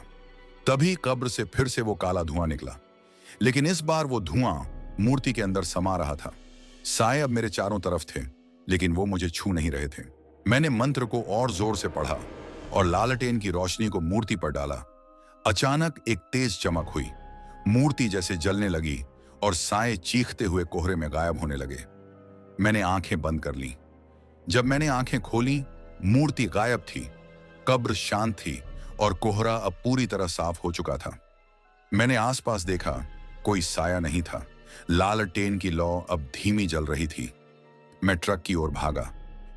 तभी कब्र से फिर से वो काला धुआं निकला, लेकिन इस बार वो धुआं मूर्ति के अंदर समा रहा था। साए अब मेरे चारों तरफ थे, लेकिन वो मुझे छू नहीं रहे थे। मैंने मंत्र को और जोर से पढ़ा और लालटेन की रोशनी को मूर्ति पर डाला। अचानक एक तेज चमक हुई। मूर्ति जैसे जलने लगी और साए चीखते हुए कोहरे में गायब होने लगे। मैंने आंखें बंद कर लीं। जब मैंने आंखें खोली, मूर्ति गायब थी, कब्र शांत थी और कोहरा अब पूरी तरह साफ हो चुका था। मैंने आसपास देखा, कोई साया नहीं था। लालटेन की लौ अब धीमी जल रही थी। मैं ट्रक की ओर भागा।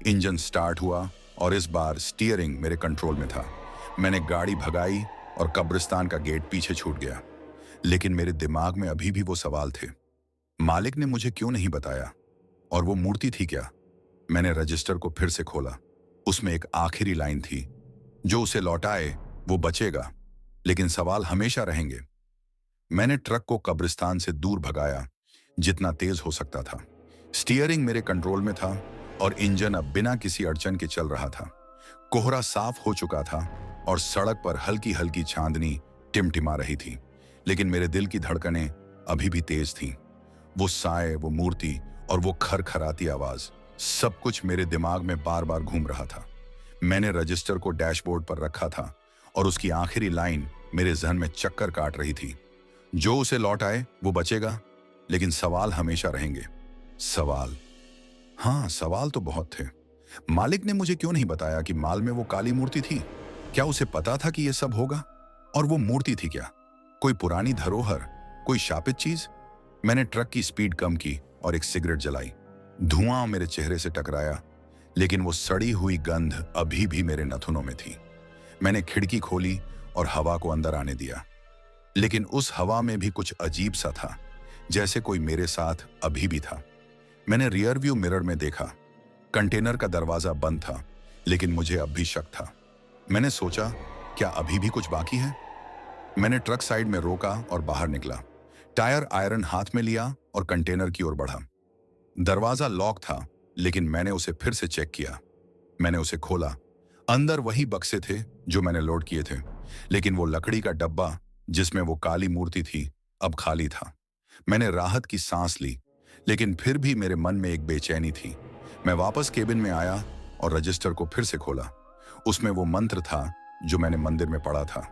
इंजन स्टार्ट हुआ और इस बार स्टीयरिंग मेरे कंट्रोल में था। मैंने गाड़ी भगाई और कब्रिस्तान का गेट पीछे छूट गया। लेकिन मेरे दिमाग में अभी भी वो सवाल थे, मालिक ने मुझे क्यों नहीं बताया, और वो मूर्ति थी क्या? मैंने रजिस्टर को फिर से खोला। उसमें एक आखिरी लाइन थी, जो उसे लौटाए वो बचेगा, लेकिन सवाल हमेशा रहेंगे। मैंने ट्रक को कब्रिस्तान से दूर भगाया, जितना तेज हो सकता था। स्टीयरिंग मेरे कंट्रोल में था और इंजन अब बिना किसी अड़चन के चल रहा था। कोहरा साफ हो चुका था और सड़क पर हल्की हल्की चांदनी टिमटिमा रही थी, लेकिन मेरे दिल की धड़कनें अभी भी तेज थीं। वो साए, वो मूर्ति और वो खरखराती आवाज, सब कुछ मेरे दिमाग में बार बार घूम रहा था। मैंने रजिस्टर को डैशबोर्ड पर रखा था और उसकी आखिरी लाइन मेरे जहन में चक्कर काट रही थी, जो उसे लौट आए वो बचेगा, लेकिन सवाल हमेशा रहेंगे। सवाल, हाँ सवाल तो बहुत थे। मालिक ने मुझे क्यों नहीं बताया कि माल में वो काली मूर्ति थी? क्या उसे पता था कि यह सब होगा? और वो मूर्ति थी क्या कोई पुरानी धरोहर, कोई शापित चीज? मैंने ट्रक की स्पीड कम की और एक सिगरेट जलाई। धुआं मेरे चेहरे से टकराया, लेकिन वो सड़ी हुई गंध अभी भी मेरे नथुनों में थी। मैंने खिड़की खोली और हवा को अंदर आने दिया, लेकिन उस हवा में भी कुछ अजीब सा था, जैसे कोई मेरे साथ अभी भी था। मैंने रियर व्यू मिरर में देखा। कंटेनर का दरवाजा बंद था, लेकिन मुझे अब भी शक था। मैंने सोचा, क्या अभी भी कुछ बाकी है? मैंने ट्रक साइड में रोका और बाहर निकला। टायर आयरन हाथ में लिया और कंटेनर की ओर बढ़ा। दरवाजा लॉक था, लेकिन मैंने उसे फिर से चेक किया। मैंने उसे खोला। अंदर वही बक्से थे जो मैंने लोड किए थे, लेकिन वो लकड़ी का डब्बा जिसमें वो काली मूर्ति थी अब खाली था। मैंने राहत की सांस ली, लेकिन फिर भी मेरे मन में एक बेचैनी थी। मैं वापस केबिन में आया और रजिस्टर को फिर से खोला। उसमें वो मंत्र था जो मैंने मंदिर में पढ़ा था,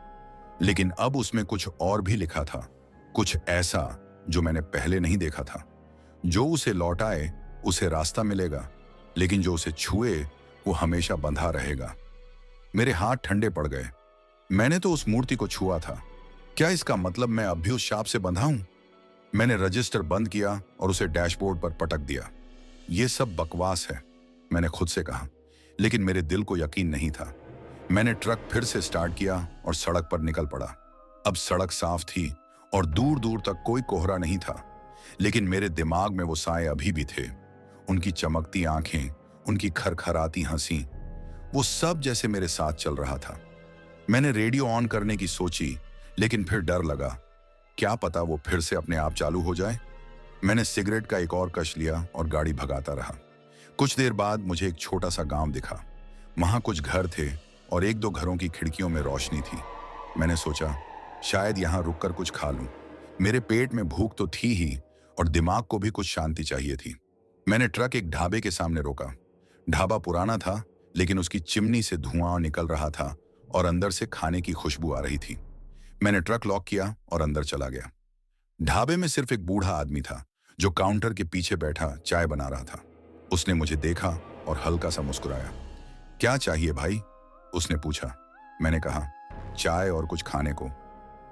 लेकिन अब उसमें कुछ और भी लिखा था, कुछ ऐसा जो मैंने पहले नहीं देखा था। जो उसे लौटाए उसे रास्ता मिलेगा, लेकिन जो उसे छुए वो हमेशा बंधा रहेगा। मेरे हाथ ठंडे पड़ गए। मैंने तो उस मूर्ति को छुआ था। क्या इसका मतलब मैं अब भी उस शाप से बंधा हूं? मैंने रजिस्टर बंद किया और उसे डैशबोर्ड पर पटक दिया। यह सब बकवास है, मैंने खुद से कहा, लेकिन मेरे दिल को यकीन नहीं था। मैंने ट्रक फिर से स्टार्ट किया और सड़क पर निकल पड़ा। अब सड़क साफ थी और दूर दूर तक कोई कोहरा नहीं था, लेकिन मेरे दिमाग में वो साए अभी भी थे। उनकी चमकती आंखें, उनकी खरखराती हंसी, वो सब जैसे मेरे साथ चल रहा था। मैंने रेडियो ऑन करने की सोची, लेकिन फिर डर लगा, क्या पता वो फिर से अपने आप चालू हो जाए। मैंने सिगरेट का एक और कश लिया और गाड़ी भगाता रहा। कुछ देर बाद मुझे एक छोटा सा गांव दिखा। वहां कुछ घर थे और एक दो घरों की खिड़कियों में रोशनी थी। मैंने सोचा, शायद यहां रुककर कुछ खा लूं। मेरे पेट में भूख तो थी ही और दिमाग को भी कुछ शांति चाहिए थी। मैंने ट्रक एक ढाबे के सामने रोका। ढाबा पुराना था, लेकिन उसकी चिमनी से धुआं निकल रहा था और अंदर से खाने की खुशबू आ रही थी। मैंने ट्रक लॉक किया और अंदर चला गया। ढाबे में सिर्फ एक बूढ़ा आदमी था जो काउंटर के पीछे बैठा चाय बना रहा था। उसने मुझे देखा और हल्का सा मुस्कुराया। क्या चाहिए भाई? उसने पूछा। मैंने कहा, चाय और कुछ खाने को।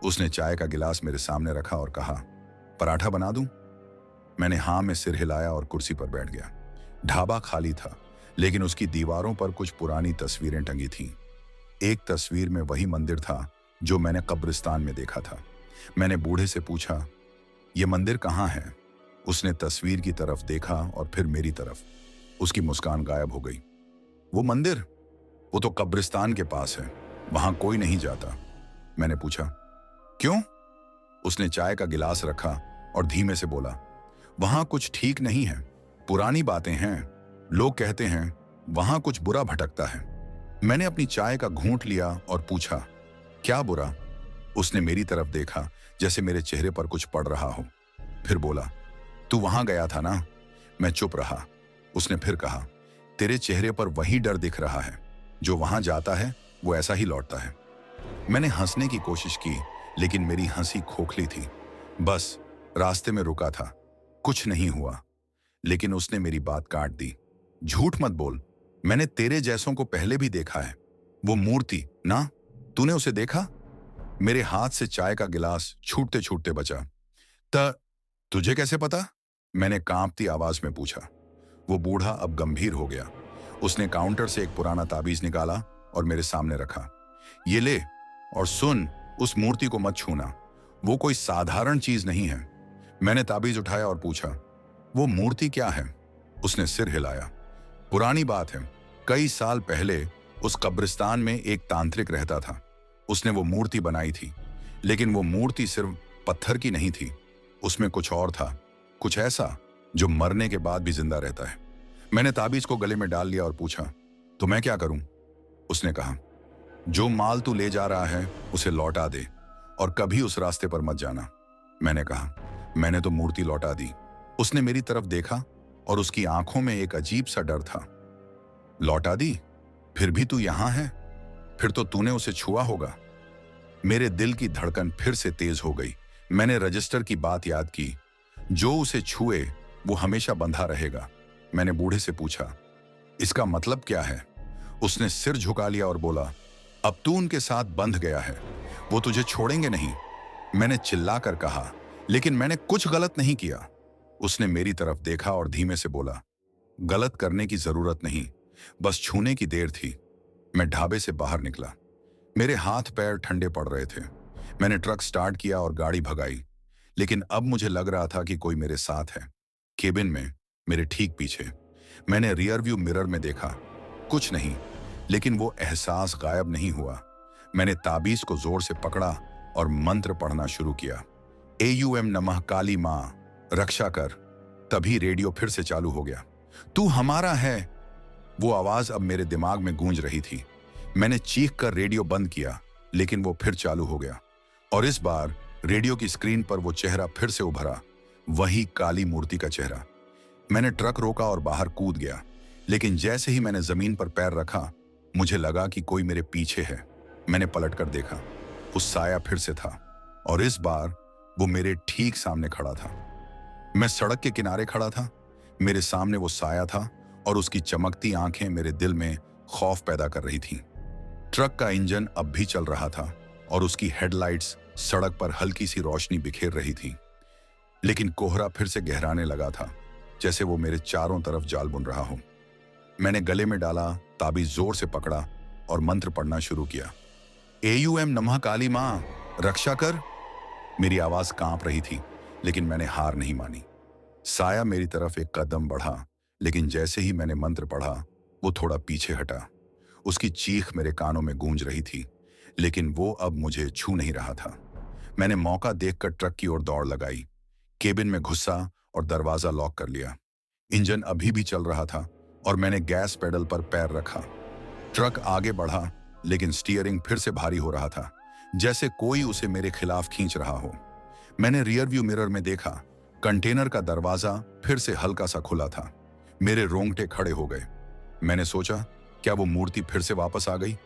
उसने चाय का गिलास मेरे सामने रखा और कहा, पराठा बना दूं? मैंने हाँ में सिर हिलाया और कुर्सी पर बैठ गया। ढाबा खाली था, लेकिन उसकी दीवारों पर कुछ पुरानी तस्वीरें टंगी थीं। एक तस्वीर में वही मंदिर था जो मैंने कब्रिस्तान में देखा था। मैंने बूढ़े से पूछा, यह मंदिर कहाँ है? उसने तस्वीर की तरफ देखा और फिर मेरी तरफ। उसकी मुस्कान गायब हो गई। वो मंदिर? वो तो कब्रिस्तान के पास है, वहां कोई नहीं जाता। मैंने पूछा, क्यों? उसने चाय का गिलास रखा और धीमे से बोला, वहां कुछ ठीक नहीं है, पुरानी बातें हैं, लोग कहते हैं वहां कुछ बुरा भटकता है। मैंने अपनी चाय का घूंट लिया और पूछा, क्या बुरा? उसने मेरी तरफ देखा, जैसे मेरे चेहरे पर कुछ पड़ रहा हो। फिर बोला, तू वहां गया था ना? मैं चुप रहा। उसने फिर कहा, तेरे चेहरे पर वही डर दिख रहा है, जो वहां जाता है वो ऐसा ही लौटता है। मैंने हंसने की कोशिश की, लेकिन मेरी हंसी खोखली थी। बस रास्ते में रुका था, कुछ नहीं हुआ। लेकिन उसने मेरी बात काट दी। झूठ मत बोल, मैंने तेरे जैसों को पहले भी देखा है। वो मूर्ति ना, तूने उसे देखा? मेरे हाथ से चाय का गिलास छूटते छूटते बचा। तुझे कैसे पता? मैंने कांपती आवाज में पूछा। वो बूढ़ा अब गंभीर हो गया। उसने काउंटर से एक पुराना ताबीज निकाला और मेरे सामने रखा। ये ले और सुन, उस मूर्ति को मत छूना, वो कोई साधारण चीज नहीं है। मैंने ताबीज उठाया और पूछा, वो मूर्ति क्या है? उसने सिर हिलाया। पुरानी बात है, कई साल पहले उस कब्रिस्तान में एक तांत्रिक रहता था। उसने वो मूर्ति बनाई थी, लेकिन वो मूर्ति सिर्फ पत्थर की नहीं थी, उसमें कुछ और था, कुछ ऐसा जो मरने के बाद भी जिंदा रहता है। मैंने ताबीज को गले में डाल लिया और पूछा, तो मैं क्या करूं? उसने कहा, जो माल तू ले जा रहा है उसे लौटा दे और कभी उस रास्ते पर मत जाना। मैंने कहा, मैंने तो मूर्ति लौटा दी। उसने मेरी तरफ देखा और उसकी आंखों में एक अजीब सा डर था। लौटा दी? फिर भी तू यहां है? फिर तो तूने उसे छुआ होगा। मेरे दिल की धड़कन फिर से तेज हो गई। मैंने रजिस्टर की बात याद की, जो उसे छुए वो हमेशा बंधा रहेगा। मैंने बूढ़े से पूछा, इसका मतलब क्या है? उसने सिर झुका लिया और बोला, अब तू उनके साथ बंध गया है, वो तुझे छोड़ेंगे नहीं। मैंने चिल्लाकर कहा, लेकिन मैंने कुछ गलत नहीं किया। उसने मेरी तरफ देखा और धीमे से बोला, गलत करने की जरूरत नहीं, बस छूने की देर थी। मैं ढाबे से बाहर निकला। मेरे हाथ पैर ठंडे पड़ रहे थे। मैंने ट्रक स्टार्ट किया और गाड़ी भगाई, लेकिन अब मुझे लग रहा था कि कोई मेरे साथ है। केबिन में, मेरे ठीक पीछे। मैंने रियर व्यू मिरर में देखा, कुछ नहीं, लेकिन वो एहसास गायब नहीं हुआ। मैंने ताबीज को जोर से पकड़ा और मंत्र पढ़ना शुरू किया। AUM नमः काली मां, रक्षा कर। तभी रेडियो फिर से चालू हो गया। तू हमारा है, वो आवाज अब मेरे दिमाग में गूंज रही थी। मैंने चीख कर रेडियो बंद किया, लेकिन वो फिर चालू हो गया और इस बार रेडियो की स्क्रीन पर वो चेहरा फिर से उभरा, वही काली मूर्ति का चेहरा। मैंने ट्रक रोका और बाहर कूद गया, लेकिन जैसे ही मैंने जमीन पर पैर रखा, मुझे लगा कि कोई मेरे पीछे है। मैंने पलटकर देखा, उस साया फिर से था और इस बार वो मेरे ठीक सामने खड़ा था। मैं सड़क के किनारे खड़ा था, मेरे सामने वो साया था और उसकी चमकती आंखें मेरे दिल में खौफ पैदा कर रही थीं। ट्रक का इंजन अब भी चल रहा था और उसकी हेडलाइट्स सड़क पर हल्की सी रोशनी बिखेर रही थी, लेकिन कोहरा फिर से गहराने लगा था, जैसे वो मेरे चारों तरफ जाल बुन रहा हो। मैंने गले में डाला, ताबीज जोर से पकड़ा और मंत्र पढ़ना शुरू किया। AUM नमः काली मां, रक्षा कर। मेरी आवाज कांप रही थी, लेकिन मैंने हार नहीं मानी। साया मेरी तरफ एक कदम बढ़ा, लेकिन जैसे ही मैंने मंत्र पढ़ा, वो थोड़ा पीछे हटा। उसकी चीख मेरे कानों में गूंज रही थी, लेकिन वो अब मुझे छू नहीं रहा था। मैंने मौका देखकर ट्रक की ओर दौड़ लगाई, केबिन में घुसा और दरवाजा लॉक कर लिया। इंजन अभी भी चल रहा था और मैंने गैस पेडल पर पैर रखा। ट्रक आगे बढ़ा, लेकिन स्टीयरिंग फिर से भारी हो रहा था, जैसे कोई उसे मेरे खिलाफ खींच रहा हो। मैंने रियर व्यू मिरर में देखा, कंटेनर का दरवाजा फिर से हल्का सा खुला था। मेरे रोंगटे खड़े हो गए। मैंने सोचा, क्या वो मूर्ति फिर से वापस आ गई?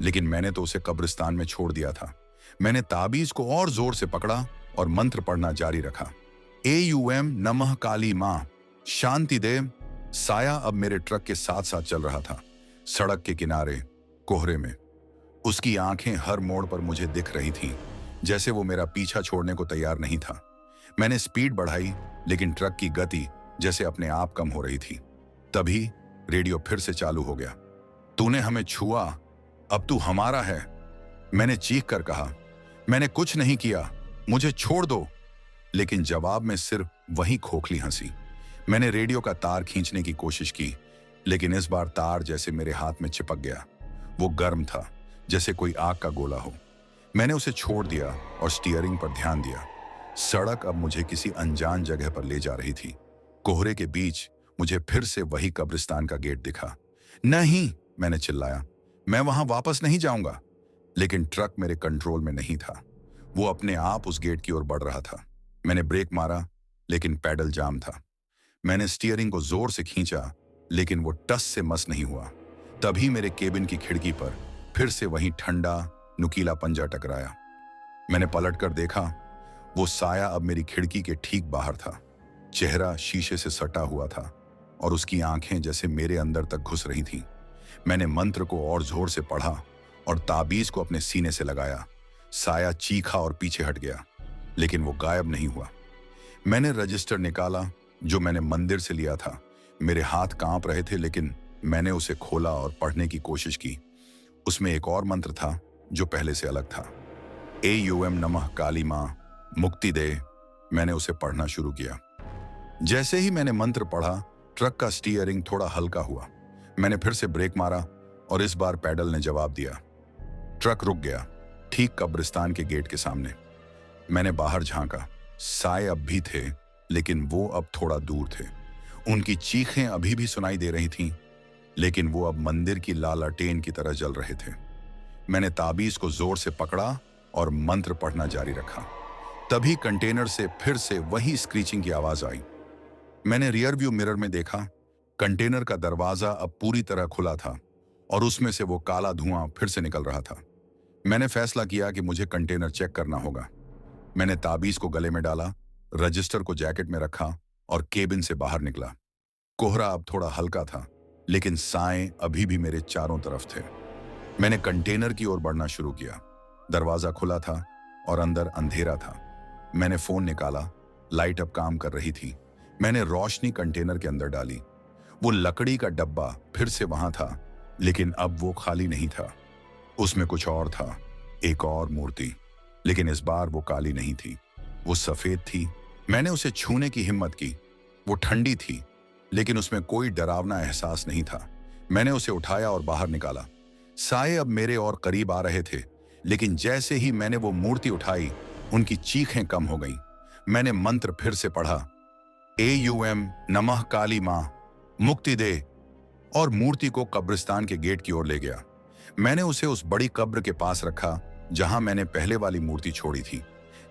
लेकिन मैंने तो उसे कब्रिस्तान में छोड़ दिया था। मैंने ताबीज को और जोर से पकड़ा और मंत्र पढ़ना जारी रखा। AUM नमः काली मां, शांति दे। साया अब मेरे ट्रक के साथ साथ चल रहा था, सड़क के किनारे, कोहरे में। उसकी आंखें हर मोड़ पर मुझे दिख रही थीं, जैसे वो मेरा पीछा छोड़ने को तैयार नहीं था। मैंने स्पीड बढ़ाई, लेकिन ट्रक की गति जैसे अपने आप कम हो रही थी। तभी रेडियो फिर से चालू हो गया। तूने हमें छुआ, अब तू हमारा है, मैंने चीख कर कहा। मैंने कुछ नहीं किया, मुझे छोड़ दो। लेकिन जवाब में सिर्फ वही खोखली हंसी। मैंने रेडियो का तार खींचने की कोशिश की, लेकिन इस बार तार जैसे मेरे हाथ में चिपक गया। वो गर्म था, जैसे कोई आग का गोला हो। मैंने उसे छोड़ दिया और स्टीयरिंग पर ध्यान दिया। सड़क अब मुझे किसी अनजान जगह पर ले जा रही थी। कोहरे के बीच मुझे फिर से वही कब्रिस्तान का गेट दिखा। नहीं, मैंने चिल्लाया, मैं वहां वापस नहीं जाऊंगा। लेकिन ट्रक मेरे कंट्रोल में नहीं था। वो अपने आप उस गेट की ओर बढ़ रहा था। मैंने ब्रेक मारा, लेकिन पैडल जाम था। मैंने स्टीयरिंग को जोर से खींचा, लेकिन वो टस से मस नहीं हुआ। तभी मेरे केबिन की खिड़की पर फिर से वही ठंडा, नुकीला पंजा टकराया। मैंने पलटकर देखा, वो साया अब मेरी खिड़की के ठीक बाहर था। चेहरा शीशे से सटा हुआ था और उसकी आंखें जैसे मेरे अंदर तक घुस रही थीं। मैंने मंत्र को और जोर से पढ़ा और ताबीज को अपने सीने से लगाया। साया चीखा और पीछे हट गया, लेकिन वो गायब नहीं हुआ। मैंने रजिस्टर निकाला, जो मैंने मंदिर से लिया था। मेरे हाथ कांप रहे थे, लेकिन मैंने उसे खोला और पढ़ने की कोशिश की। उसमें एक और मंत्र था जो पहले से अलग था। AUM नमः काली मां मुक्ति दे। मैंने उसे पढ़ना शुरू किया। जैसे ही मैंने मंत्र पढ़ा, ट्रक का स्टीयरिंग थोड़ा हल्का हुआ। मैंने फिर से ब्रेक मारा और इस बार पैडल ने जवाब दिया। ट्रक रुक गया, ठीक कब्रिस्तान के गेट के सामने। मैंने बाहर झांका। साए अब भी थे, लेकिन वो अब थोड़ा दूर थे। उनकी चीखें अभी भी सुनाई दे रही थीं, लेकिन वो अब मंदिर की लालटेन की तरह जल रहे थे। मैंने ताबीज को जोर से पकड़ा और मंत्र पढ़ना जारी रखा। तभी कंटेनर से फिर से वही स्क्रीचिंग की आवाज आई। मैंने रियर व्यू मिरर में देखा। कंटेनर का दरवाजा अब पूरी तरह खुला था और उसमें से वो काला धुआं फिर से निकल रहा था। मैंने फैसला किया कि मुझे कंटेनर चेक करना होगा। मैंने ताबीज को गले में डाला, रजिस्टर को जैकेट में रखा और केबिन से बाहर निकला। कोहरा अब थोड़ा हल्का था, लेकिन साएं अभी भी मेरे चारों तरफ थे। मैंने कंटेनर की ओर बढ़ना शुरू किया। दरवाजा खुला था और अंदर अंधेरा था। मैंने फोन निकाला, लाइट अब काम कर रही थी। मैंने रोशनी कंटेनर के अंदर डाली। वो लकड़ी का डब्बा फिर से वहां था, लेकिन अब वो खाली नहीं था। उसमें कुछ और था, एक और मूर्ति, लेकिन इस बार वो काली नहीं थी, वो सफेद थी। मैंने उसे छूने की हिम्मत की। वो ठंडी थी, लेकिन उसमें कोई डरावना एहसास नहीं था। मैंने उसे उठाया और बाहर निकाला। साए अब मेरे और करीब आ रहे थे, लेकिन जैसे ही मैंने वो मूर्ति उठाई, उनकी चीखें कम हो गईं। मैंने मंत्र फिर से पढ़ा, AUM नमः काली मां मुक्ति दे, और मूर्ति को कब्रिस्तान के गेट की ओर ले गया। मैंने उसे उस बड़ी कब्र के पास रखा जहां मैंने पहले वाली मूर्ति छोड़ी थी।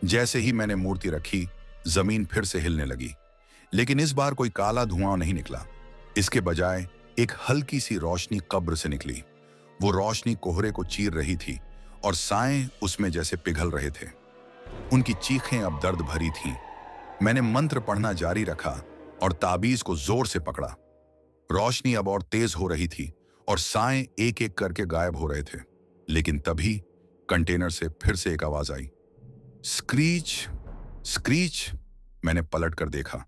जैसे ही मैंने मूर्ति रखी, जमीन फिर से हिलने लगी, लेकिन इस बार कोई काला धुआं नहीं निकला। इसके बजाय एक हल्की सी रोशनी कब्र से निकली। वो रोशनी कोहरे को चीर रही थी और साएं उसमें जैसे पिघल रहे थे। उनकी चीखें अब दर्द भरी थीं। मैंने मंत्र पढ़ना जारी रखा और ताबीज को जोर से पकड़ा। रोशनी अब और तेज हो रही थी और साएं एक एक करके गायब हो रहे थे। लेकिन तभी कंटेनर से फिर से एक आवाज आई, स्क्रीच स्क्रीच। मैंने पलट कर देखा।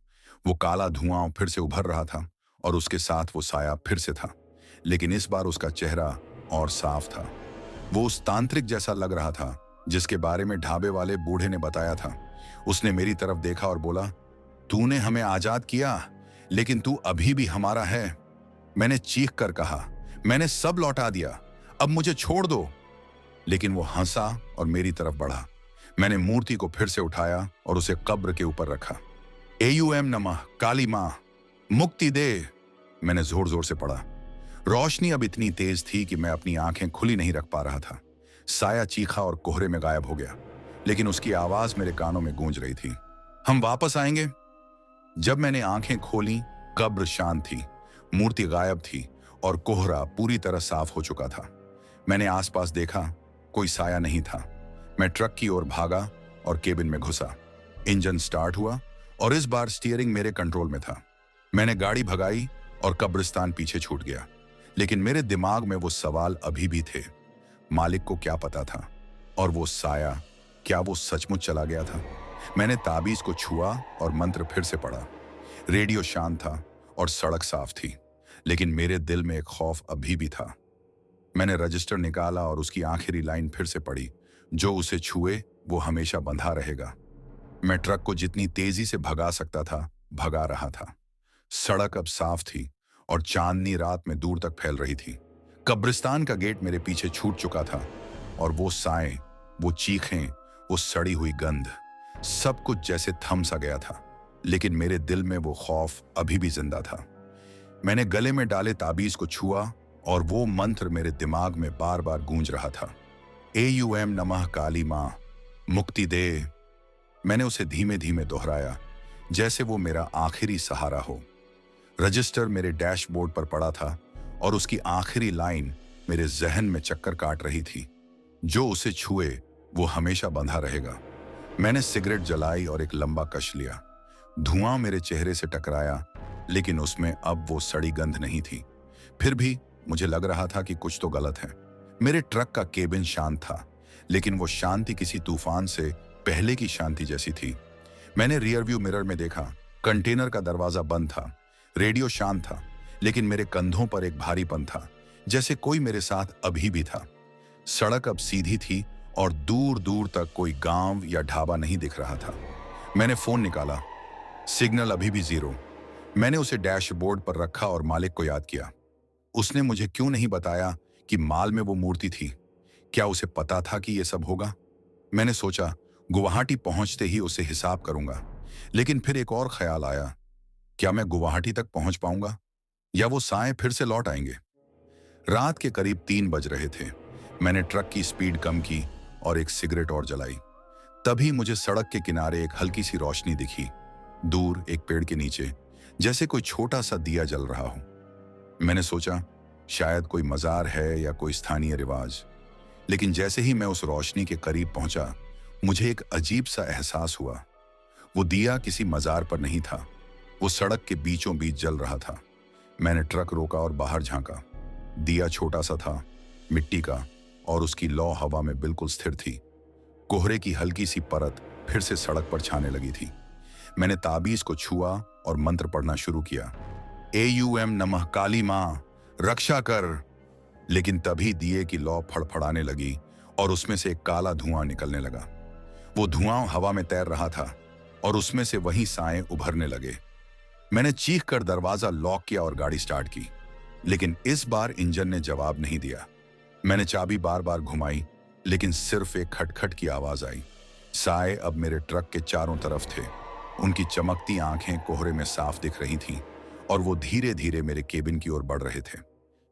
वो काला धुआं फिर से उभर रहा था और उसके साथ वो साया फिर से था, लेकिन इस बार उसका चेहरा और साफ था। वो उस तांत्रिक जैसा लग रहा था जिसके बारे में ढाबे वाले बूढ़े ने बताया था। उसने मेरी तरफ देखा और बोला, तूने हमें आजाद किया, लेकिन तू अभी भी हमारा है। मैंने चीख कर कहा, मैंने सब लौटा दिया, अब मुझे छोड़ दो। लेकिन वो हंसा और मेरी तरफ बढ़ा। मैंने मूर्ति को फिर से उठाया और उसे कब्र के ऊपर रखा। AUM नमः काली मां मुक्ति दे। मैंने जोर जोर से पढ़ा। रोशनी अब इतनी तेज थी कि मैं अपनी आंखें खुली नहीं रख पा रहा था। साया चीखा और कोहरे में गायब हो गया, लेकिन उसकी आवाज मेरे कानों में गूंज रही थी, हम वापस आएंगे। जब मैंने आंखें खोली, कब्र शांत थी, मूर्ति गायब थी और कोहरा पूरी तरह साफ हो चुका था। मैंने आसपास देखा, कोई साया नहीं था। मैं ट्रक की ओर भागा और केबिन में घुसा। इंजन स्टार्ट हुआ और इस बार स्टीयरिंग मेरे कंट्रोल में था। मैंने गाड़ी भगाई और कब्रिस्तान पीछे छूट गया, लेकिन मेरे दिमाग में वो सवाल अभी भी थे। मालिक को क्या पता था? और वो साया, क्या वो सचमुच चला गया था? मैंने ताबीज को छुआ और मंत्र फिर से पढ़ा। रेडियो शांत था और सड़क साफ थी, लेकिन मेरे दिल में एक खौफ अभी भी था। मैंने रजिस्टर निकाला और उसकी आखिरी लाइन फिर से पढ़ी, जो उसे छुए वो हमेशा बंधा रहेगा। मैं ट्रक को जितनी तेजी से भगा सकता था, भगा रहा था। सड़क अब साफ थी और चांदनी रात में दूर तक फैल रही थी। कब्रिस्तान का गेट मेरे पीछे छूट चुका था और वो साएं, वो चीखें, वो सड़ी हुई गंध, सब कुछ जैसे थम सा गया था। लेकिन मेरे दिल में वो खौफ अभी भी जिंदा था। मैंने गले में डाले ताबीज को छुआ और वो मंत्र मेरे दिमाग में बार बार गूंज रहा था, AUM नमः काली मां मुक्ति दे। मैंने उसे धीमे धीमे दोहराया, जैसे वो मेरा आखिरी सहारा हो। रजिस्टर मेरे डैशबोर्ड पर पड़ा था और उसकी आखिरी लाइन मेरे जहन में चक्कर काट रही थी, जो उसे छुए वो हमेशा बंधा रहेगा। मैंने सिगरेट जलाई और एक लंबा कश लिया। धुआं मेरे चेहरे से टकराया, लेकिन उसमें अब वो सड़ी गंध नहीं थी। फिर भी मुझे लग रहा था कि कुछ तो गलत है। मेरे ट्रक का केबिन शांत था, लेकिन वो शांति किसी तूफान से पहले की शांति जैसी थी। मैंने रियर व्यू मिरर में देखा, कंटेनर का दरवाजा बंद था, रेडियो शांत था, लेकिन मेरे कंधों पर एक भारीपन था, जैसे कोई मेरे साथ अभी भी था। सड़क अब सीधी थी और दूर दूर तक कोई गांव या ढाबा नहीं दिख रहा था। मैंने फोन निकाला, सिग्नल अभी भी जीरो। मैंने उसे डैशबोर्ड पर रखा और मालिक को याद किया। उसने मुझे क्यों नहीं बताया कि माल में वो मूर्ति थी? क्या उसे पता था कि यह सब होगा? मैंने सोचा गुवाहाटी पहुंचते ही उसे हिसाब करूंगा, लेकिन फिर एक और ख्याल आया, क्या मैं गुवाहाटी तक पहुंच पाऊंगा या वो साएं फिर से लौट आएंगे? रात के करीब 3 बज रहे थे। मैंने ट्रक की स्पीड कम की और एक सिगरेट और जलाई। तभी मुझे सड़क के किनारे एक हल्की सी रोशनी दिखी, दूर एक पेड़ के नीचे, जैसे कोई छोटा सा दिया जल रहा हो। मैंने सोचा शायद कोई मजार है या कोई स्थानीय रिवाज। लेकिन जैसे ही मैं उस रोशनी के करीब पहुंचा, मुझे एक अजीब सा एहसास हुआ। वो दिया किसी मजार पर नहीं था, वो सड़क के बीचों बीच जल रहा था। मैंने ट्रक रोका और बाहर झांका। दिया छोटा सा था, मिट्टी का, और उसकी लौ हवा में बिल्कुल स्थिर थी। कोहरे की हल्की सी परत फिर से सड़क पर छाने लगी थी। मैंने ताबीज को छुआ और मंत्र पढ़ना शुरू किया, AUM नमः काली मां रक्षा कर। लेकिन तभी दिए की लौ फड़फड़ाने लगी और उसमें से एक काला धुआं निकलने लगा। वो धुआं हवा में तैर रहा था और उसमें से वही साएं उभरने लगे। मैंने चीख कर दरवाजा लॉक किया और गाड़ी स्टार्ट की, लेकिन इस बार इंजन ने जवाब नहीं दिया। मैंने चाबी बार बार घुमाई, लेकिन सिर्फ एक खटखट की आवाज आई। साए अब मेरे ट्रक के चारों तरफ थे। उनकी चमकती आंखें कोहरे में साफ दिख रही थीं और वो धीरे धीरे मेरे केबिन की ओर बढ़ रहे थे।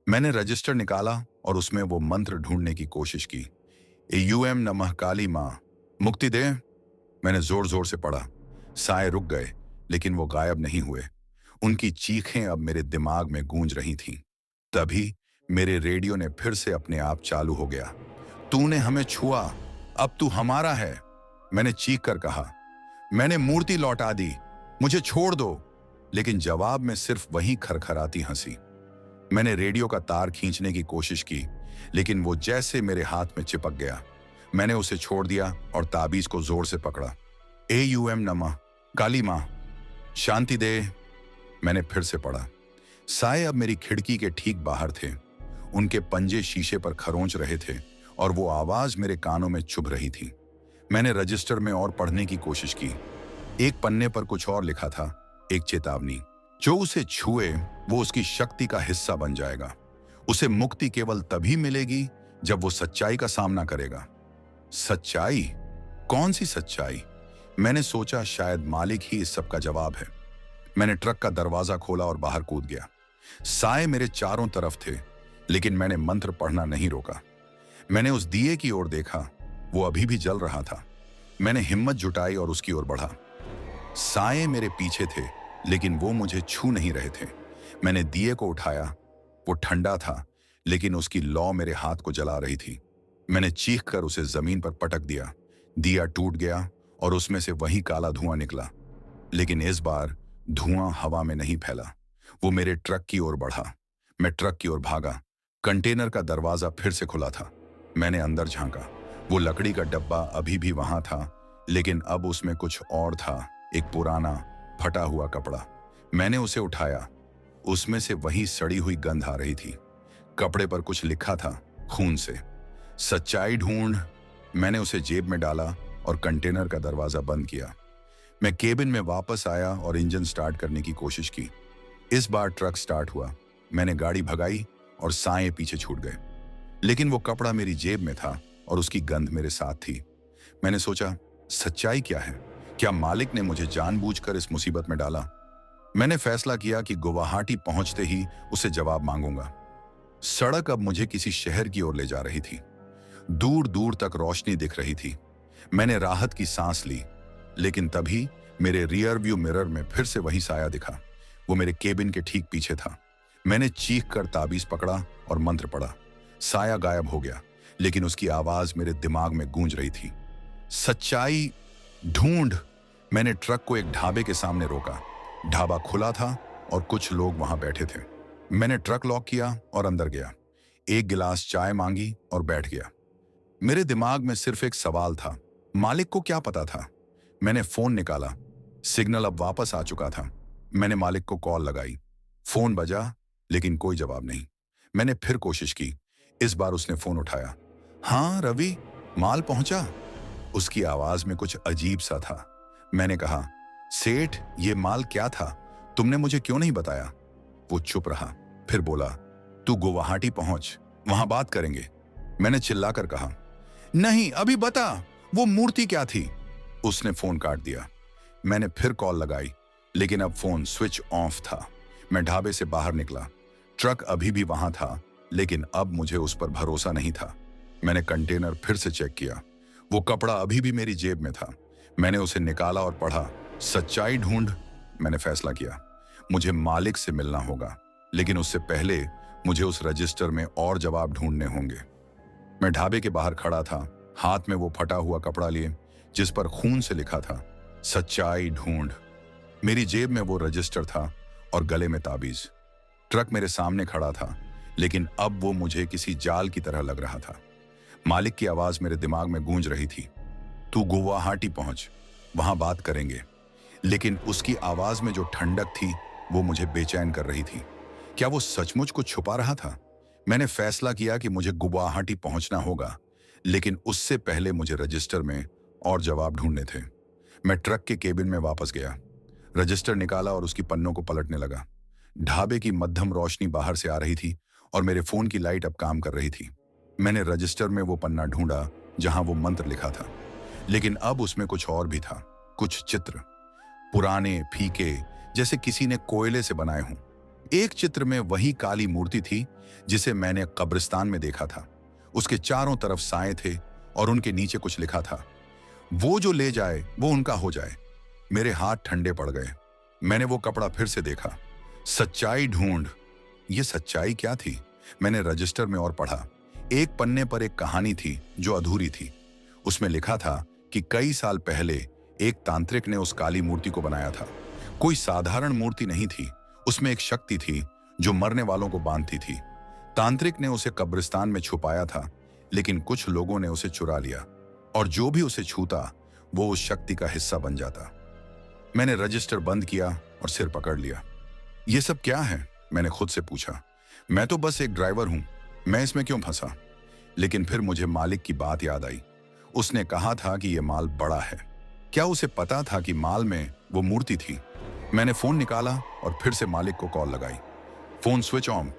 मैंने रजिस्टर निकाला और उसमें वो मंत्र ढूंढने की कोशिश की, AUM नमः काली मां मुक्ति दे। मैंने जोर जोर से पढ़ा। साए रुक गए, लेकिन वो गायब नहीं हुए। उनकी चीखें अब मेरे दिमाग में गूंज रही थीं। तभी मेरे रेडियो ने फिर से अपने आप चालू हो गया। तूने हमें छुआ, अब तू हमारा है। मैंने चीख कर कहा, मैंने मूर्ति लौटा दी, मुझे छोड़ दो। लेकिन जवाब में सिर्फ वही खरखराती हंसी। मैंने रेडियो का तार खींचने की कोशिश की, लेकिन वो जैसे मेरे हाथ में चिपक गया। मैंने उसे छोड़ दिया और ताबीज को जोर से पकड़ा। AUM नमः काली मां शांति दे। मैंने फिर से पढ़ा। साए अब मेरी खिड़की के ठीक बाहर थे। उनके पंजे शीशे पर खरोंच रहे थे और वो आवाज मेरे कानों में चुभ रही थी। मैंने रजिस्टर में और पढ़ने की कोशिश की। एक पन्ने पर कुछ और लिखा था, एक चेतावनी, जो उसे छुए वो उसकी शक्ति का हिस्सा बन जाएगा। उसे मुक्ति केवल तभी मिलेगी जब वो सच्चाई का सामना करेगा। सच्चाई? कौन सी सच्चाई? मैंने सोचा शायद मालिक ही इस सब का जवाब है। मैंने ट्रक का दरवाजा खोला और बाहर कूद गया। साए मेरे चारों तरफ थे, लेकिन मैंने मंत्र पढ़ना नहीं रोका। मैंने उस दिए की ओर देखा, वो अभी भी जल रहा था। मैंने हिम्मत जुटाई और उसकी ओर बढ़ा। साए मेरे पीछे थे, लेकिन वो मुझे छू नहीं रहे थे। मैंने दिए को उठाया। वो ठंडा था, लेकिन उसकी लौ मेरे हाथ को जला रही थी। मैंने चीख कर उसे जमीन पर पटक दिया। दिया टूट गया और उसमें से वही काला धुआं निकला। लेकिन इस बार धुआं हवा में नहीं फैला, वो मेरे ट्रक की ओर बढ़ा। मैं ट्रक की ओर भागा। कंटेनर का दरवाजा फिर से खुला था। मैंने अंदर झांका। वो लकड़ी का डब्बा अभी भी वहां था, लेकिन अब उसमें कुछ और था, एक पुराना फटा हुआ कपड़ा। मैंने उसे उठाया। उसमें से वही सड़ी हुई गंध आ रही थी। कपड़े पर कुछ लिखा था, खून से, सच्चाई ढूंढ। मैंने उसे जेब में डाला और कंटेनर का दरवाजा बंद किया। मैं केबिन में वापस आया और इंजन स्टार्ट करने की कोशिश की। इस बार ट्रक स्टार्ट हुआ। मैंने गाड़ी भगाई और साए पीछे छूट गए। लेकिन वो कपड़ा मेरी जेब में था और उसकी गंध मेरे साथ थी। मैंने सोचा, सच्चाई क्या है? क्या मालिक ने मुझे जानबूझकर इस मुसीबत में डाला? मैंने फैसला किया कि गुवाहाटी पहुंचते ही उसे जवाब मांगूंगा। सड़क अब मुझे किसी शहर की ओर ले जा रही थी। दूर दूर तक रोशनी दिख रही थी। मैंने राहत की सांस ली, लेकिन तभी मेरे रियर व्यू मिरर में फिर से वही साया दिखा। वो मेरे केबिन के ठीक पीछे था। मैंने चीख कर ताबीज पकड़ा और मंत्र पढ़ा। साया गायब हो गया, लेकिन उसकी आवाज मेरे दिमाग में गूंज रही थी, सच्चाई ढूंढ। मैंने ट्रक को एक ढाबे के सामने रोका। ढाबा खुला था और कुछ लोग वहां बैठे थे। मैंने ट्रक लॉक किया और अंदर गया। एक गिलास चाय मांगी और बैठ गया। मेरे दिमाग में सिर्फ एक सवाल था, मालिक को क्या पता था? मैंने फोन निकाला। सिग्नल अब वापस आ चुका था। मैंने मालिक को कॉल लगाई। फोन बजा लेकिन कोई जवाब नहीं। मैंने फिर कोशिश की। इस बार उसने फोन उठाया। हाँ रवि, माल पहुंचा। उसकी आवाज में कुछ अजीब सा था। मैंने कहा, सेठ ये माल क्या था, तुमने मुझे क्यों नहीं बताया? वो चुप रहा, फिर बोला, तू गुवाहाटी पहुंच, वहां बात करेंगे। मैंने चिल्लाकर कहा, नहीं अभी बता, वो मूर्ति क्या थी? उसने फोन काट दिया। मैंने फिर कॉल लगाई, लेकिन अब फोन स्विच ऑफ था। मैं ढाबे से बाहर निकला। ट्रक अभी भी वहां था, लेकिन अब मुझे उस पर भरोसा नहीं था। मैंने कंटेनर फिर से चेक किया। वो कपड़ा अभी भी मेरी जेब में था। मैंने उसे निकाला और पढ़ा, सच्चाई ढूंढ। मैंने फैसला किया, मुझे मालिक से मिलना होगा, लेकिन उससे पहले मुझे उस रजिस्टर में और जवाब ढूंढने होंगे। मैं ढाबे के बाहर खड़ा था, हाथ में वो फटा हुआ कपड़ा लिए जिस पर खून से लिखा था, सच्चाई ढूंढ। मेरी जेब में वो रजिस्टर था और गले में ताबीज। ट्रक मेरे सामने खड़ा था, लेकिन अब वो मुझे किसी जाल की तरह लग रहा था। मालिक की आवाज मेरे दिमाग में गूंज रही थी, तू गुवाहाटी पहुंच, वहां बात करेंगे। लेकिन उसकी आवाज में जो ठंडक थी वो मुझे बेचैन कर रही थी। क्या वो सचमुच कुछ छुपा रहा था? मैंने फैसला किया कि मुझे गुवाहाटी पहुंचना होगा, लेकिन उससे पहले मुझे रजिस्टर में और जवाब ढूंढने थे। मैं ट्रक के केबिन में वापस गया, रजिस्टर निकाला और उसकी पन्नों को पलटने लगा। ढाबे की मध्यम रोशनी बाहर से आ रही थी और मेरे फोन की लाइट अब काम कर रही थी। मैंने रजिस्टर में वो पन्ना ढूंढा जहां वो मंत्र लिखा था, लेकिन अब उसमें कुछ और भी था। कुछ चित्र, पुराने, फीके, जैसे किसी ने कोयले से बनाए हों। एक चित्र में वही काली मूर्ति थी जिसे मैंने कब्रिस्तान में देखा था। उसके चारों तरफ साए थे और उनके नीचे कुछ लिखा था, वो जो ले जाए वो उनका हो जाए। मेरे हाथ ठंडे पड़ गए। मैंने वो कपड़ा फिर से देखा, सच्चाई ढूंढ। ये सच्चाई क्या थी? मैंने रजिस्टर में और पढ़ा। एक पन्ने पर एक कहानी थी जो अधूरी थी। उसमें लिखा था कि कई साल पहले एक तांत्रिक ने उस काली मूर्ति को बनाया था। कोई साधारण मूर्ति नहीं थी, उसमें एक शक्ति थी जो मरने वालों को बांधती थी। तांत्रिक ने उसे कब्रिस्तान में छुपाया था, लेकिन कुछ लोगों ने उसे चुरा लिया और जो भी उसे छूता वो उस शक्ति का हिस्सा बन जाता। मैंने रजिस्टर बंद किया और सिर पकड़ लिया। ये सब क्या है? मैंने खुद से पूछा। मैं तो बस एक ड्राइवर हूं, मैं इसमें क्यों फंसा? लेकिन फिर मुझे मालिक की बात याद आई। उसने कहा था कि यह माल बड़ा है। क्या उसे पता था कि माल में वो मूर्ति थी? मैंने फोन निकाला और फिर से मालिक को कॉल लगाई। Phone switch on.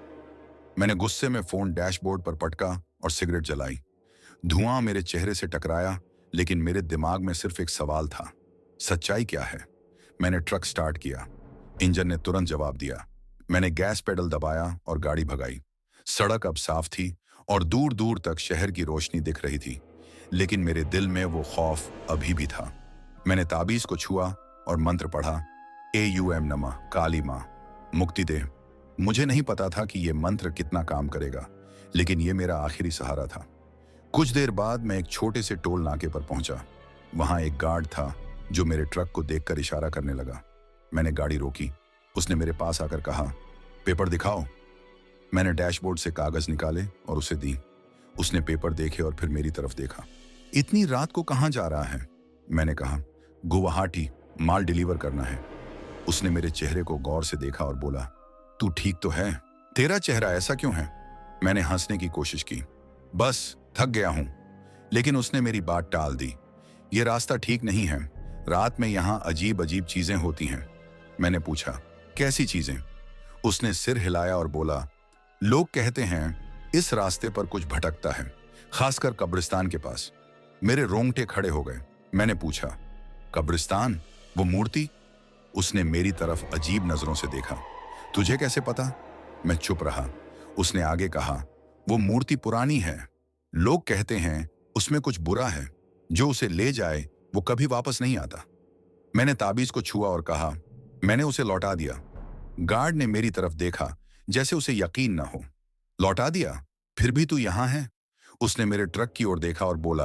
मैंने गुस्से में फोन डैशबोर्ड पर पटका और सिगरेट जलाई। धुआं मेरे चेहरे से टकराया, लेकिन मेरे दिमाग में सिर्फ एक सवाल था, सच्चाई क्या है? मैंने ट्रक स्टार्ट किया। इंजन ने तुरंत जवाब दिया। मैंने गैस पेडल दबाया और गाड़ी भगाई। सड़क अब साफ थी और दूर दूर तक शहर की रोशनी दिख रही थी, लेकिन मेरे दिल में वो खौफ अभी भी था। मैंने ताबीज को छुआ और मंत्र पढ़ा, AUM नमः, काली माँ मुक्ति दे। मुझे नहीं पता था कि यह मंत्र कितना काम करेगा, लेकिन यह मेरा आखिरी सहारा था। कुछ देर बाद मैं एक छोटे से टोल नाके पर पहुंचा। वहां एक गार्ड था जो मेरे ट्रक को देखकर इशारा करने लगा। मैंने गाड़ी रोकी। उसने मेरे पास आकर कहा, पेपर दिखाओ। मैंने डैशबोर्ड से कागज निकाले और उसे दी। उसने पेपर देखे और फिर मेरी तरफ देखा। इतनी रात को कहां जा रहा है? मैंने कहा, गुवाहाटी, माल डिलीवर करना है। उसने मेरे चेहरे को गौर से देखा और बोला, तू ठीक तो है? तेरा चेहरा ऐसा क्यों है? मैंने हंसने की कोशिश की। बस थक गया हूं। लेकिन उसने मेरी बात टाल दी। ये रास्ता ठीक नहीं है, रात में यहां अजीब अजीब चीजें होती हैं। मैंने पूछा, कैसी चीजें? उसने सिर हिलाया और बोला, लोग कहते हैं इस रास्ते पर कुछ भटकता है, खासकर कब्रिस्तान के पास। मेरे रोंगटे खड़े हो गए। मैंने पूछा, कब्रिस्तान, वो मूर्ति? उसने मेरी तरफ अजीब नजरों से देखा। तुझे कैसे पता? मैं चुप रहा। उसने आगे कहा, वो मूर्ति पुरानी है, लोग कहते हैं उसमें कुछ बुरा है, जो उसे ले जाए वो कभी वापस नहीं आता। मैंने ताबीज को छुआ और कहा, मैंने उसे लौटा दिया। गार्ड ने मेरी तरफ देखा जैसे उसे यकीन ना हो। लौटा दिया? फिर भी तू यहां है? उसने मेरे ट्रक की ओर देखा और बोला,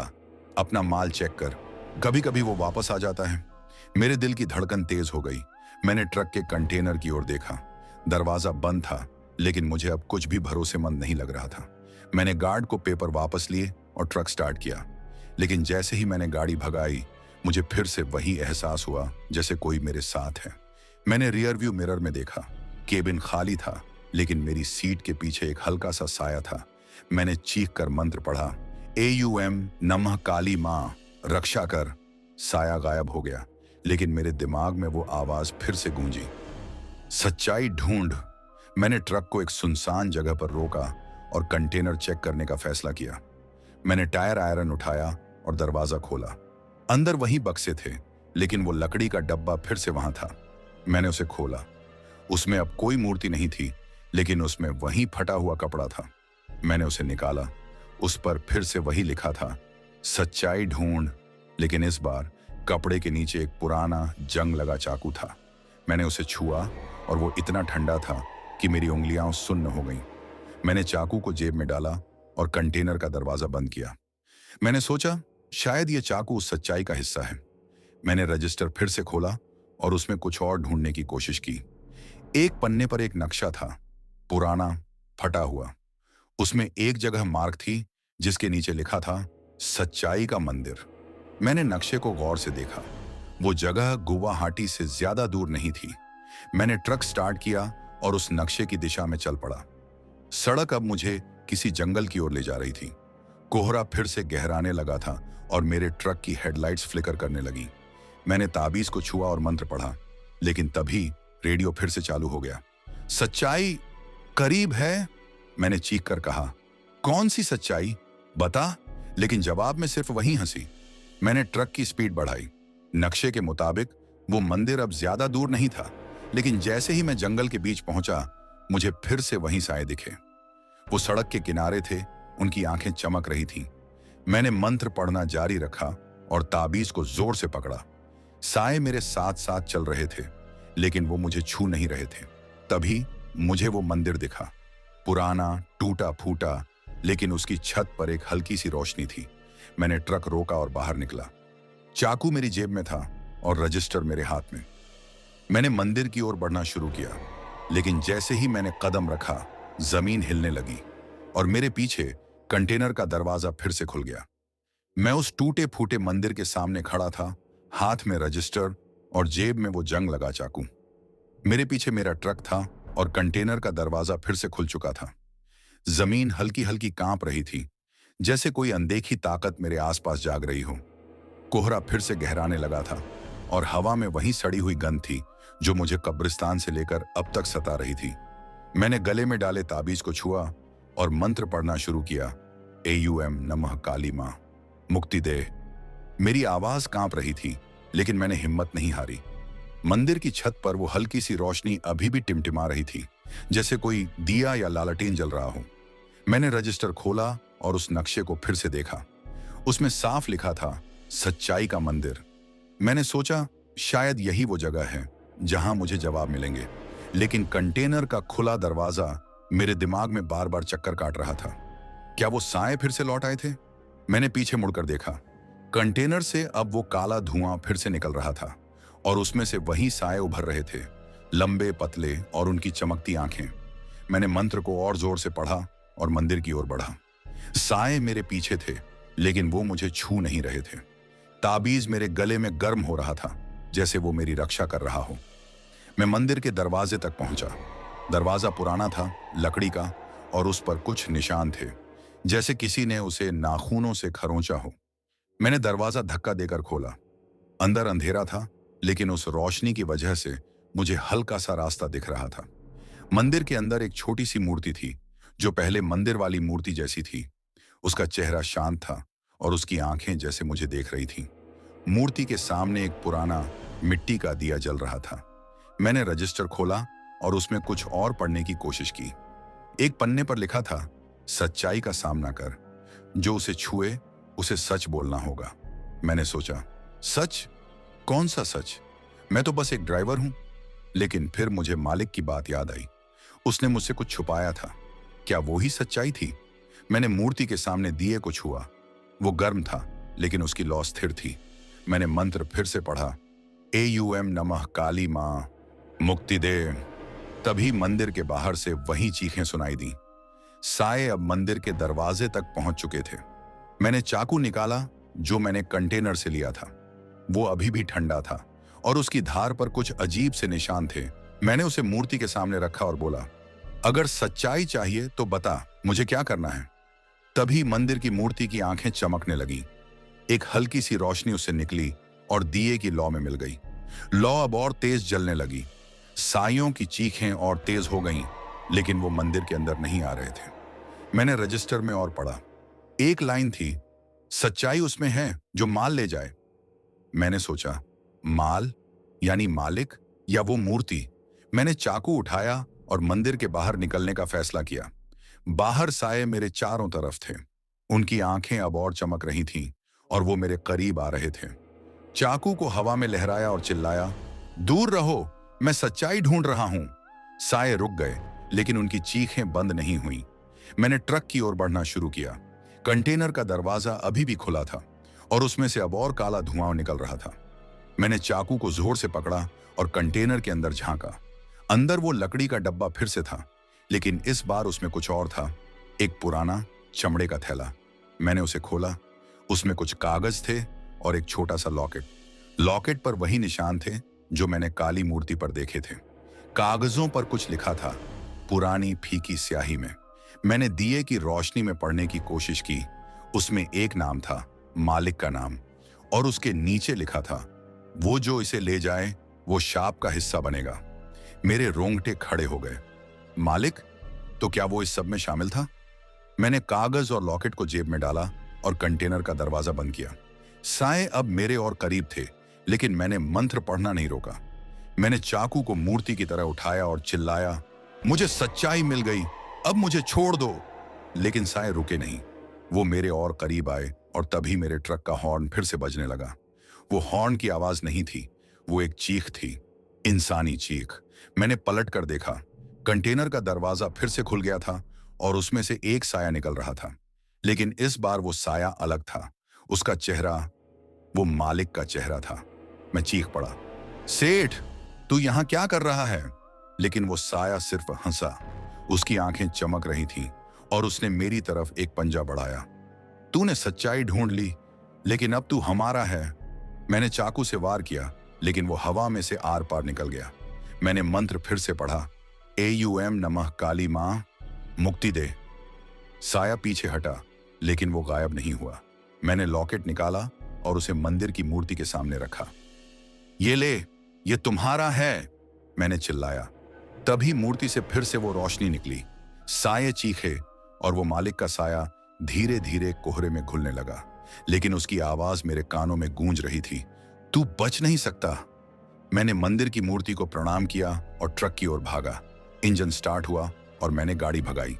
अपना माल चेक कर, कभी कभी वो वापस आ जाता है। मेरे दिल की धड़कन तेज हो गई। मैंने ट्रक के कंटेनर की ओर देखा। दरवाजा बंद था, लेकिन मुझे अब कुछ भी भरोसेमंद नहीं लग रहा था। मैंने गार्ड को पेपर वापस लिए और ट्रक स्टार्ट किया, लेकिन जैसे ही मैंने गाड़ी भगाई, मुझे फिर से वही एहसास हुआ जैसे कोई मेरे साथ है। मैंने रियर व्यू मिरर में देखा। केबिन खाली था, लेकिन मेरी सीट के पीछे एक हल्का सा साया था। मैंने चीख कर मंत्र पढ़ा, AUM नमः काली माँ रक्षा कर। साया गायब हो गया, लेकिन मेरे दिमाग में वो आवाज फिर से गूंजी, सच्चाई ढूंढ। मैंने ट्रक को एक सुनसान जगह पर रोका और कंटेनर चेक करने का फैसला किया। मैंने टायर आयरन उठाया और दरवाजा खोला। अंदर वही बक्से थे, लेकिन वो लकड़ी का डब्बा फिर से वहां था। मैंने उसे खोला। उसमें अब कोई मूर्ति नहीं थी, लेकिन उसमें वही फटा हुआ कपड़ा था। मैंने उसे निकाला। उस पर फिर से वही लिखा था, सच्चाई ढूंढ। लेकिन इस बार कपड़े के नीचे एक पुराना जंग लगा चाकू था। मैंने उसे छुआ और वो इतना ठंडा था कि मेरी उंगलियां सुन्न हो गईं। मैंने चाकू को जेब में डाला और कंटेनर का दरवाजा बंद किया। मैंने सोचा शायद ये चाकू उस सच्चाई का हिस्सा है। मैंने रजिस्टर फिर से खोला और उसमें कुछ और ढूंढने की कोशिश की। एक पन्ने पर एक नक्शा था, पुराना, फटा हुआ। उसमें एक जगह मार्क थी जिसके नीचे लिखा था, सच्चाई का मंदिर। मैंने नक्शे को गौर से देखा। वो जगह गुवाहाटी से ज्यादा दूर नहीं थी। मैंने ट्रक स्टार्ट किया और उस नक्शे की दिशा में चल पड़ा। सड़क अब मुझे किसी जंगल की ओर ले जा रही थी। कोहरा फिर से गहराने लगा था और मेरे ट्रक की हेडलाइट्स फ्लिकर करने लगी। मैंने ताबीज को छुआ और मंत्र पढ़ा, लेकिन तभी रेडियो फिर से चालू हो गया। सच्चाई करीब है, मैंने चीख कर कहा। कौन सी सच्चाई, बता। लेकिन जवाब में सिर्फ वही हंसी। मैंने ट्रक की स्पीड बढ़ाई। नक्शे के मुताबिक वो मंदिर अब ज्यादा दूर नहीं था, लेकिन जैसे ही मैं जंगल के बीच पहुंचा, मुझे फिर से वही साए दिखे। वो सड़क के किनारे थे, उनकी आंखें चमक रही थीं। मैंने मंत्र पढ़ना जारी रखा और ताबीज को जोर से पकड़ा। साए मेरे साथ साथ चल रहे थे, लेकिन वो मुझे छू नहीं रहे थे। तभी मुझे वो मंदिर दिखा, पुराना, टूटा फूटा, लेकिन उसकी छत पर एक हल्की सी रोशनी थी। मैंने ट्रक रोका और बाहर निकला। चाकू मेरी जेब में था और रजिस्टर मेरे हाथ में। मैंने मंदिर की ओर बढ़ना शुरू किया, लेकिन जैसे ही मैंने कदम रखा, जमीन हिलने लगी और मेरे पीछे कंटेनर का दरवाजा फिर से खुल गया। मैं उस टूटे फूटे मंदिर के सामने खड़ा था, हाथ में रजिस्टर और जेब में वो जंग लगा चाकू। मेरे पीछे मेरा ट्रक था और कंटेनर का दरवाजा फिर से खुल चुका था। जमीन हल्की हल्की कांप रही थी, जैसे कोई अनदेखी ताकत मेरे आसपास जाग रही हो। कोहरा फिर से गहराने लगा था और हवा में वही सड़ी हुई गंध थी जो मुझे कब्रिस्तान से लेकर अब तक सता रही थी। मैंने गले में डाले ताबीज को छुआ और मंत्र पढ़ना शुरू किया, AUM नमः काली माँ मुक्ति दे। मेरी आवाज कांप रही थी, लेकिन मैंने हिम्मत नहीं हारी। मंदिर की छत पर वो हल्की सी रोशनी अभी भी टिमटिमा रही थी, जैसे कोई दिया या लालटेन जल रहा हो। मैंने रजिस्टर खोला और उस नक्शे को फिर से देखा। उसमें साफ लिखा था, सच्चाई का मंदिर। मैंने सोचा शायद यही वो जगह है जहां मुझे जवाब मिलेंगे, लेकिन कंटेनर का खुला दरवाजा मेरे दिमाग में बार बार चक्कर काट रहा था। क्या वो साए फिर से लौट आए थे? मैंने पीछे मुड़कर देखा। कंटेनर से अब वो काला धुआं फिर से निकल रहा था और उसमें से वही साए उभर रहे थे, लंबे पतले और उनकी चमकती आंखें। मैंने मंत्र को और जोर से पढ़ा और मंदिर की ओर बढ़ा। साए मेरे पीछे थे, लेकिन वो मुझे छू नहीं रहे थे। ताबीज मेरे गले में गर्म हो रहा था, जैसे वो मेरी रक्षा कर रहा हो। मैं मंदिर के दरवाजे तक पहुंचा। दरवाजा पुराना था, लकड़ी का, और उस पर कुछ निशान थे, जैसे किसी ने उसे नाखूनों से खरोंचा हो। मैंने दरवाजा धक्का देकर खोला। अंदर अंधेरा था, लेकिन उस रोशनी की वजह से मुझे हल्का सा रास्ता दिख रहा था। मंदिर के अंदर एक छोटी सी मूर्ति थी, जो पहले मंदिर वाली मूर्ति जैसी थी। उसका चेहरा शांत था और उसकी आंखें जैसे मुझे देख रही थीं। मूर्ति के सामने एक पुराना मिट्टी का दिया जल रहा था। मैंने रजिस्टर खोला और उसमें कुछ और पढ़ने की कोशिश की। एक पन्ने पर लिखा था, सच्चाई का सामना कर, जो उसे छुए उसे सच बोलना होगा। मैंने सोचा, सच? कौन सा सच? मैं तो बस एक ड्राइवर हूं। लेकिन फिर मुझे मालिक की बात याद आई। उसने मुझसे कुछ छुपाया था। क्या वो ही सच्चाई थी? मैंने मूर्ति के सामने दिए को छुआ। वो गर्म था, लेकिन उसकी लौ स्थिर थी। मैंने मंत्र फिर से पढ़ा, AUM नमः काली माँ मुक्ति दे। तभी मंदिर के बाहर से वही चीखें सुनाई दी। साए अब मंदिर के दरवाजे तक पहुंच चुके थे। मैंने चाकू निकाला जो मैंने कंटेनर से लिया था। वो अभी भी ठंडा था और उसकी धार पर कुछ अजीब से निशान थे। मैंने उसे मूर्ति के सामने रखा और बोला, अगर सच्चाई चाहिए तो बता, मुझे क्या करना है। तभी मंदिर की मूर्ति की आंखें चमकने लगी। एक हल्की सी रोशनी उससे निकली और दिए की लौ में मिल गई। लौ अब और तेज जलने लगी। साइयों की चीखें और तेज हो गईं, लेकिन वो मंदिर के अंदर नहीं आ रहे थे। मैंने रजिस्टर में और पढ़ा। एक लाइन थी, सच्चाई उसमें है जो माल ले जाए। मैंने सोचा, माल यानी मालिक या वो मूर्ति। मैंने चाकू उठाया और मंदिर के बाहर निकलने का फैसला किया। बाहर साए मेरे चारों तरफ थे। उनकी आंखें अब और चमक रही थीं और वो मेरे करीब आ रहे थे। चाकू को हवा में लहराया और चिल्लाया, दूर रहो, मैं सच्चाई ढूंढ रहा हूं। साए रुक गए, लेकिन उनकी चीखें बंद नहीं हुई। मैंने ट्रक की ओर बढ़ना शुरू किया। कंटेनर का दरवाजा अभी भी खुला था और उसमें से अब और काला धुआं निकल रहा था। मैंने चाकू को जोर से पकड़ा और कंटेनर के अंदर झांका। अंदर वो लकड़ी का डब्बा फिर से था, लेकिन इस बार उसमें कुछ और था। एक पुराना चमड़े का थैला। मैंने उसे खोला। उसमें कुछ कागज थे और एक छोटा सा लॉकेट। लॉकेट पर वही निशान थे जो मैंने काली मूर्ति पर देखे थे। कागजों पर कुछ लिखा था, पुरानी फीकी स्याही में। मैंने दिए की रोशनी में पढ़ने की कोशिश की। उसमें एक नाम था, मालिक का नाम, और उसके नीचे लिखा था, वो जो इसे ले जाए वो शाप का हिस्सा बनेगा। मेरे रोंगटे खड़े हो गए। मालिक? तो क्या वो इस सब में शामिल था? मैंने कागज और लॉकेट को जेब में डाला और कंटेनर का दरवाजा बंद किया। साए अब मेरे और करीब थे, लेकिन मैंने मंत्र पढ़ना नहीं रोका। मैंने चाकू को मूर्ति की तरह उठाया और चिल्लाया, मुझे सच्चाई मिल गई, अब मुझे छोड़ दो। लेकिन साए रुके नहीं। वो मेरे और करीब आए और तभी मेरे ट्रक का हॉर्न फिर से बजने लगा। वो हॉर्न की आवाज नहीं थी, वो एक चीख थी, इंसानी चीख। मैंने पलट कर देखा। कंटेनर का दरवाजा फिर से खुल गया था और उसमें से एक साया निकल रहा था। लेकिन इस बार वो साया अलग था। उसका चेहरा वो मालिक का चेहरा था। मैं चीख पड़ा, सेठ, तू यहां क्या कर रहा है? लेकिन वो साया सिर्फ हंसा। उसकी आंखें चमक रही थीं और उसने मेरी तरफ एक पंजा बढ़ाया। तूने सच्चाई ढूंढ ली, लेकिन अब तू हमारा है। मैंने चाकू से वार किया, लेकिन वो हवा में से आर पार निकल गया। मैंने मंत्र फिर से पढ़ा, AUM नमः काली मां, मुक्ति दे। साया पीछे हटा, लेकिन वो गायब नहीं हुआ। मैंने लॉकेट निकाला और उसे मंदिर की मूर्ति के सामने रखा। ये ले, ये तुम्हारा है, मैंने चिल्लाया। तभी मूर्ति से फिर से वो रोशनी निकली। साए चीखे और वो मालिक का साया धीरे धीरे कोहरे में घुलने लगा, लेकिन उसकी आवाज मेरे कानों में गूंज रही थी, तू बच नहीं सकता। मैंने मंदिर की मूर्ति को प्रणाम किया और ट्रक की ओर भागा। इंजन स्टार्ट हुआ और मैंने गाड़ी भगाई।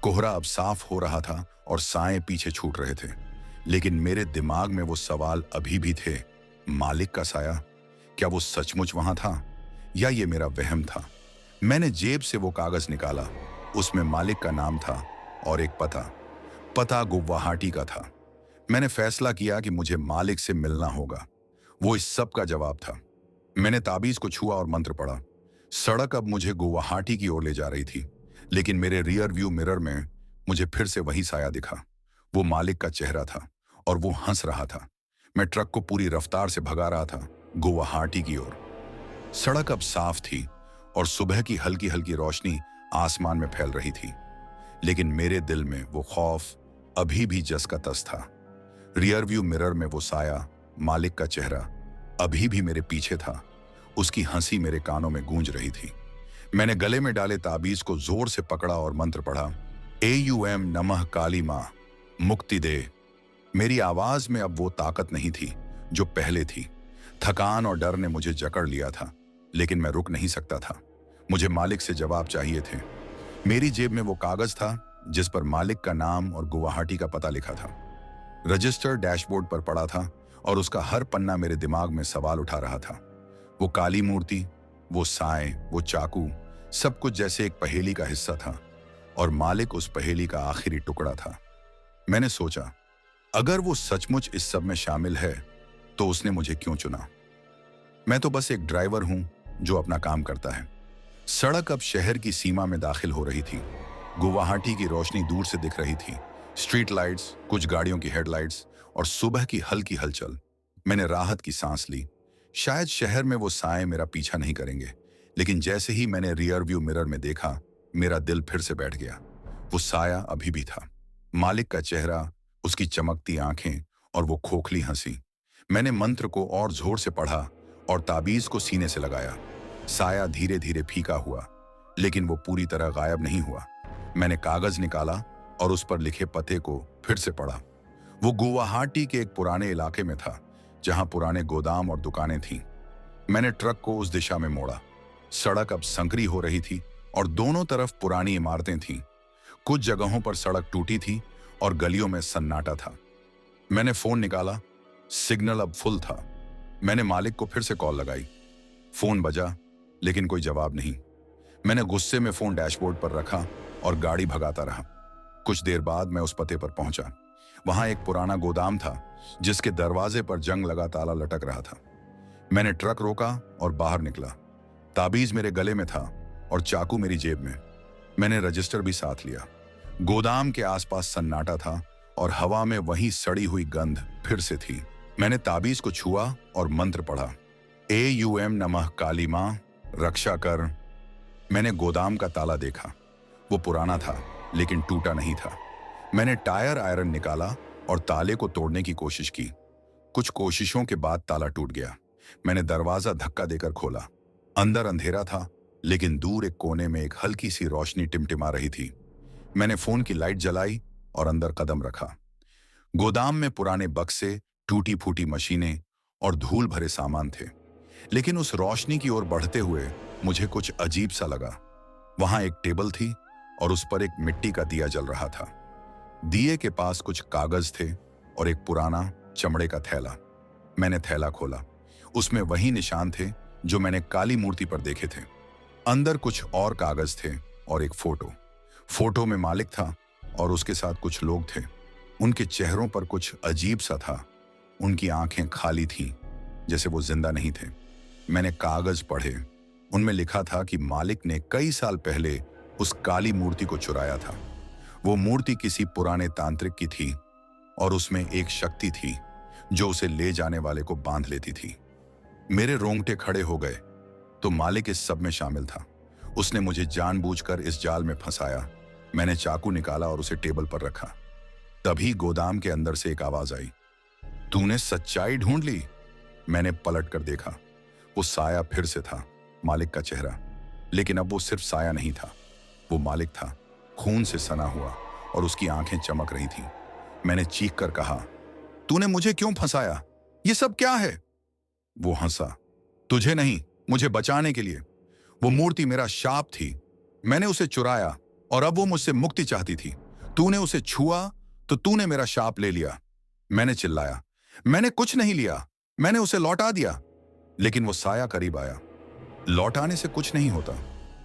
कोहरा अब साफ हो रहा था और साए पीछे छूट रहे थे, लेकिन मेरे दिमाग में वो सवाल अभी भी थे, मालिक का साया, क्या वो सचमुच वहां था या ये मेरा वहम था? मैंने जेब से वो कागज निकाला। उसमें मालिक का नाम था और एक पता गुवाहाटी का था। मैंने फैसला किया कि मुझे मालिक से मिलना होगा। वो इस सब का जवाब था। मैंने ताबीज को छुआ और मंत्र पढ़ा। सड़क अब मुझे गुवाहाटी की ओर ले जा रही थी, लेकिन मेरे रियर व्यू मिरर में मुझे फिर से वही साया दिखा। वो मालिक का चेहरा था और वो हंस रहा था। मैं ट्रक को पूरी रफ्तार से भगा रहा था, गुवाहाटी की ओर। सड़क अब साफ थी और सुबह की हल्की हल्की रोशनी आसमान में फैल रही थी, लेकिन मेरे दिल में वो खौफ अभी भी जस का तस था। रियर व्यू मिरर में वो साया, मालिक का चेहरा, अभी भी मेरे पीछे था। उसकी हंसी मेरे कानों में गूंज रही थी। मैंने गले में डाले ताबीज को जोर से पकड़ा और मंत्र पढ़ा, AUM नमः काली मां, मुक्ति दे। मेरी आवाज में अब वो ताकत नहीं थी जो पहले थी। थकान और डर ने मुझे जकड़ लिया था, लेकिन मैं रुक नहीं सकता था। मुझे मालिक से जवाब चाहिए थे। मेरी जेब में वो कागज था जिस पर मालिक का नाम और गुवाहाटी का पता लिखा था। रजिस्टर डैशबोर्ड पर पड़ा था और उसका हर पन्ना मेरे दिमाग में सवाल उठा रहा था। वो काली मूर्ति, वो साए, वो चाकू, सब कुछ जैसे एक पहेली का हिस्सा था और मालिक उस पहेली का आखिरी टुकड़ा था। मैंने सोचा, अगर वो सचमुच इस सब में शामिल है तो उसने मुझे क्यों चुना? मैं तो बस एक ड्राइवर हूं जो अपना काम करता है। सड़क अब शहर की सीमा में दाखिल हो रही थी। गुवाहाटी की रोशनी दूर से दिख रही थी, स्ट्रीट लाइट्स, कुछ गाड़ियों की हेडलाइट्स और सुबह की हल्की हलचल। मैंने राहत की सांस ली। शायद शहर में वो साए मेरा पीछा नहीं करेंगे, लेकिन जैसे ही मैंने रियर व्यू मिरर में देखा, मेरा दिल फिर से बैठ गया। वो साया अभी भी था, मालिक का चेहरा, उसकी चमकती आंखें और वो खोखली हंसी। मैंने मंत्र को और जोर से पढ़ा और ताबीज को सीने से लगाया। साया धीरे धीरे फीका हुआ, लेकिन वो पूरी तरह गायब नहीं हुआ। मैंने कागज निकाला और उस पर लिखे पते को फिर से पढ़ा। वो गुवाहाटी के एक पुराने इलाके में था, जहां पुराने गोदाम और दुकानें थीं। मैंने ट्रक को उस दिशा में मोड़ा। सड़क अब संकरी हो रही थी और दोनों तरफ पुरानी इमारतें थीं। कुछ जगहों पर सड़क टूटी थी और गलियों में सन्नाटा था। मैंने फोन निकाला, सिग्नल अब फुल था। मैंने मालिक को फिर से कॉल लगाई। फोन बजा, लेकिन कोई जवाब नहीं। मैंने गुस्से में फोन डैशबोर्ड पर रखा और गाड़ी भगाता रहा। कुछ देर बाद मैं उस पते पर पहुंचा। वहां एक पुराना गोदाम था, जिसके दरवाजे पर जंग लगा ताला लटक रहा था। मैंने ट्रक रोका और बाहर निकला। ताबीज मेरे गले में था और चाकू मेरी जेब में। मैंने रजिस्टर भी साथ लिया। गोदाम के आसपास सन्नाटा था और हवा में वही सड़ी हुई गंध फिर से थी। मैंने ताबीज को छुआ और मंत्र पढ़ा, AUM नमः काली मां रक्षा कर। मैंने गोदाम का ताला देखा। वो पुराना था, लेकिन टूटा नहीं था। मैंने टायर आयरन निकाला और ताले को तोड़ने की कोशिश की। कुछ कोशिशों के बाद ताला टूट गया। मैंने दरवाजा धक्का देकर खोला। अंदर अंधेरा था, लेकिन दूर एक कोने में एक हल्की सी रोशनी टिमटिमा रही थी। मैंने फोन की लाइट जलाई और अंदर कदम रखा। गोदाम में पुराने बक्से, टूटी फूटी मशीनें और धूल भरे सामान थे, लेकिन उस रोशनी की ओर बढ़ते हुए मुझे कुछ अजीब सा लगा। वहां एक टेबल थी और उस पर एक मिट्टी का दिया जल रहा था। दिए के पास कुछ कागज थे और एक पुराना चमड़े का थैला। मैंने थैला खोला। उसमें वही निशान थे जो मैंने काली मूर्ति पर देखे थे। अंदर कुछ और कागज थे और एक फोटो। फोटो में मालिक था और उसके साथ कुछ लोग थे। उनके चेहरों पर कुछ अजीब सा था। उनकी आंखें खाली थीं, जैसे वो जिंदा नहीं थे। मैंने कागज पढ़े। उनमें लिखा था कि मालिक ने कई साल पहले उस काली मूर्ति को चुराया था। वो मूर्ति किसी पुराने तांत्रिक की थी और उसमें एक शक्ति थी जो उसे ले जाने वाले को बांध लेती थी। मेरे रोंगटे खड़े हो गए। तो मालिक इस सब में शामिल था। उसने मुझे जानबूझकर इस जाल में फंसाया। मैंने चाकू निकाला और उसे टेबल पर रखा। तभी गोदाम के अंदर से एक आवाज आई, तूने सच्चाई ढूंढ ली। मैंने पलट कर देखा। वो साया फिर से था, मालिक का चेहरा। लेकिन अब वो सिर्फ साया नहीं था, वो मालिक था, खून से सना हुआ, और उसकी आंखें चमक रही थीं। मैंने चीख कर कहा, तूने मुझे क्यों फंसाया? ये सब क्या है? वो हंसा, तुझे नहीं, मुझे बचाने के लिए। वो मूर्ति मेरा शाप थी। मैंने उसे चुराया और अब वो मुझसे मुक्ति चाहती थी। तूने उसे छुआ तो तूने मेरा शाप ले लिया। मैंने चिल्लाया, मैंने कुछ नहीं लिया, मैंने उसे लौटा दिया। लेकिन वो साया करीब आया। लौटाने से कुछ नहीं होता,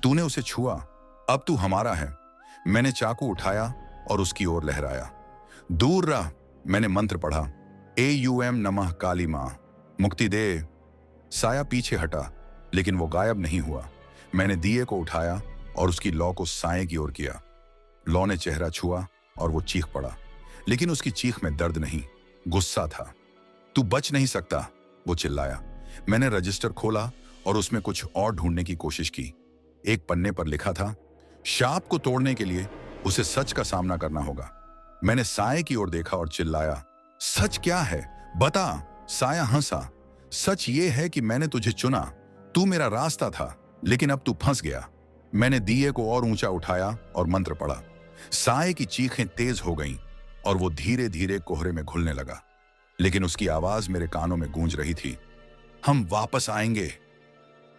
तूने उसे छुआ, अब तू हमारा है। मैंने चाकू उठाया और उसकी ओर लहराया। दूर रह। मैंने मंत्र पढ़ा, AUM नमः काली मां मुक्ति दे। साया पीछे हटा, लेकिन वो गायब नहीं हुआ। मैंने दिए को उठाया और उसकी लौ को साए की ओर किया। लौ ने चेहरा छुआ और वो चीख पड़ा, लेकिन उसकी चीख में दर्द नहीं, गुस्सा था। तू बच नहीं सकता, वो चिल्लाया। मैंने रजिस्टर खोला और उसमें कुछ और ढूंढने की कोशिश की। एक पन्ने पर लिखा था, शाप को तोड़ने के लिए उसे सच का सामना करना होगा। मैंने साए की ओर देखा और चिल्लाया, सच क्या है? बता। साया हंसा, सच ये है कि मैंने तुझे चुना, तू मेरा रास्ता था, लेकिन अब तू फंस गया। मैंने दिए को और ऊंचा उठाया और मंत्र पढ़ा। साए की चीखें तेज हो गईं और वो धीरे धीरे कोहरे में घुलने लगा, लेकिन उसकी आवाज मेरे कानों में गूंज रही थी, हम वापस आएंगे।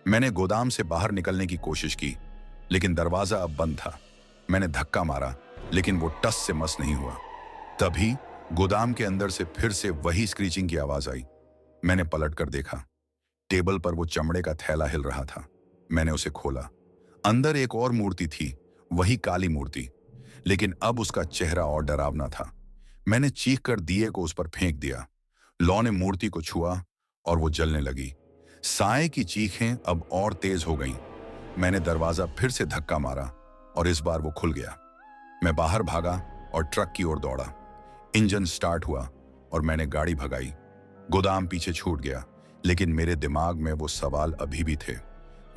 मैंने गोदाम से बाहर निकलने की कोशिश की, लेकिन दरवाजा अब बंद था। मैंने धक्का मारा, लेकिन वो टस से मस नहीं हुआ। तभी गोदाम के अंदर से फिर से वही स्क्रीचिंग की आवाज आई। मैंने पलट कर देखा। टेबल पर वो चमड़े का थैला हिल रहा था। मैंने उसे खोला। अंदर एक और मूर्ति थी, वही काली मूर्ति, लेकिन अब उसका चेहरा और डरावना था। मैंने चीख कर दिए को उस पर फेंक दिया। लौ ने मूर्ति को छुआ और वो जलने लगी। साए की चीखें अब और तेज हो गईं। मैंने दरवाजा फिर से धक्का मारा और इस बार वो खुल गया। मैं बाहर भागा और ट्रक की ओर दौड़ा। इंजन स्टार्ट हुआ और मैंने गाड़ी भगाई। गोदाम पीछे छूट गया, लेकिन मेरे दिमाग में वो सवाल अभी भी थे।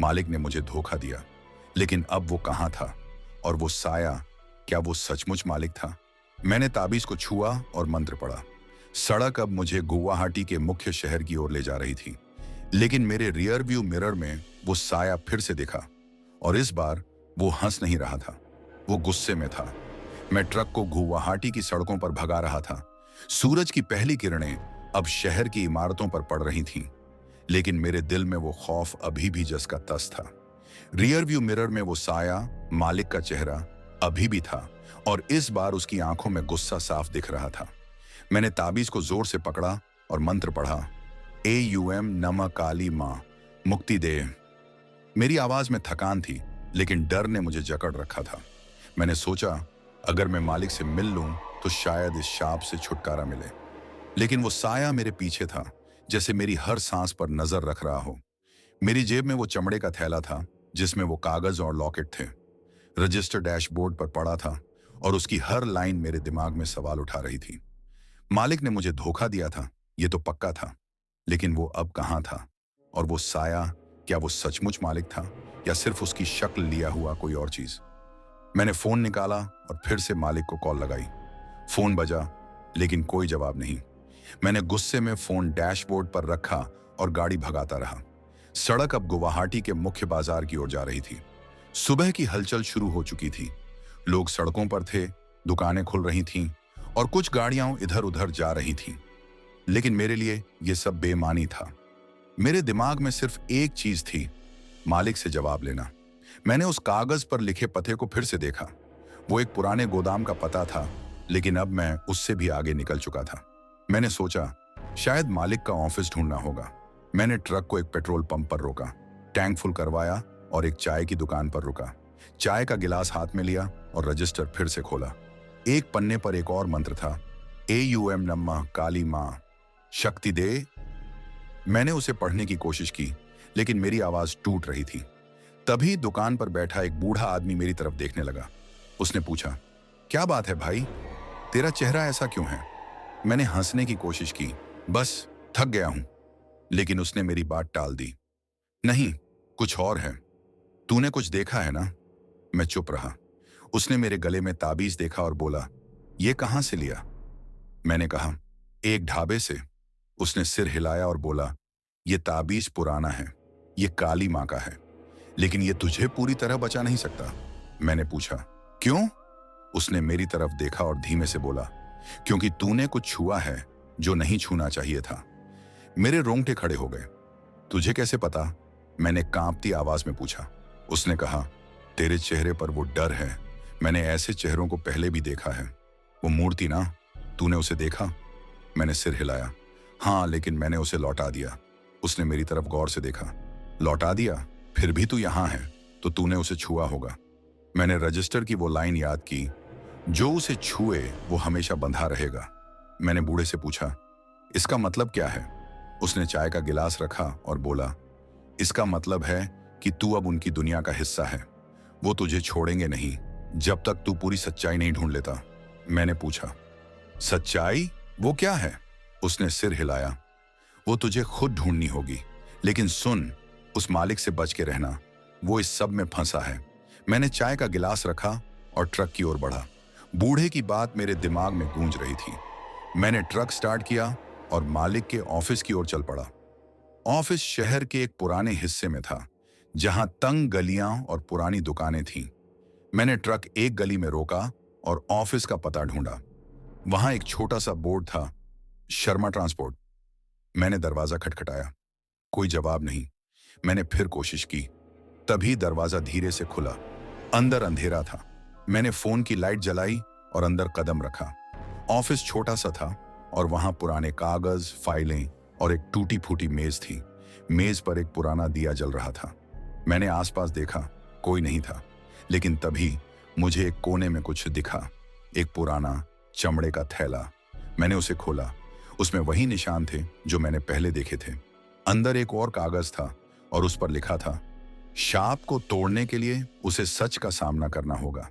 मालिक ने मुझे धोखा दिया, लेकिन अब वो कहाँ था? और वो साया, क्या वो सचमुच मालिक था? मैंने ताबीज को छुआ और मंत्र पढ़ा। सड़क अब मुझे गुवाहाटी के मुख्य शहर की ओर ले जा रही थी, लेकिन मेरे रियर व्यू मिरर में वो साया फिर से दिखा। और इस बार वो हंस नहीं रहा था, वो गुस्से में था। मैं ट्रक को गुवाहाटी की सड़कों पर भगा रहा था। सूरज की पहली किरणें अब शहर की इमारतों पर पड़ रही थीं, लेकिन मेरे दिल में वो खौफ अभी भी जस का तस था। रियर व्यू मिरर में वो साया, मालिक का चेहरा, अभी भी था, और इस बार उसकी आंखों में गुस्सा साफ दिख रहा था। मैंने ताबीज को जोर से पकड़ा और मंत्र पढ़ा, AUM नमः काली मां, मुक्ति दे। मेरी आवाज में थकान थी, लेकिन डर ने मुझे जकड़ रखा था। मैंने सोचा, अगर मैं मालिक से मिल लूं तो शायद इस शाप से छुटकारा मिले। लेकिन वो साया मेरे पीछे था, जैसे मेरी हर सांस पर नजर रख रहा हो। मेरी जेब में वो चमड़े का थैला था, जिसमें वो कागज और लॉकेट थे। रजिस्टर डैशबोर्ड पर पड़ा था, और उसकी हर लाइन मेरे दिमाग में सवाल उठा रही थी। मालिक ने मुझे धोखा दिया था, ये तो पक्का था, लेकिन वो अब कहाँ था? और वो साया, क्या वो सचमुच मालिक था, या सिर्फ उसकी शक्ल लिया हुआ कोई और चीज? मैंने फोन निकाला और फिर से मालिक को कॉल लगाई। फोन बजा, लेकिन कोई जवाब नहीं। मैंने गुस्से में फोन डैशबोर्ड पर रखा और गाड़ी भगाता रहा। सड़क अब गुवाहाटी के मुख्य बाजार की ओर जा रही थी। सुबह की हलचल शुरू हो चुकी थी। लोग सड़कों पर थे, दुकानें खुल रही थीं, और कुछ गाड़ियां इधर उधर जा रही थीं। लेकिन मेरे लिए यह सब बेमानी था। मेरे दिमाग में सिर्फ एक चीज थी, मालिक से जवाब लेना। मैंने उस कागज पर लिखे पते को फिर से देखा। वो एक पुराने गोदाम का पता था, लेकिन अब मैं उससे भी आगे निकल चुका था। मैंने सोचा, शायद मालिक का ऑफिस ढूंढना होगा। मैंने ट्रक को एक पेट्रोल पंप पर रोका, टैंक फुल करवाया और एक चाय की दुकान पर रुका। चाय का गिलास हाथ में लिया और रजिस्टर फिर से खोला। एक पन्ने पर एक और मंत्र था, AUM नमः काली मां, शक्ति दे। मैंने उसे पढ़ने की कोशिश की, लेकिन मेरी आवाज टूट रही थी। तभी दुकान पर बैठा एक बूढ़ा आदमी मेरी तरफ देखने लगा। उसने पूछा, क्या बात है भाई, तेरा चेहरा ऐसा क्यों है? मैंने हंसने की कोशिश की, बस थक गया हूं। लेकिन उसने मेरी बात टाल दी। नहीं, कुछ और है। तूने कुछ देखा है ना? मैं चुप रहा। उसने मेरे गले में ताबीज देखा और बोला, ये कहां से लिया? मैंने कहा, एक ढाबे से। उसने सिर हिलाया और बोला, ये ताबीज पुराना है, ये काली मां का है, लेकिन ये तुझे पूरी तरह बचा नहीं सकता। मैंने पूछा, क्यों? उसने मेरी तरफ देखा और धीमे से बोला, क्योंकि तूने कुछ छुआ है जो नहीं छूना चाहिए था। मेरे रोंगटे खड़े हो गए। तुझे कैसे पता? मैंने कांपती आवाज में पूछा। उसने कहा, तेरे चेहरे पर वो डर है। मैंने ऐसे चेहरों को पहले भी देखा है। वो मूर्ति ना, तूने उसे देखा? मैंने सिर हिलाया। हाँ, लेकिन मैंने उसे लौटा दिया। उसने मेरी तरफ गौर से देखा। लौटा दिया? फिर भी तू यहां है, तो तूने उसे छुआ होगा। मैंने रजिस्टर की वो लाइन याद की, जो उसे छुए वो हमेशा बंधा रहेगा। मैंने बूढ़े से पूछा, इसका मतलब क्या है? उसने चाय का गिलास रखा और बोला, इसका मतलब है कि तू अब उनकी दुनिया का हिस्सा है। वो तुझे छोड़ेंगे नहीं जब तक तू पूरी सच्चाई नहीं ढूंढ लेता। मैंने पूछा, सच्चाई? वो क्या है? उसने सिर हिलाया। वो तुझे खुद ढूंढनी होगी, लेकिन सुन, उस मालिक से बच के रहना, वो इस सब में फंसा है। मैंने चाय का गिलास रखा और ट्रक की ओर बढ़ा। बूढ़े की बात मेरे दिमाग में गूंज रही थी। मैंने ट्रक स्टार्ट किया और मालिक के ऑफिस की ओर चल पड़ा। ऑफिस शहर के एक पुराने हिस्से में था, जहां तंग गलियां और पुरानी दुकानें थीं। मैंने ट्रक एक गली में रोका और ऑफिस का पता ढूंढा। वहां एक छोटा सा बोर्ड था, शर्मा ट्रांसपोर्ट। मैंने दरवाजा खटखटाया, कोई जवाब नहीं। मैंने फिर कोशिश की, तभी दरवाजा धीरे से खुला। अंदर अंधेरा था। मैंने फोन की लाइट जलाई और अंदर कदम रखा। ऑफिस छोटा सा था और वहां पुराने कागज, फाइलें और एक टूटी फूटी मेज थी। मेज पर एक पुराना दिया जल रहा था। मैंने आसपास देखा, कोई नहीं था, लेकिन तभी मुझे एक कोने में कुछ दिखा, एक पुराना चमड़े का थैला। मैंने उसे खोला। उसमें वही निशान थे जो मैंने पहले देखे थे। अंदर एक और कागज था और उस पर लिखा था, शाप को तोड़ने के लिए उसे सच का सामना करना होगा।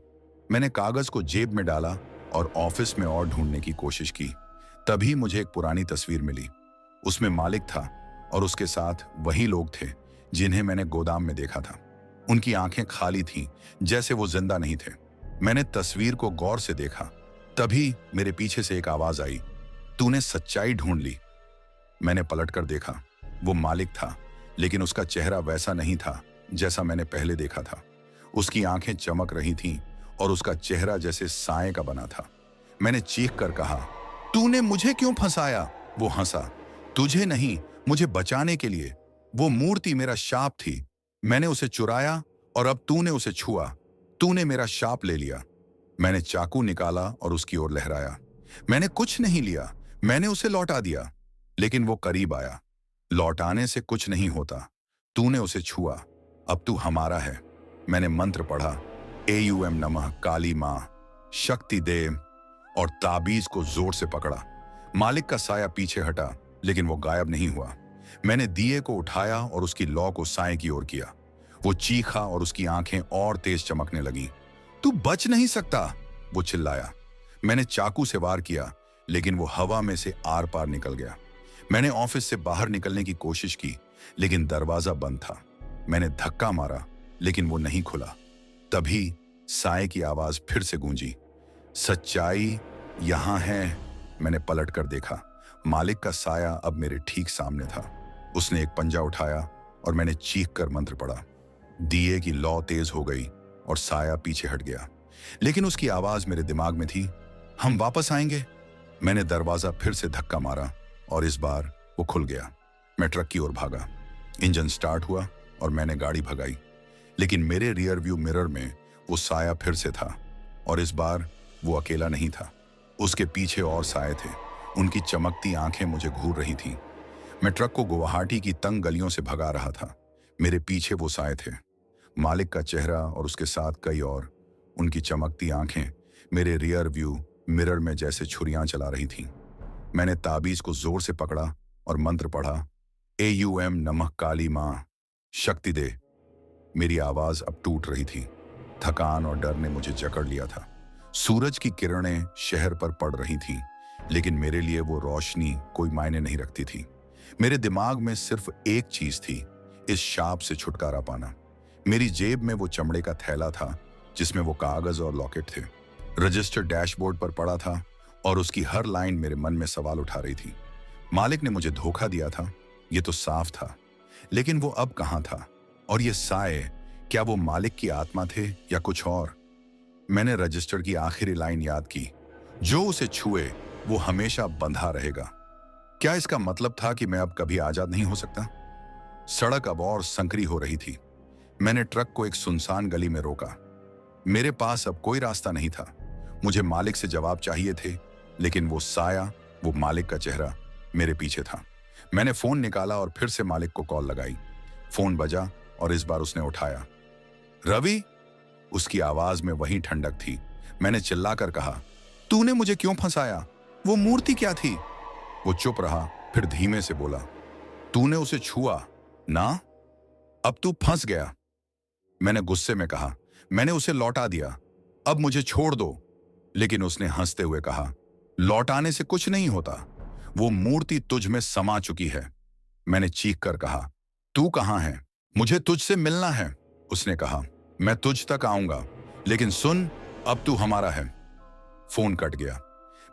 मैंने कागज को जेब में डाला और ऑफिस में और ढूंढने की कोशिश की। तभी मुझे एक पुरानी तस्वीर मिली। उसमें मालिक था और उसके साथ वही लोग थे जिन्हें मैंने गोदाम में देखा था। उनकी आंखें खाली थीं, जैसे वो जिंदा नहीं थे। मैंने तस्वीर को गौर से देखा। तभी मेरे पीछे से एक आवाज आई, तूने सच्चाई ढूंढ ली। मैंने पलटकर देखा। वो मालिक था, लेकिन उसका चेहरा वैसा नहीं था जैसा मैंने पहले देखा था। उसकी आंखें चमक रही थीं और उसका चेहरा जैसे साए का बना था। मैंने चीख कर कहा, तूने मुझे क्यों फंसाया? वो हंसा। तुझे नहीं, मुझे बचाने के लिए। वो मूर्ति मेरा शाप थी। मैंने उसे चुराया और अब तूने उसे छुआ। तूने मेरा शाप ले लिया। मैंने चाकू निकाला और उसकी ओर लहराया। मैंने कुछ नहीं लिया, मैंने उसे लौटा दिया। लेकिन वो करीब आया। लौटाने से कुछ नहीं होता। तूने उसे छुआ, अब तू हमारा है। मैंने मंत्र पढ़ा, AUM नमः काली मां शक्ति दे, और ताबीज को जोर से पकड़ा। मालिक का साया पीछे हटा, लेकिन वो गायब नहीं हुआ। मैंने दिए को उठाया और उसकी लौ को साए की ओर किया। वो चीखा और उसकी आंखें और तेज चमकने लगी। तू बच नहीं सकता, वो चिल्लाया। मैंने चाकू से वार किया, लेकिन वो हवा में से आर पार निकल गया। मैंने ऑफिस से बाहर निकलने की कोशिश की, लेकिन दरवाजा बंद था। मैंने धक्का मारा, लेकिन वो नहीं खुला। तभी साए की आवाज फिर से गूंजी, सच्चाई यहां है। मैंने पलट कर देखा। मालिक का साया अब मेरे ठीक सामने था। उसने एक पंजा उठाया और मैंने चीख कर मंत्र पढ़ा। दिए की लौ तेज हो गई और साया पीछे हट गया, लेकिन उसकी आवाज मेरे दिमाग में थी, हम वापस आएंगे। मैंने दरवाजा फिर से धक्का मारा और इस बार वो खुल गया। मैं ट्रक की ओर भागा। इंजन स्टार्ट हुआ और मैंने गाड़ी भगाई, लेकिन मेरे रियर व्यू मिरर में वो साया फिर से था, और इस बार वो अकेला नहीं था। उसके पीछे और साए थे। उनकी चमकती आंखें मुझे घूर रही थीं। मैं ट्रक को गुवाहाटी की तंग गलियों से भगा रहा था। मेरे पीछे वो साए थे, मालिक का चेहरा और उसके साथ कई और। उनकी चमकती आंखें मेरे रियर व्यू मिरर में जैसे छुरियां चला रही थीं। मैंने ताबीज को जोर से पकड़ा और मंत्र पढ़ा, AUM नमः काली मां शक्ति दे। मेरी आवाज अब टूट रही थी। थकान और डर ने मुझे जकड़ लिया था। सूरज की किरणें शहर पर पड़ रही थीं, लेकिन मेरे लिए वो रोशनी कोई मायने नहीं रखती थी। मेरे दिमाग में सिर्फ एक चीज थी, इस शाप से छुटकारा पाना। मेरी जेब में वो चमड़े का थैला था जिसमें वो कागज और लॉकेट थे। रजिस्टर डैशबोर्ड पर पड़ा था और उसकी हर लाइन मेरे मन में सवाल उठा रही थी। मालिक ने मुझे धोखा दिया था, ये तो साफ था, लेकिन वो अब कहाँ था? और ये साए, क्या वो मालिक की आत्मा थे या कुछ और? मैंने रजिस्टर की आखिरी लाइन याद की, जो उसे छुए वो हमेशा बंधा रहेगा। क्या इसका मतलब था कि मैं अब कभी आजाद नहीं हो सकता? सड़क अब और संकरी हो रही थी। मैंने ट्रक को एक सुनसान गली में रोका। मेरे पास अब कोई रास्ता नहीं था। मुझे मालिक से जवाब चाहिए थे, लेकिन वो साया, वो मालिक का चेहरा मेरे पीछे था। मैंने फोन निकाला और फिर से मालिक को कॉल लगाई। फोन बजा और इस बार उसने उठाया। रवि? उसकी आवाज में वही ठंडक थी। मैंने चिल्लाकर कहा, तूने मुझे क्यों फंसाया? वो मूर्ति क्या थी? वो चुप रहा, फिर धीमे से बोला, तूने उसे छुआ ना, अब तू फंस गया। मैंने गुस्से में कहा, मैंने उसे लौटा दिया, अब मुझे छोड़ दो। लेकिन उसने हंसते हुए कहा, लौटाने से कुछ नहीं होता, वो मूर्ति तुझ में समा चुकी है। मैंने चीख कर कहा, तू कहां है? मुझे तुझसे मिलना है। उसने कहा, मैं तुझ तक आऊंगा, लेकिन सुन, अब तू हमारा है। फोन कट गया।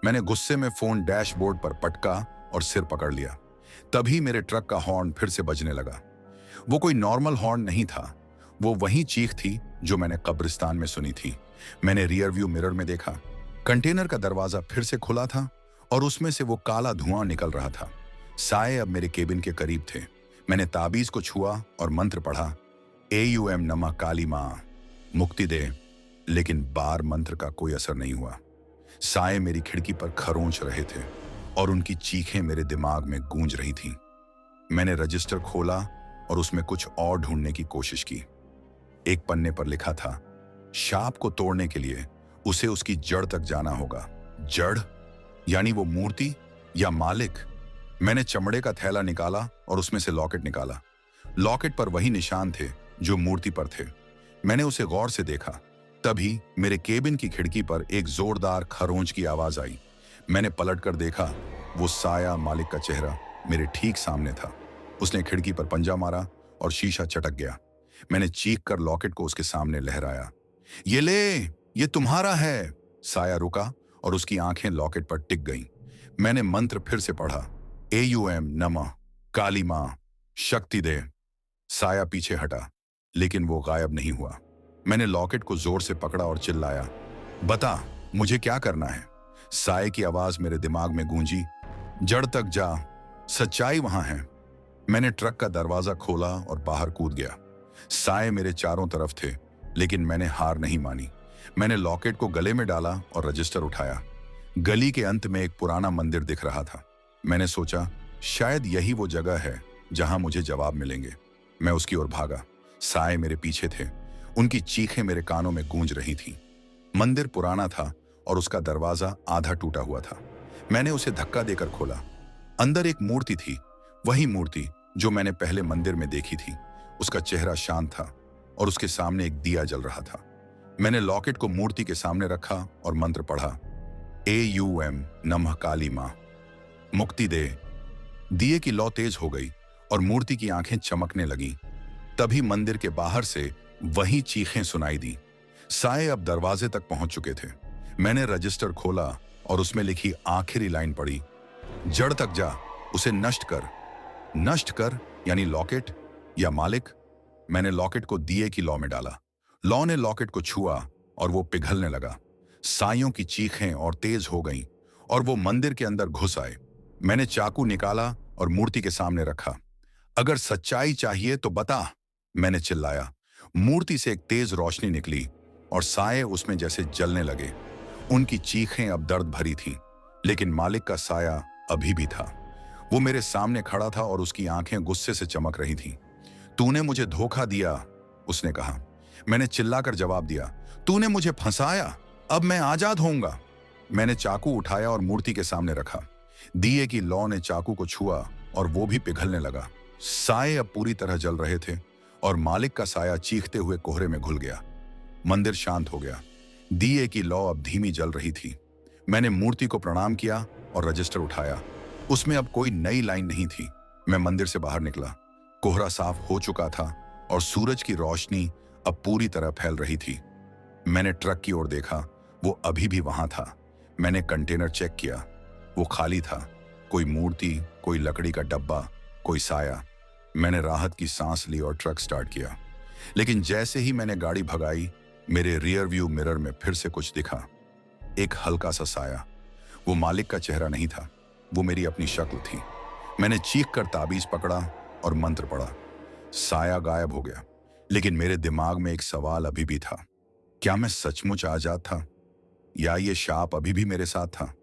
मैंने गुस्से में फोन डैशबोर्ड पर पटका और सिर पकड़ लिया। तभी मेरे ट्रक का हॉर्न फिर से बजने लगा। वो कोई नॉर्मल हॉर्न नहीं था, वो वही चीख थी जो मैंने कब्रिस्तान में सुनी थी। मैंने रियर व्यू मिरर में देखा, कंटेनर का दरवाजा फिर से खुला था और उसमें से वो काला धुआं निकल रहा था। साए अब मेरे केबिन के करीब थे। मैंने ताबीज को छुआ और मंत्र पढ़ा, AUM नमः काली मां मुक्ति दे। लेकिन बार मंत्र का कोई असर नहीं हुआ। साए मेरी खिड़की पर खरोंच रहे थे और उनकी चीखें मेरे दिमाग में गूंज रही थीं। मैंने रजिस्टर खोला और उसमें कुछ और ढूंढने की कोशिश की। एक पन्ने पर लिखा था, शाप को तोड़ने के लिए उसे उसकी जड़ तक जाना होगा। जड़? यानी वो मूर्ति या मालिक? मैंने चमड़े का थैला निकाला और उसमें से लॉकेट निकाला। लॉकेट पर वही निशान थे जो मूर्ति पर थे। मैंने उसे गौर से देखा। तभी मेरे केबिन की खिड़की पर एक जोरदार खरोंच की आवाज आई। मैंने पलटकर देखा, वो साया, मालिक का चेहरा मेरे ठीक सामने था। उसने खिड़की पर पंजा मारा और शीशा चटक गया। मैंने चीख कर लॉकेट को उसके सामने लहराया, ये ले। ये तुम्हारा है। साया रुका और उसकी आंखें लॉकेट पर टिक गईं। मैंने मंत्र फिर से पढ़ा, AUM नमः काली मां शक्ति दे। साया पीछे हटा, लेकिन वो गायब नहीं हुआ। मैंने लॉकेट को जोर से पकड़ा और चिल्लाया, बता मुझे क्या करना है। साये की आवाज मेरे दिमाग में गूंजी, जड़ तक जा, सच्चाई वहां है। मैंने ट्रक का दरवाजा खोला और बाहर कूद गया। साये मेरे चारों तरफ थे, लेकिन मैंने हार नहीं मानी। मैंने लॉकेट को गले में डाला और रजिस्टर उठाया। गली के अंत में एक पुराना मंदिर दिख रहा था। मैंने सोचा शायद यही वो जगह है जहां मुझे जवाब मिलेंगे। मैं उसकी ओर भागा। साये मेरे पीछे थे। उनकी चीखें मेरे कानों में गूंज रही थीं। मंदिर पुराना था और उसका दरवाजा आधा टूटा हुआ था। मैंने उसे धक्का देकर खोला। अंदर एक मूर्ति थी, वही मूर्ति जो मैंने पहले मंदिर में देखी थी। उसका चेहरा शांत था और उसके सामने एक दिया जल रहा था। मैंने लॉकेट को मूर्ति के सामने रखा और मंत्र पढ़ा, AUM नमः काली मां मुक्ति दे। दिए की लौ तेज हो गई और मूर्ति की आंखें चमकने लगीं। तभी मंदिर के बाहर से वही चीखें सुनाई दी। साये अब दरवाजे तक पहुंच चुके थे। मैंने रजिस्टर खोला और उसमें लिखी आखिरी लाइन पढ़ी, जड़ तक जा, उसे नष्ट कर। नष्ट कर यानी लॉकेट या मालिक। मैंने लॉकेट को दिए की लौ में डाला। लौ ने लॉकेट को छुआ और वो पिघलने लगा। साइयों की चीखें और तेज हो गईं और वो मंदिर के अंदर घुस आए। मैंने चाकू निकाला और मूर्ति के सामने रखा। अगर सच्चाई चाहिए तो बता, मैंने चिल्लाया। मूर्ति से एक तेज रोशनी निकली और साये उसमें जैसे जलने लगे। उनकी चीखें अब दर्द भरी थीं, लेकिन मालिक का साया अभी भी था। वो मेरे सामने खड़ा था और उसकी आंखें गुस्से से चमक रही थीं। तूने मुझे धोखा दिया, उसने कहा। मैंने चिल्लाकर जवाब दिया, तूने मुझे फंसाया, अब मैं आजाद होऊंगा। मैंने चाकू उठाया और मूर्ति के सामने रखा। दिए की लौ ने चाकू को छुआ और वो भी पिघलने लगा। साये अब पूरी तरह जल रहे थे और मालिक का साया चीखते हुए कोहरे में घुल गया। मंदिर शांत हो गया। दिए की लौ अब धीमी जल रही थी। मैंने मूर्ति को प्रणाम किया और रजिस्टर उठाया। उसमें अब कोई नई लाइन नहीं थी। मैं मंदिर से बाहर निकला। कोहरा साफ हो चुका था और सूरज की रोशनी अब पूरी तरह फैल रही थी। मैंने ट्रक की ओर देखा, वो अभी भी वहां था। मैंने कंटेनर चेक किया, वो खाली था। कोई मूर्ति, कोई लकड़ी का डब्बा, कोई साया। मैंने राहत की सांस ली और ट्रक स्टार्ट किया। लेकिन जैसे ही मैंने गाड़ी भगाई, मेरे रियर व्यू मिरर में फिर से कुछ दिखा। एक हल्का सा साया। वो मालिक का चेहरा नहीं था, वो मेरी अपनी शक्ल थी। मैंने चीख कर ताबीज पकड़ा और मंत्र पढ़ा। साया गायब हो गया, लेकिन मेरे दिमाग में एक सवाल अभी भी था। क्या मैं सचमुच आजाद था या ये शाप अभी भी मेरे साथ था?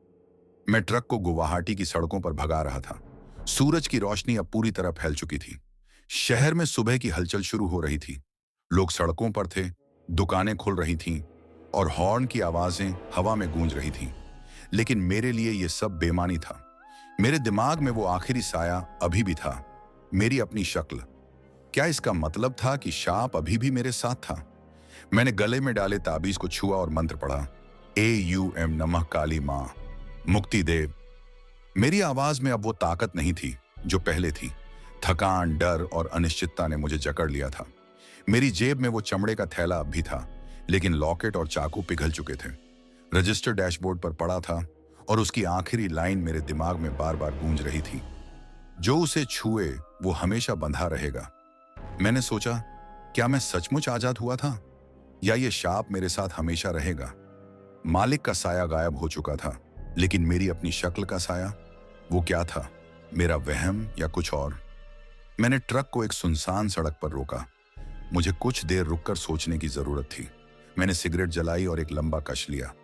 मैं ट्रक को गुवाहाटी की सड़कों पर भगा रहा था। सूरज की रोशनी अब पूरी तरह फैल चुकी थी। शहर में सुबह की हलचल शुरू हो रही थी। लोग सड़कों पर थे, दुकानें खुल रही थीं और हॉर्न की आवाजें हवा में गूंज रही थीं। लेकिन मेरे लिए यह सब बेमानी था। मेरे दिमाग में वो आखिरी साया अभी भी था, मेरी अपनी शक्ल। क्या इसका मतलब था कि शाप अभी भी मेरे साथ था? मैंने गले में डाले ताबीज को छुआ और मंत्र पढ़ा, AUM नमः काली मां मुक्ति दे। मेरी आवाज में अब वो ताकत नहीं थी जो पहले थी। थकान, डर और अनिश्चितता ने मुझे जकड़ लिया था। मेरी जेब में वो चमड़े का थैला अब भी था, लेकिन लॉकेट और चाकू पिघल चुके थे। रजिस्टर डैशबोर्ड पर पड़ा था और उसकी आखिरी लाइन मेरे दिमाग में बार बार गूंज रही थी, जो उसे छुए वो हमेशा बंधा रहेगा। मैंने सोचा, क्या मैं सचमुच आजाद हुआ था या ये शाप मेरे साथ हमेशा रहेगा? मालिक का साया गायब हो चुका था, लेकिन मेरी अपनी शक्ल का साया, वो क्या था? मेरा वहम या कुछ और? मैंने ट्रक को एक सुनसान सड़क पर रोका। मुझे कुछ देर रुककर सोचने की जरूरत थी। मैंने सिगरेट जलाई और एक लंबा कश लिया।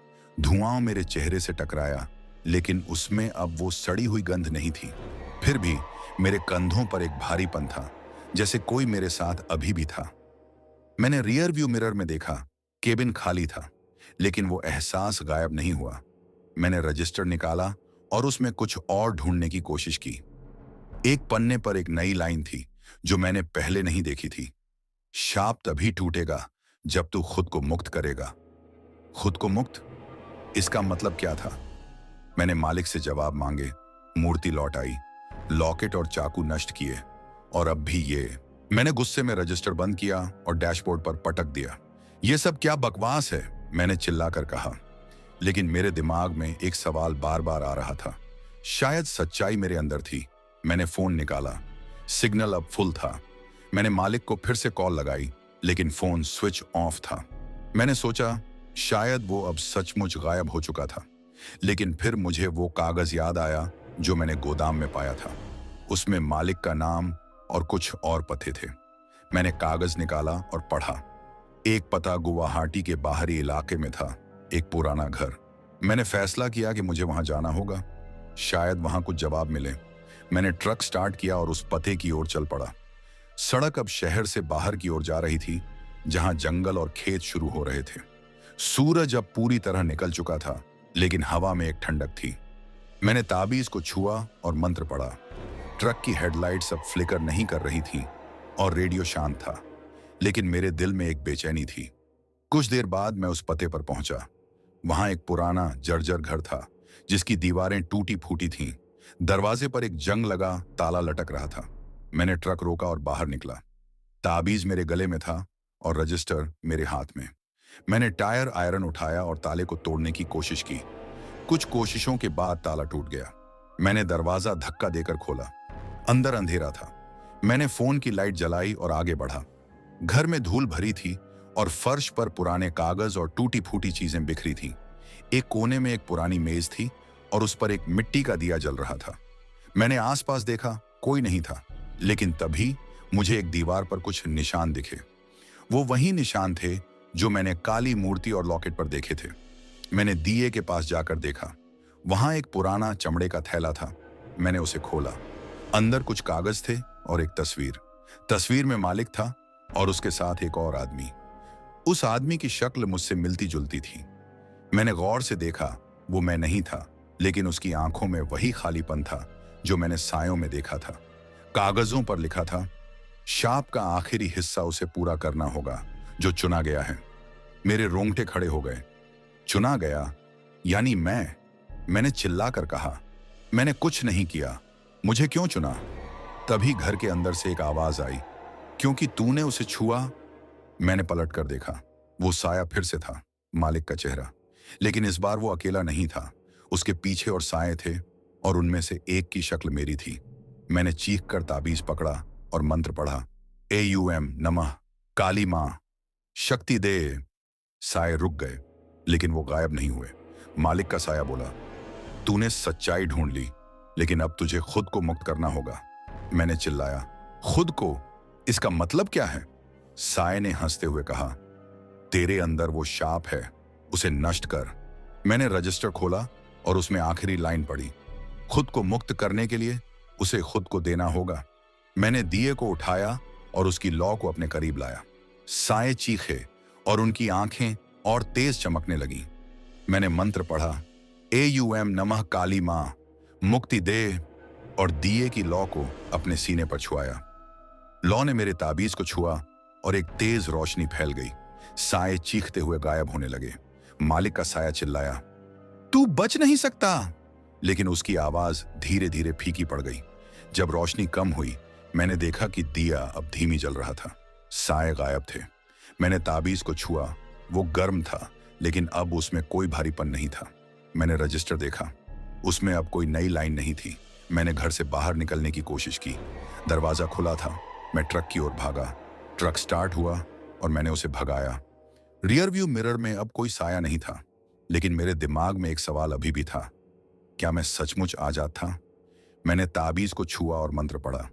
धुआं मेरे चेहरे से टकराया, लेकिन उसमें अब वो सड़ी हुई गंध नहीं थी। फिर भी मेरे कंधों पर एक भारीपन था, जैसे कोई मेरे साथ अभी भी था। मैंने रियर व्यू मिरर में देखा, केबिन खाली था, लेकिन वो एहसास गायब नहीं हुआ। मैंने रजिस्टर निकाला और उसमें कुछ और ढूंढने की कोशिश की। एक पन्ने पर एक नई लाइन थी जो मैंने पहले नहीं देखी थी। शाप तभी टूटेगा जब तू खुद को मुक्त करेगा। खुद को मुक्त? इसका मतलब क्या था? मैंने मालिक से जवाब मांगे। मूर्ति लौट आई, लॉकेट और चाकू नष्ट किए, और अब भी ये। मैंने गुस्से में रजिस्टर बंद किया और डैशबोर्ड पर पटक दिया। ये सब क्या बकवास है? मैंने चिल्लाकर कहा, लेकिन मेरे दिमाग में एक सवाल बार बार आ रहा था। शायद सच्चाई मेरे अंदर थी। मैंने फोन निकाला। सिग्नल अब फुल था। मैंने मालिक को फिर से कॉल लगाई, लेकिन फोन स्विच ऑफ था। मैंने सोचा शायद वो अब सचमुच गायब हो चुका था। लेकिन फिर मुझे वो कागज याद आया जो मैंने गोदाम में पाया था। उसमें मालिक का नाम और कुछ और पते थे। मैंने कागज निकाला और पढ़ा। एक पता गुवाहाटी के बाहरी इलाके में था, एक पुराना घर। मैंने फैसला किया कि मुझे वहां जाना होगा, शायद वहां कुछ जवाब मिले। मैंने ट्रक स्टार्ट किया और उस पते की ओर चल पड़ा। सड़क अब शहर से बाहर की ओर जा रही थी, जहां जंगल और खेत शुरू हो रहे थे। सूरज अब पूरी तरह निकल चुका था, लेकिन हवा में एक ठंडक थी। मैंने ताबीज को छुआ और मंत्र पढ़ा। ट्रक की हेडलाइट्स अब फ्लिकर नहीं कर रही थी और रेडियो शांत था, लेकिन मेरे दिल में एक बेचैनी थी। कुछ देर बाद मैं उस पते पर पहुंचा। वहां एक पुराना जर्जर घर था, जिसकी दीवारें टूटी फूटी थीं। दरवाजे पर एक जंग लगा ताला लटक रहा था। मैंने ट्रक रोका और बाहर निकला। ताबीज मेरे गले में था और रजिस्टर मेरे हाथ में। मैंने टायर आयरन उठाया और ताले को तोड़ने की कोशिश की। कुछ कोशिशों के बाद ताला टूट गया। मैंने दरवाजा धक्का देकर खोला। अंदर अंधेरा था। मैंने फोन की लाइट जलाई और आगे बढ़ा। घर में धूल भरी थी और फर्श पर पुराने कागज और टूटी फूटी चीजें बिखरी थीं। एक कोने में एक पुरानी मेज थी और उस पर एक मिट्टी का दिया जल रहा था। मैंने आसपास देखा, कोई नहीं था, लेकिन तभी मुझे एक दीवार पर कुछ निशान दिखे। वो वही निशान थे जो मैंने काली मूर्ति और लॉकेट पर देखे थे। मैंने दिए के पास जाकर देखा। वहां एक पुराना चमड़े का थैला था। मैंने उसे खोला। अंदर कुछ कागज थे और एक तस्वीर। तस्वीर में मालिक था और उसके साथ एक और आदमी। उस आदमी की शक्ल मुझसे मिलती जुलती थी। मैंने गौर से देखा, वो मैं नहीं था, लेकिन उसकी आंखों में वही खालीपन था जो मैंने सायों में देखा था। कागजों पर लिखा था, शाप का आखिरी हिस्सा उसे पूरा करना होगा जो चुना गया है। मेरे रोंगटे खड़े हो गए। चुना गया यानी मैंने चिल्लाकर कहा, मैंने कुछ नहीं किया, मुझे क्यों चुना? तभी घर के अंदर से एक आवाज आई, क्योंकि तूने उसे छुआ। मैंने पलट कर देखा। वो साया फिर से था, मालिक का चेहरा। लेकिन इस बार वो अकेला नहीं था। उसके पीछे और साए थे और उनमें से एक की शक्ल मेरी थी। मैंने चीख कर ताबीज पकड़ा और मंत्र पढ़ा, AUM नमः काली मां शक्ति दे। साए रुक गए, लेकिन वो गायब नहीं हुए। मालिक का साया बोला, तूने सच्चाई ढूंढ ली, लेकिन अब तुझे खुद को मुक्त करना होगा। मैंने चिल्लाया, खुद को? इसका मतलब क्या है? साए ने हंसते हुए कहा, तेरे अंदर वो शाप है, उसे नष्ट कर। मैंने रजिस्टर खोला और उसमें आखिरी लाइन पढ़ी, खुद को मुक्त करने के लिए उसे खुद को देना होगा। मैंने दिए को उठाया और उसकी लौ को अपने करीब लाया। साए चीखे और उनकी आंखें और तेज चमकने लगीं। मैंने मंत्र पढ़ा, AUM नमः काली मां मुक्ति दे, और दिए की लौ को अपने सीने पर छुआया। लौ ने मेरे ताबीज को छुआ और एक तेज रोशनी फैल गई। साए चीखते हुए गायब होने लगे। मालिक का साया चिल्लाया, तू बच नहीं सकता। लेकिन उसकी आवाज धीरे धीरे फीकी पड़ गई। जब रोशनी कम हुई, मैंने देखा कि दिया अब धीमी जल रहा था। साए गायब थे। मैंने ताबीज को छुआ। वो गर्म था, लेकिन अब उसमें कोई भारीपन नहीं था। मैंने रजिस्टर देखा। उसमें अब कोई नई लाइन नहीं थी। मैंने घर से बाहर निकलने की कोशिश की। दरवाजा खुला था। मैं ट्रक की ओर भागा। ट्रक स्टार्ट हुआ और मैंने उसे भगाया। रियर व्यू मिरर में अब कोई साया नहीं था, लेकिन मेरे दिमाग में एक सवाल अभी भी था, क्या मैं सचमुच आजाद था? मैंने ताबीज को छुआ और मंत्र पढ़ा।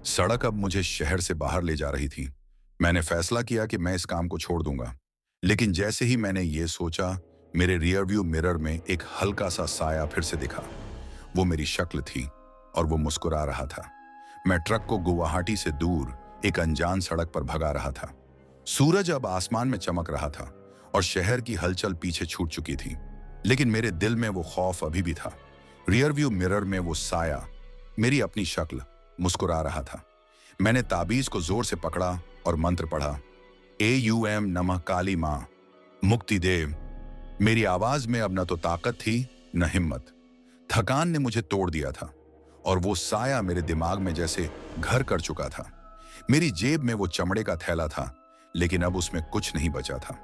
सड़क अब मुझे शहर से बाहर ले जा रही थी। मैंने फैसला किया कि मैं इस काम को छोड़ दूंगा। लेकिन जैसे ही मैंने ये सोचा, मेरे रियर व्यू मिरर में एक हल्का सा साया फिर से दिखा। वो मेरी शक्ल थी और वो मुस्कुरा रहा था। मैं ट्रक को गुवाहाटी से दूर एक अनजान सड़क पर भगा रहा था। सूरज अब आसमान में चमक रहा था और शहर की हलचल पीछे छूट चुकी थी, लेकिन मेरे दिल में वो खौफ अभी भी था। रियर व्यू मिरर में वो साया, मेरी अपनी शक्ल, मुस्कुरा रहा था। मैंने ताबीज को जोर से पकड़ा और मंत्र पढ़ा, AUM नमः काली मां मुक्ति दे। मेरी आवाज में अब न तो ताकत थी न हिम्मत। थकान ने मुझे तोड़ दिया था और वो साया मेरे दिमाग में जैसे घर कर चुका था। मेरी जेब में वो चमड़े का थैला था, लेकिन अब उसमें कुछ नहीं बचा था।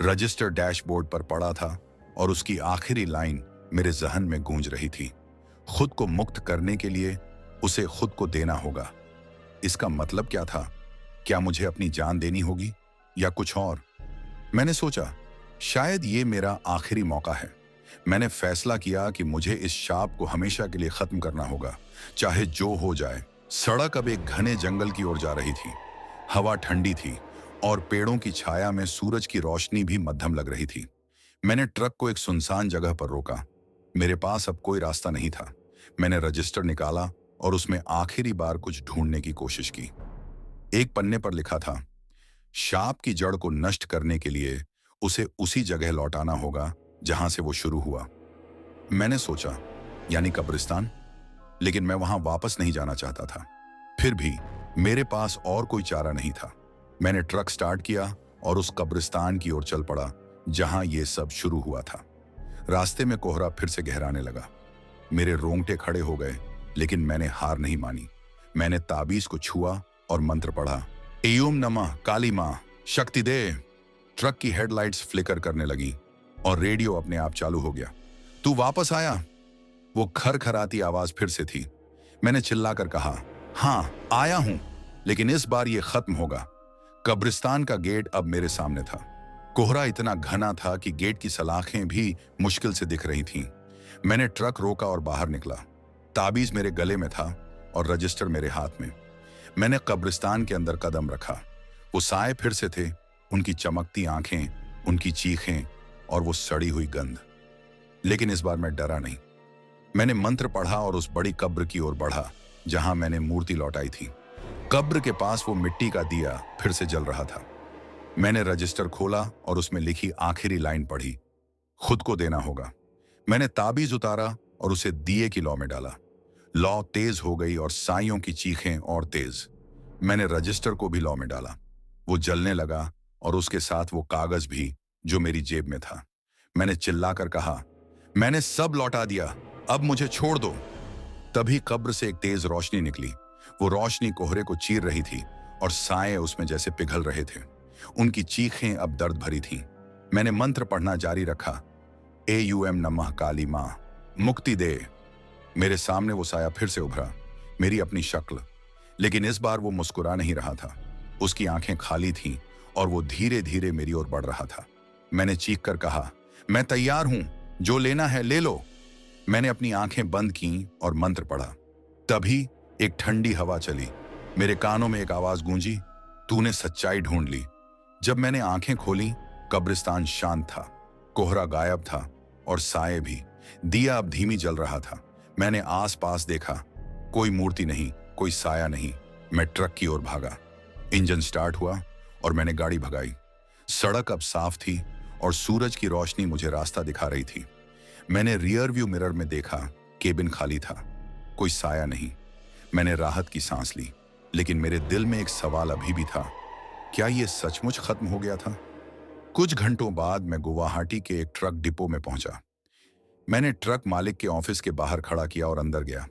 रजिस्टर डैशबोर्ड पर पड़ा था और उसकी आखिरी लाइन मेरे जहन में गूंज रही थी। खुद को मुक्त करने के लिए उसे खुद को देना होगा। इसका मतलब क्या था? क्या मुझे अपनी जान देनी होगी या कुछ और? मैंने सोचा शायद ये मेरा आखिरी मौका है। मैंने फैसला किया कि मुझे इस शाप को हमेशा के लिए खत्म करना होगा, चाहे जो हो जाए। सड़क अब एक घने जंगल की ओर जा रही थी। हवा ठंडी थी और पेड़ों की छाया में सूरज की रोशनी भी मध्यम लग रही थी। मैंने ट्रक को एक सुनसान जगह पर रोका। मेरे पास अब कोई रास्ता नहीं था। मैंने रजिस्टर निकाला और उसमें आखिरी बार कुछ ढूंढने की कोशिश की। एक पन्ने पर लिखा था, शाप की जड़ को नष्ट करने के लिए उसे उसी जगह लौटाना होगा जहां से वो शुरू हुआ। मैंने सोचा, यानी कब्रिस्तान? लेकिन मैं वहां वापस नहीं जाना चाहता था। फिर भी मेरे पास और कोई चारा नहीं था। मैंने ट्रक स्टार्ट किया और उस कब्रिस्तान की ओर चल पड़ा जहां यह सब शुरू हुआ था। रास्ते में कोहरा फिर से गहराने लगा। मेरे रोंगटे खड़े हो गए, लेकिन मैंने हार नहीं मानी। मैंने ताबीज को छुआ और मंत्र पढ़ा, एयूम नमः काली मां शक्ति दे। ट्रक की हेडलाइट्स फ्लिकर करने लगी और रेडियो अपने आप चालू हो गया। तू वापस आया? वो खरखराती आवाज फिर से थी। मैंने चिल्लाकर कहा, हाँ आया हूं, लेकिन इस बार ये खत्म होगा। कब्रिस्तान का गेट अब मेरे सामने था। कोहरा इतना घना था कि गेट की सलाखें भी मुश्किल से दिख रही थीं। मैंने ट्रक रोका और बाहर निकला। ताबीज मेरे गले में था और रजिस्टर मेरे हाथ में। मैंने कब्रिस्तान के अंदर कदम रखा। वो साए फिर से थे, उनकी चमकती आंखें, उनकी चीखें और वो सड़ी हुई गंध। लेकिन इस बार मैं डरा नहीं। मैंने मंत्र पढ़ा और उस बड़ी कब्र की ओर बढ़ा जहां मैंने मूर्ति लौटाई थी। कब्र के पास वो मिट्टी का दिया फिर से जल रहा था। मैंने रजिस्टर खोला और उसमें लिखी आखिरी लाइन पढ़ी, खुद को देना होगा। मैंने ताबीज उतारा और उसे दिए की लौ में डाला। लौ तेज हो गई और साइयों की चीखें और तेज। मैंने रजिस्टर को भी लौ में डाला। वो जलने लगा और उसके साथ वो कागज भी जो मेरी जेब में था। मैंने चिल्लाकर कहा, मैंने सब लौटा दिया, अब मुझे छोड़ दो। तभी कब्र से एक तेज रोशनी निकली। वो रोशनी कोहरे को चीर रही थी और साए उसमें जैसे पिघल रहे थे। उनकी चीखें अब दर्द भरी थीं। मैंने मंत्र पढ़ना जारी रखा, एयूएम नमः काली मां मुक्ति दे। मेरे सामने वो साया फिर से उभरा, मेरी अपनी शक्ल। लेकिन इस बार वो मुस्कुरा नहीं रहा था। उसकी आंखें खाली थीं और वो धीरे धीरे मेरी ओर बढ़ रहा था। मैंने चीख कर कहा, मैं तैयार हूं, जो लेना है ले लो। मैंने अपनी आंखें बंद की और मंत्र पढ़ा। तभी एक ठंडी हवा चली। मेरे कानों में एक आवाज गूंजी, तूने सच्चाई ढूंढ ली। जब मैंने आंखें खोली, कब्रिस्तान शांत था। कोहरा गायब था और साए भी। दिया अब धीमी जल रहा था। मैंने आसपास देखा, कोई मूर्ति नहीं, कोई साया नहीं। मैं ट्रक की ओर भागा। इंजन स्टार्ट हुआ और मैंने गाड़ी भगाई। सड़क अब साफ थी और सूरज की रोशनी मुझे रास्ता दिखा रही थी। मैंने रियर व्यू मिरर में देखा, केबिन खाली था, कोई साया नहीं। मैंने राहत की सांस ली, लेकिन मेरे दिल में एक सवाल अभी भी था, क्या यह सचमुच खत्म हो गया था? कुछ घंटों बाद मैं गुवाहाटी के एक ट्रक डिपो में पहुंचा। मैंने ट्रक मालिक के ऑफिस के बाहर खड़ा किया और अंदर गया,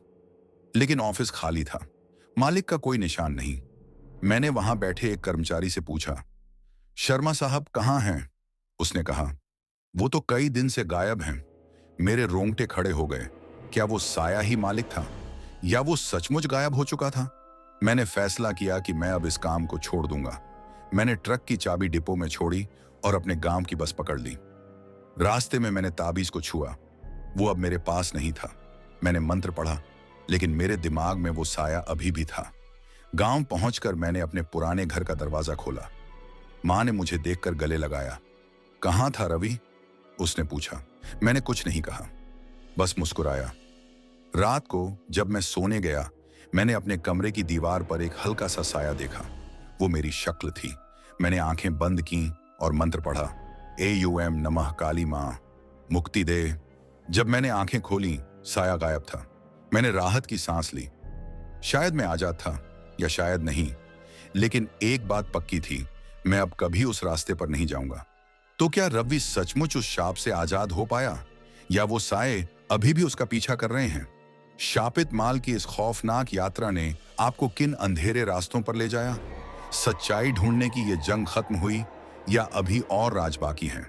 लेकिन ऑफिस खाली था। मालिक का कोई निशान नहीं। मैंने वहां बैठे एक कर्मचारी से पूछा, शर्मा साहब कहाँ हैं? उसने कहा, वो तो कई दिन से गायब हैं। मेरे रोंगटे खड़े हो गए। क्या वो साया ही मालिक था या वो सचमुच गायब हो चुका था? मैंने फैसला किया कि मैं अब इस काम को छोड़ दूंगा। मैंने ट्रक की चाबी डिपो में छोड़ी और अपने गांव की बस पकड़ ली। रास्ते में मैंने ताबीज को छुआ। वो अब मेरे पास नहीं था। मैंने मंत्र पढ़ा, लेकिन मेरे दिमाग में वो साया अभी भी था। गांव पहुंचकर मैंने अपने पुराने घर का दरवाजा खोला। मां ने मुझे देखकर गले लगाया। कहां था रवि? उसने पूछा। मैंने कुछ नहीं कहा, बस मुस्कुराया। रात को जब मैं सोने गया, मैंने अपने कमरे की दीवार पर एक हल्का सा साया देखा। वो मेरी शक्ल थी। मैंने आंखें बंद की और मंत्र पढ़ा, एयूएम नमः काली मां मुक्ति दे। जब मैंने आंखें खोली, साया गायब था। मैंने राहत की सांस ली। शायद मैं आजाद था या शायद नहीं, लेकिन एक बात पक्की थी, मैं अब कभी उस रास्ते पर नहीं जाऊंगा। तो क्या रवि सचमुच उस शाप से आजाद हो पाया या वो साए अभी भी उसका पीछा कर रहे हैं? शापित माल की इस खौफनाक यात्रा ने आपको किन अंधेरे रास्तों पर ले जाया? सच्चाई ढूंढने की ये जंग खत्म हुई या अभी और राज बाकी हैं?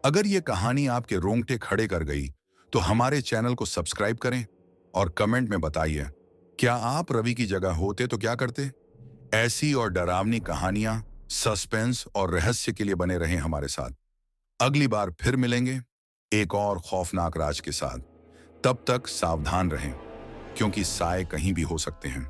अगर ये कहानी आपके रोंगटे खड़े कर गई तो हमारे चैनल को सब्सक्राइब करें और कमेंट में बताइए, क्या आप रवि की जगह होते तो क्या करते? ऐसी और डरावनी कहानियां, सस्पेंस और रहस्य के लिए बने रहें हमारे साथ। अगली बार फिर मिलेंगे एक और खौफनाक राज के साथ। तब तक सावधान रहें, क्योंकि साए कहीं भी हो सकते हैं।